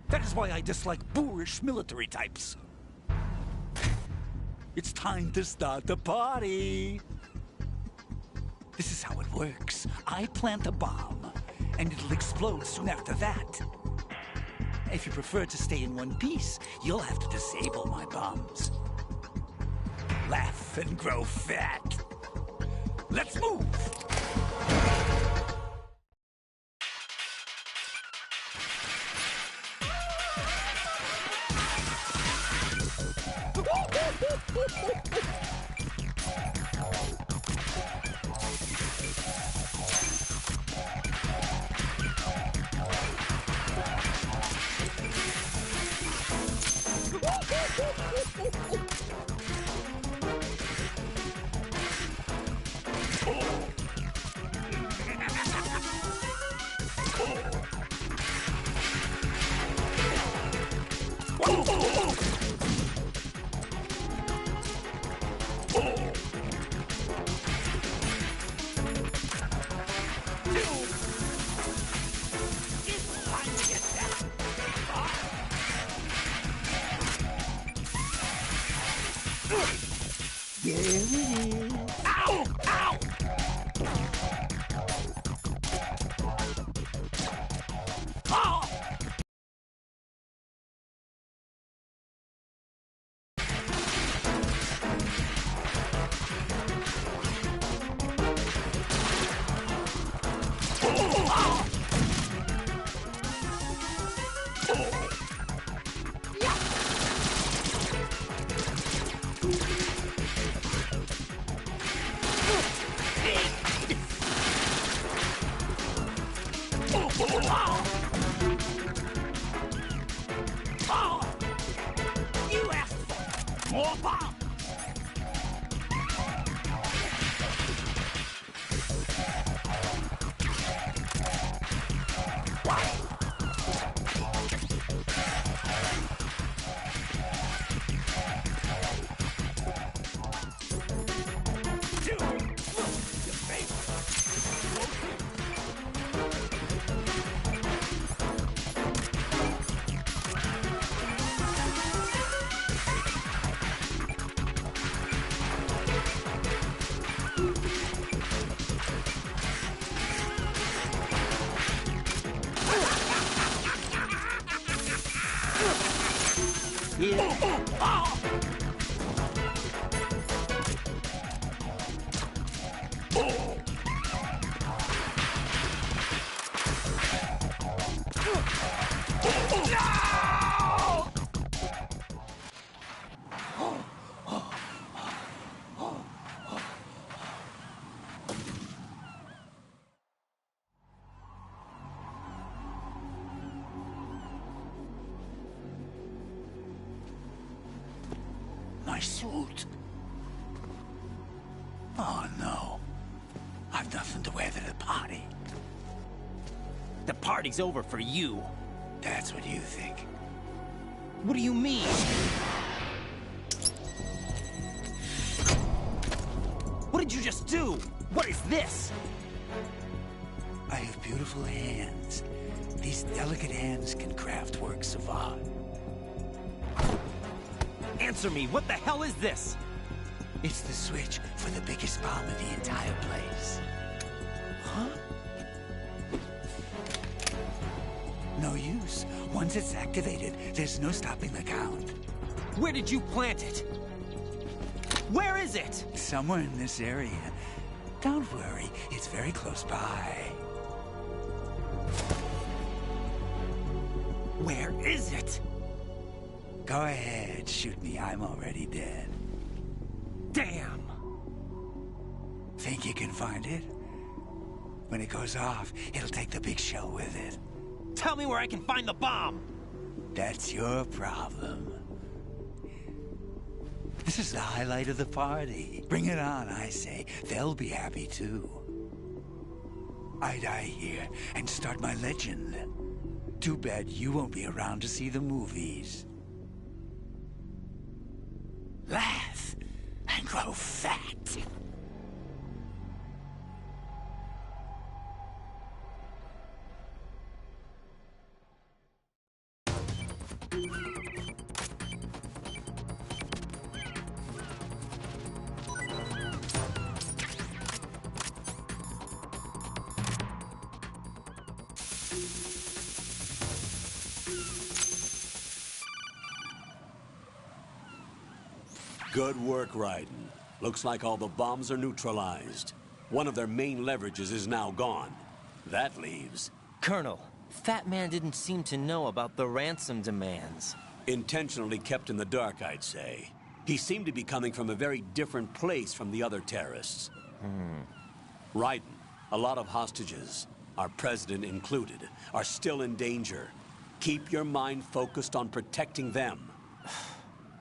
Speaker 10: That is why I dislike boorish military types. It's time to start the party. This is how it works. I plant a bomb, and it'll explode soon after that. If you prefer to stay in one piece, you'll have to disable my bombs. Laugh and grow fat. Let's move! There it is. Ow! Ow! Oh! You asked for more bombs! My suit. Oh, no. I've nothing to wear to the party.
Speaker 8: The party's over for you.
Speaker 10: That's what you think.
Speaker 8: What do you mean? What did you just do? What is this?
Speaker 10: I have beautiful hands. These delicate hands can craft works of art.
Speaker 8: Answer me, what the hell is this?
Speaker 10: It's the switch for the biggest bomb in the entire place.
Speaker 8: Huh?
Speaker 10: No use. Once it's activated, there's no stopping the count.
Speaker 8: Where did you plant it? Where is it?
Speaker 10: Somewhere in this area. Don't worry, it's very close by.
Speaker 8: Where is it?
Speaker 10: Go ahead, shoot me. I'm already dead.
Speaker 8: Damn!
Speaker 10: Think you can find it? When it goes off, it'll take the big shell with it.
Speaker 8: Tell me where I can find the bomb!
Speaker 10: That's your problem. This is the highlight of the party. Bring it on, I say. They'll be happy too. I die here and start my legend. Too bad you won't be around to see the movies. Laugh and grow fat.
Speaker 11: Good work, Raiden. Looks like all the bombs are neutralized. One of their main leverages is now gone. That leaves...
Speaker 8: Colonel, Fat Man didn't seem to know about the ransom demands.
Speaker 11: Intentionally kept in the dark, I'd say. He seemed to be coming from a very different place from the other terrorists. Raiden, a lot of hostages, our president included, are still in danger. Keep your mind focused on protecting them.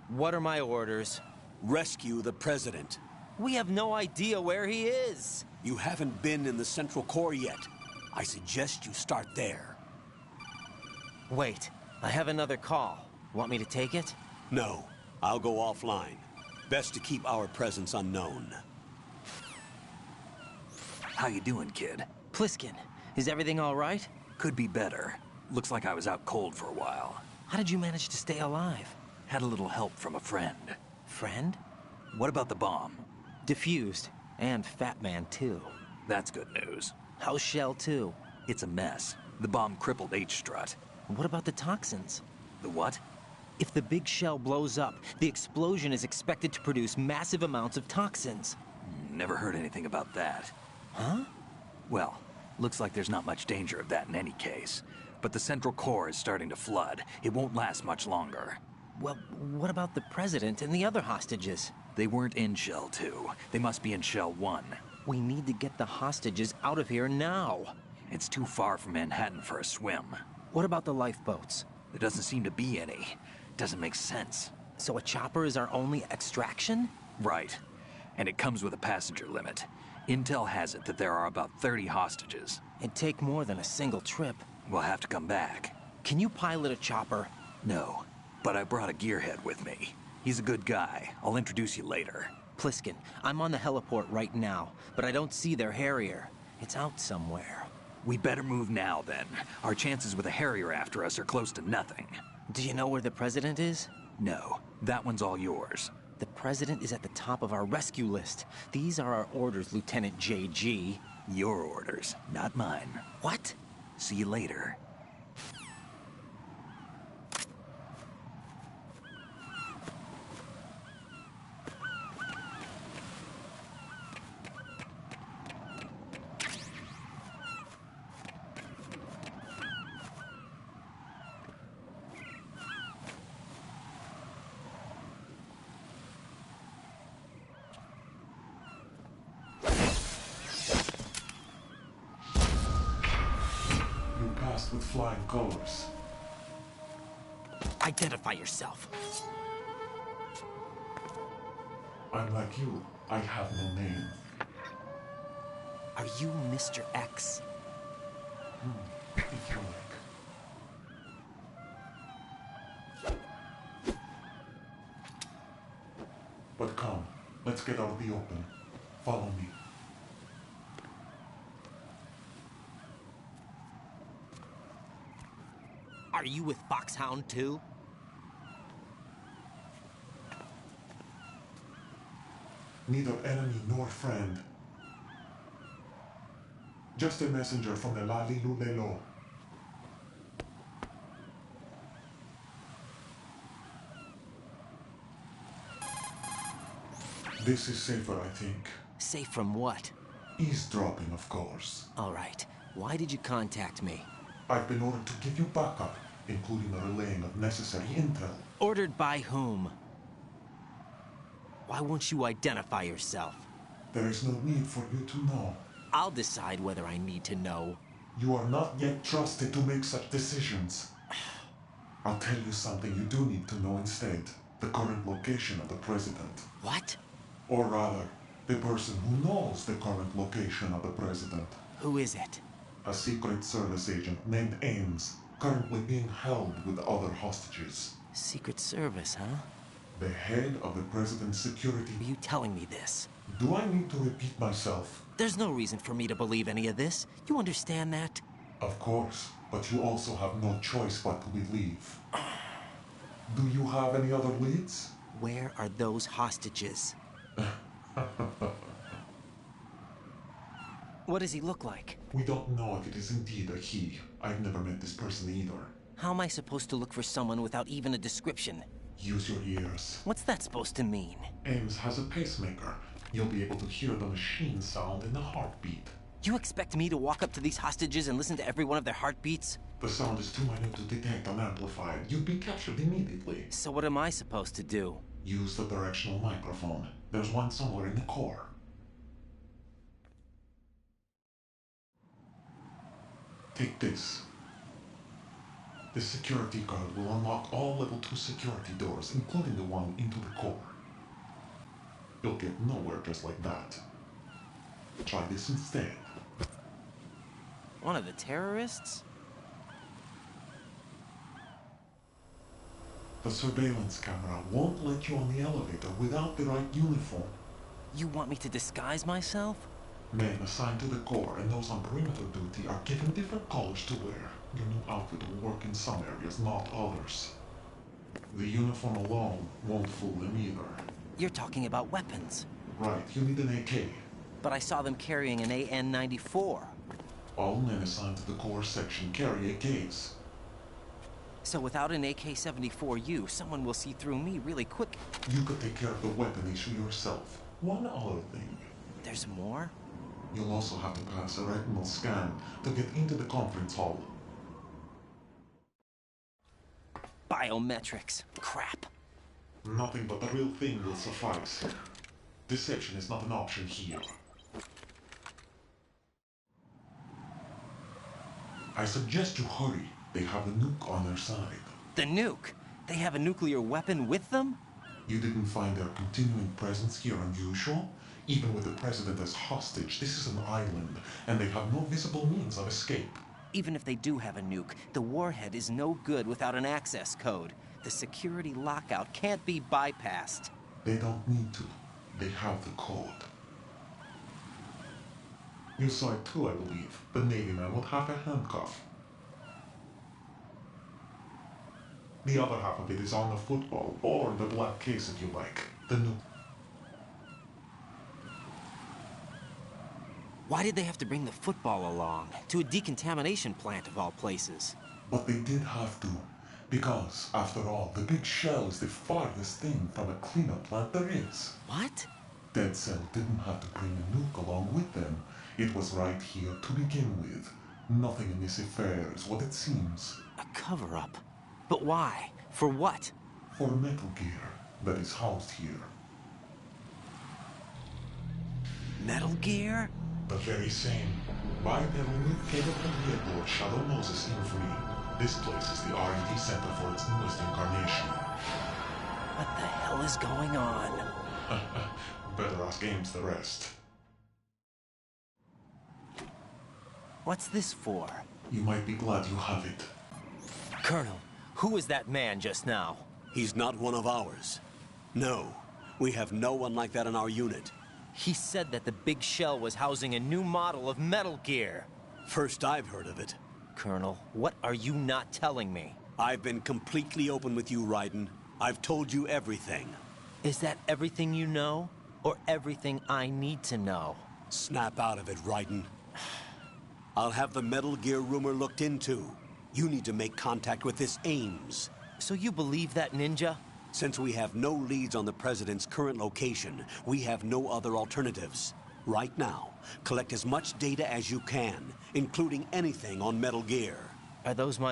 Speaker 8: What are my orders?
Speaker 11: Rescue the president.
Speaker 8: We have no idea where he is.
Speaker 11: You haven't been in the Central Core yet. I suggest you start there.
Speaker 8: Wait, I have another call. Want me to take it?
Speaker 11: No, I'll go offline. Best to keep our presence unknown.
Speaker 13: How you doing, kid?
Speaker 8: Pliskin, is everything all right?
Speaker 13: Could be better. Looks like I was out cold for a while.
Speaker 8: How did you manage to stay alive?
Speaker 13: Had a little help from a friend.
Speaker 8: Friend?
Speaker 13: What about the bomb?
Speaker 8: Defused. And Fat Man, too.
Speaker 13: That's good news.
Speaker 8: How's Shell, too?
Speaker 13: It's a mess. The bomb crippled H-Strut.
Speaker 8: What about the toxins?
Speaker 13: The what?
Speaker 8: If the big shell blows up, the explosion is expected to produce massive amounts of toxins.
Speaker 13: Never heard anything about that.
Speaker 8: Huh?
Speaker 13: Well, looks like there's not much danger of that in any case. But the Central Core is starting to flood. It won't last much longer.
Speaker 8: Well, what about the President and the other hostages?
Speaker 13: They weren't in Shell 2. They must be in Shell 1.
Speaker 8: We need to get the hostages out of here now.
Speaker 13: It's too far from Manhattan for a swim.
Speaker 8: What about the lifeboats?
Speaker 13: There doesn't seem to be any. Doesn't make sense.
Speaker 8: So a chopper is our only extraction?
Speaker 13: Right. And it comes with a passenger limit. Intel has it that there are about 30 hostages.
Speaker 8: It'd take more than a single trip.
Speaker 13: We'll have to come back.
Speaker 8: Can you pilot a chopper?
Speaker 13: No, but I brought a gearhead with me. He's a good guy. I'll introduce you later.
Speaker 8: Pliskin, I'm on the heliport right now, but I don't see their Harrier. It's out somewhere.
Speaker 13: We better move now, then. Our chances with a Harrier after us are close to nothing.
Speaker 8: Do you know where the President is?
Speaker 13: No, that one's all yours.
Speaker 8: The President is at the top of our rescue list. These are our orders, Lieutenant JG.
Speaker 13: Your orders, not mine.
Speaker 8: What?
Speaker 13: See you later.
Speaker 5: flying colors.
Speaker 8: Identify yourself.
Speaker 5: I'm like you. I have no name.
Speaker 8: Are you Mr. X?
Speaker 5: If you like. But come, let's get out of the open. Follow me.
Speaker 8: Are you with Foxhound too?
Speaker 5: Neither enemy nor friend. Just a messenger from the Lalilulelo. This is safer, I think.
Speaker 8: Safe from what?
Speaker 5: Eavesdropping, of course.
Speaker 8: All right. Why did you contact me?
Speaker 5: I've been ordered to give you backup, including the relaying of necessary intel.
Speaker 8: Ordered by whom? Why won't you identify yourself?
Speaker 5: There is no need for you to know.
Speaker 8: I'll decide whether I need to know.
Speaker 5: You are not yet trusted to make such decisions. I'll tell you something you do need to know instead. The current location of the president.
Speaker 8: What?
Speaker 5: Or rather, the person who knows the current location of the president.
Speaker 8: Who is it?
Speaker 5: A Secret Service agent named Ames, currently being held with other hostages.
Speaker 8: Secret Service, huh?
Speaker 5: The head of the president's security.
Speaker 8: Are you telling me this?
Speaker 5: Do I need to repeat myself?
Speaker 8: There's no reason for me to believe any of this. You understand that?
Speaker 5: Of course, but you also have no choice but to believe. Do you have any other leads?
Speaker 8: Where are those hostages? What does he look like?
Speaker 5: We don't know if it is indeed a he. I've never met this person either.
Speaker 8: How am I supposed to look for someone without even a description?
Speaker 5: Use your ears.
Speaker 8: What's that supposed to mean?
Speaker 5: Ames has a pacemaker. You'll be able to hear the machine sound in the heartbeat.
Speaker 8: You expect me to walk up to these hostages and listen to every one of their heartbeats?
Speaker 5: The sound is too minute to detect and amplify. You'd be captured immediately.
Speaker 8: So what am I supposed to do?
Speaker 5: Use the directional microphone. There's one somewhere in the core. Take this. The security card will unlock all level 2 security doors, including the one into the core. You'll get nowhere just like that. Try this instead.
Speaker 8: One of the terrorists?
Speaker 5: The surveillance camera won't let you on the elevator without the right uniform.
Speaker 8: You want me to disguise myself?
Speaker 5: Men assigned to the core and those on perimeter duty are given different colors to wear. Your new outfit will work in some areas, not others. The uniform alone won't fool them either.
Speaker 8: You're talking about weapons.
Speaker 5: Right, you need an AK.
Speaker 8: But I saw them carrying an AN-94.
Speaker 5: All men assigned to the core section carry AKs.
Speaker 8: So without an AK-74U, someone will see through me really quick.
Speaker 5: You could take care of the weapon issue yourself. One other thing.
Speaker 8: There's more?
Speaker 5: You'll also have to pass a retinal scan to get into the conference hall.
Speaker 8: Biometrics. Crap.
Speaker 5: Nothing but the real thing will suffice. Deception is not an option here. I suggest you hurry. They have the nuke on their side.
Speaker 8: The nuke? They have a nuclear weapon with them?
Speaker 5: You didn't find their continuing presence here unusual? Even with the president as hostage, this is an island, and they have no visible means of escape.
Speaker 8: Even if they do have a nuke, the warhead is no good without an access code. The security lockout can't be bypassed.
Speaker 5: They don't need to. They have the code. You saw it too, I believe. The Navy man with half a handcuff. The other half of it is on the football, or the black case if you like. The nuke.
Speaker 8: Why did they have to bring the football along? To a decontamination plant of all places.
Speaker 5: But they did have to. Because, after all, the big shell is the farthest thing from a cleanup plant there is.
Speaker 8: What?
Speaker 5: Dead Cell didn't have to bring a nuke along with them. It was right here to begin with. Nothing in this affair is what it seems.
Speaker 8: A cover-up? But why? For what?
Speaker 5: For Metal Gear that is housed here.
Speaker 8: Metal Gear?
Speaker 5: The very same. Bipedal capable vehicle Shadow Moses Infamy. This place is the R&D center for its newest incarnation.
Speaker 8: What the hell is going on?
Speaker 5: Better ask Ames the rest.
Speaker 8: What's this for?
Speaker 5: You might be glad you have it.
Speaker 8: Colonel, who is that man just now?
Speaker 11: He's not one of ours. No, we have no one like that in our unit.
Speaker 8: He said that the big shell was housing a new model of Metal Gear.
Speaker 11: First I've heard of it.
Speaker 8: Colonel, what are you not telling me?
Speaker 11: I've been completely open with you, Raiden. I've told you everything.
Speaker 8: Is that everything you know? Or everything I need to know?
Speaker 11: Snap out of it, Raiden. I'll have the Metal Gear rumor looked into. You need to make contact with this Ames.
Speaker 8: So you believe that ninja?
Speaker 11: Since we have no leads on the President's current location, we have no other alternatives. Right now, collect as much data as you can, including anything on Metal Gear.
Speaker 8: Are those my